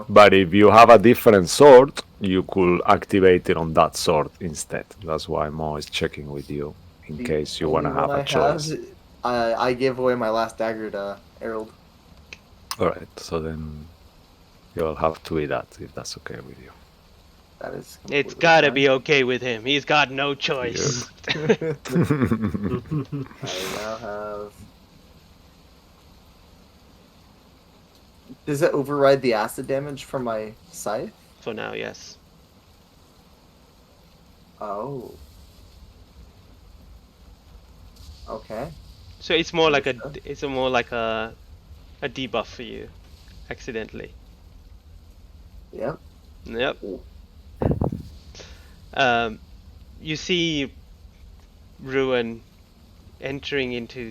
[SPEAKER 2] But if you have a different sword, you could activate it on that sword instead. That's why Mo is checking with you in
[SPEAKER 6] The
[SPEAKER 2] case you want to
[SPEAKER 6] only
[SPEAKER 2] have
[SPEAKER 6] one
[SPEAKER 2] a
[SPEAKER 6] I
[SPEAKER 2] choice.
[SPEAKER 6] I gave away my last dagger to Harold.
[SPEAKER 2] Alright, so then you'll have to eat that if that's okay with you.
[SPEAKER 6] That is.
[SPEAKER 1] It's
[SPEAKER 6] completely
[SPEAKER 1] gotta
[SPEAKER 6] fine.
[SPEAKER 1] be okay with him. He's got no choice.
[SPEAKER 6] I now have. Does it override the acid damage from my scythe?
[SPEAKER 1] For now, yes.
[SPEAKER 6] Oh. Okay.
[SPEAKER 1] So it's more like
[SPEAKER 6] Understood.
[SPEAKER 1] a debuff for you, accidentally.
[SPEAKER 6] Yep.
[SPEAKER 1] Yep. You see Ruin entering into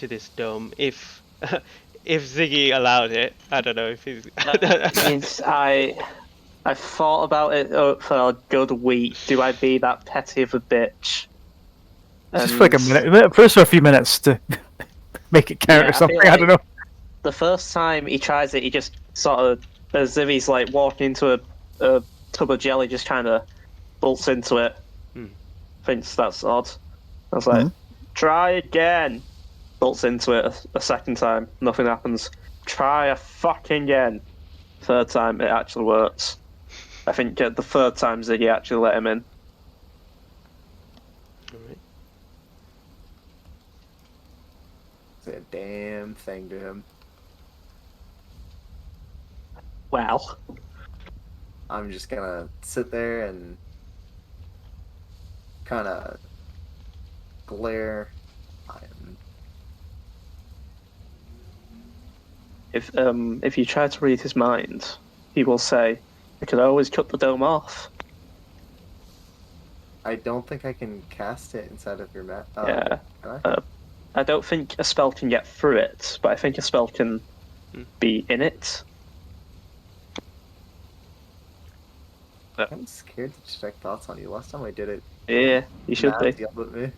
[SPEAKER 1] this dome. If Ziggy allowed it, I don't know if he's.
[SPEAKER 5] Means I thought about it for a good week. Do I be that petty of a bitch?
[SPEAKER 4] Just for like a minute. First for a few minutes to make it count
[SPEAKER 5] Yeah,
[SPEAKER 4] or
[SPEAKER 5] I feel
[SPEAKER 4] something. I don't know.
[SPEAKER 5] The first time he tries it, he just sort of, as if he's like walking into a tub of jelly, just kind of bolts into it. Thinks that's odd. I was like, try again. Bolts into it a second time. Nothing happens. Try a fucking again. Third time, it actually works. I think the third time Ziggy actually let him in.
[SPEAKER 1] Alright.
[SPEAKER 6] Say a damn thing to him.
[SPEAKER 5] Well,
[SPEAKER 6] I'm just gonna sit there and kind of glare.
[SPEAKER 5] if you try to read his mind, he will say, "I could always cut the dome off."
[SPEAKER 6] I don't think I can cast it inside of your map.
[SPEAKER 5] Yeah.
[SPEAKER 6] Can I?
[SPEAKER 5] I don't think a spell can get through it, but I think a spell can be in it.
[SPEAKER 6] I'm scared to detect thoughts on you. Last time I did it,
[SPEAKER 5] Yeah, you should
[SPEAKER 6] Matt
[SPEAKER 5] be.
[SPEAKER 6] yelled at me.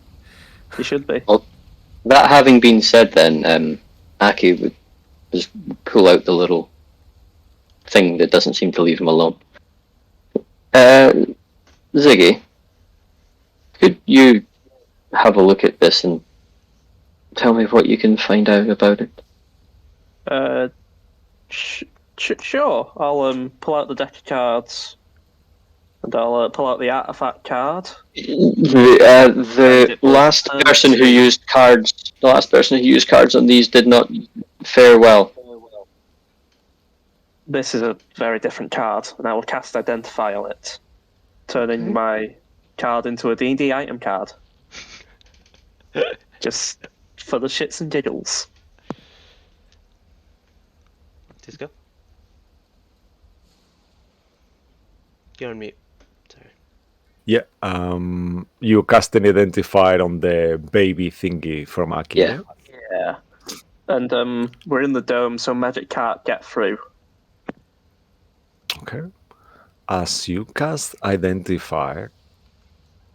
[SPEAKER 5] You should be.
[SPEAKER 7] Well, that having been said, then Aki would just pull out the little thing that doesn't seem to leave him alone. Ziggy, could you have a look at this and tell me what you can find out about it?
[SPEAKER 5] Sure. I'll pull out the deck of cards, and I'll pull out the artifact card.
[SPEAKER 7] The last person who used cards, on these did not fare well.
[SPEAKER 5] This is a very different card, and I will cast Identify on it, turning my card into a D&D item card. Just for the shits and giggles.
[SPEAKER 1] Just go. You're on mute. Sorry.
[SPEAKER 2] Yeah. You cast an identified on the baby thingy from Aki.
[SPEAKER 7] Yeah.
[SPEAKER 5] Yeah. And we're in the dome, so magic can't get through.
[SPEAKER 2] Okay. As you cast Identify,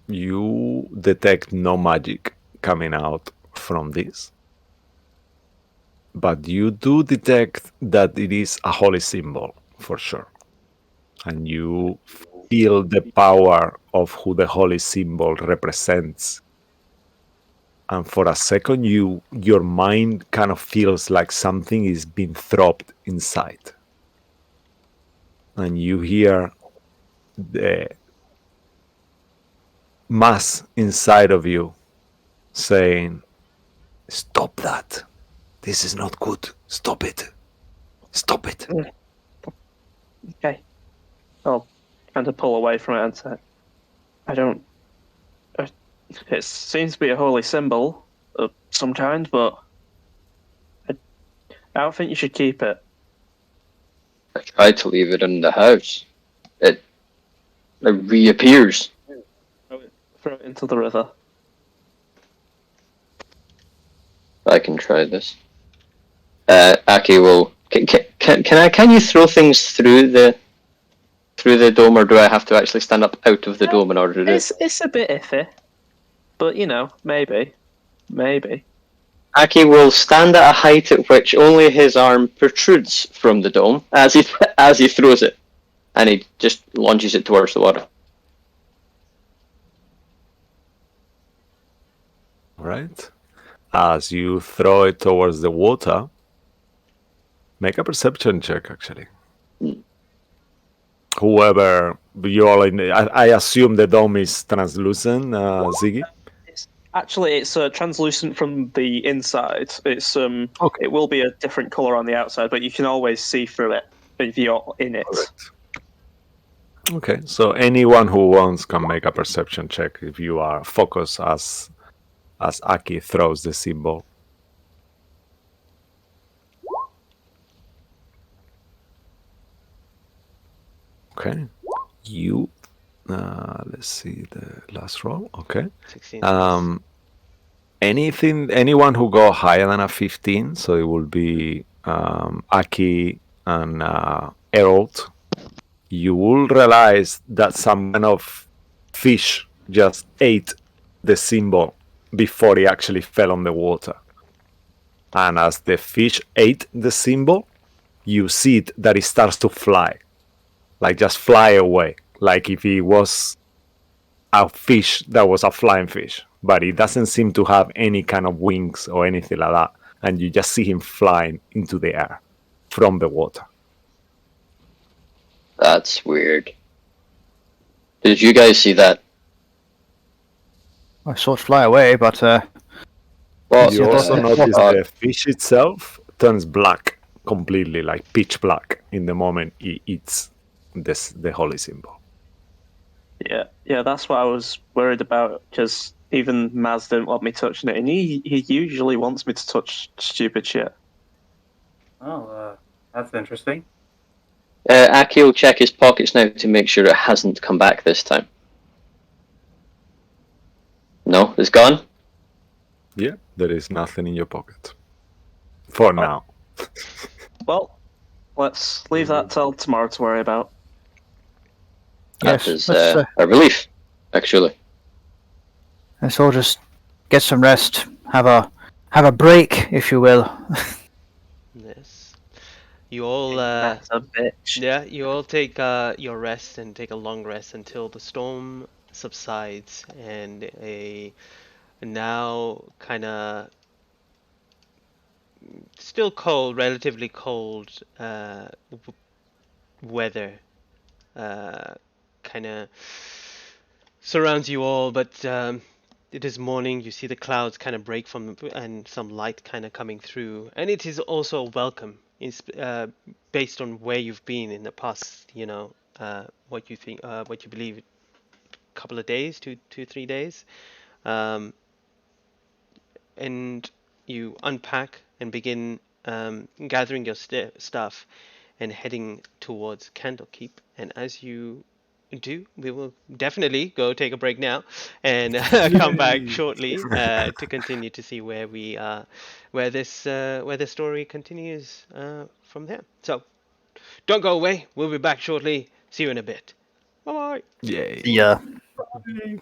[SPEAKER 2] you detect no magic coming out from this. But you do detect that it is a holy symbol, for sure. And you feel the power of who the holy symbol represents. And for a second, your mind kind of feels like something is being throbbed inside. And you hear the mass inside of you saying, "Stop that. This is not good. Stop it. Stop it."
[SPEAKER 5] Okay. I'll kind of pull away from it and say, I don't... It seems to be a holy symbol of some kind, but I don't think you should keep it.
[SPEAKER 7] I tried to leave it in the house. It reappears.
[SPEAKER 5] Throw it into the river.
[SPEAKER 7] I can try this. Aki will. Can you throw things through the dome, or do I have to actually stand up out of the dome in order to do it?
[SPEAKER 5] It's a bit iffy, but maybe.
[SPEAKER 7] Aki will stand at a height at which only his arm protrudes from the dome as he throws it, and he just launches it towards the water.
[SPEAKER 2] Right? As you throw it towards the water, make a perception check, actually. Whoever you all in, I assume the dome is translucent, Ziggy.
[SPEAKER 5] It's translucent from the inside. It's
[SPEAKER 2] Okay.
[SPEAKER 5] It will be a different color on the outside, but you can always see through it if you're in it.
[SPEAKER 2] Correct. Okay, so anyone who wants can make a perception check if you are focused as Aki throws the symbol. Okay, you. Let's see the last roll. Okay.
[SPEAKER 1] 16.
[SPEAKER 2] Anyone who go higher than a 15, so it will be Aki and Errol. You will realize that some kind of fish just ate the symbol before it actually fell on the water. And as the fish ate the symbol, you see that it starts to fly, like just fly away, like if it was a fish that was a flying fish, but it doesn't seem to have any kind of wings or anything like that. And you just see him flying into the air from the water.
[SPEAKER 7] That's weird. Did you guys see that?
[SPEAKER 4] I saw it fly away, but
[SPEAKER 7] Well,
[SPEAKER 2] You also notice
[SPEAKER 7] uh,
[SPEAKER 2] the fish itself turns black completely, like pitch black, in the moment it eats the holy symbol.
[SPEAKER 5] Yeah, that's what I was worried about, because even Maz didn't want me touching it, and he usually wants me to touch stupid shit.
[SPEAKER 3] Oh, that's interesting.
[SPEAKER 7] Aki will check his pockets now to make sure it hasn't come back this time. No, it's gone.
[SPEAKER 2] Yeah, there is nothing in your pocket. For now.
[SPEAKER 5] Well, let's leave that till tomorrow to worry about.
[SPEAKER 7] That
[SPEAKER 4] Yes,
[SPEAKER 7] is
[SPEAKER 4] let's
[SPEAKER 7] a relief, actually.
[SPEAKER 4] let's all just get some rest. Have a break, if you will.
[SPEAKER 1] Yes. You all
[SPEAKER 5] That's a bitch.
[SPEAKER 1] yeah, you all take your rest and take a long rest until the storm subsides and a now kind of still cold, relatively cold weather kind of surrounds you all, but it is morning. You see the clouds kind of break from and some light kind of coming through, and it is also welcome. It's based on where you've been in the past. What you think, what you believe, couple of days, 3 days, um, and you unpack and begin gathering your stuff and heading towards Candlekeep. And as you do, we will definitely go take a break now and come back shortly to continue to see where we where the story continues from there. So don't go away. We'll be back shortly. See you in a bit. Bye bye.
[SPEAKER 2] Yay.
[SPEAKER 4] Yeah.
[SPEAKER 2] Bye.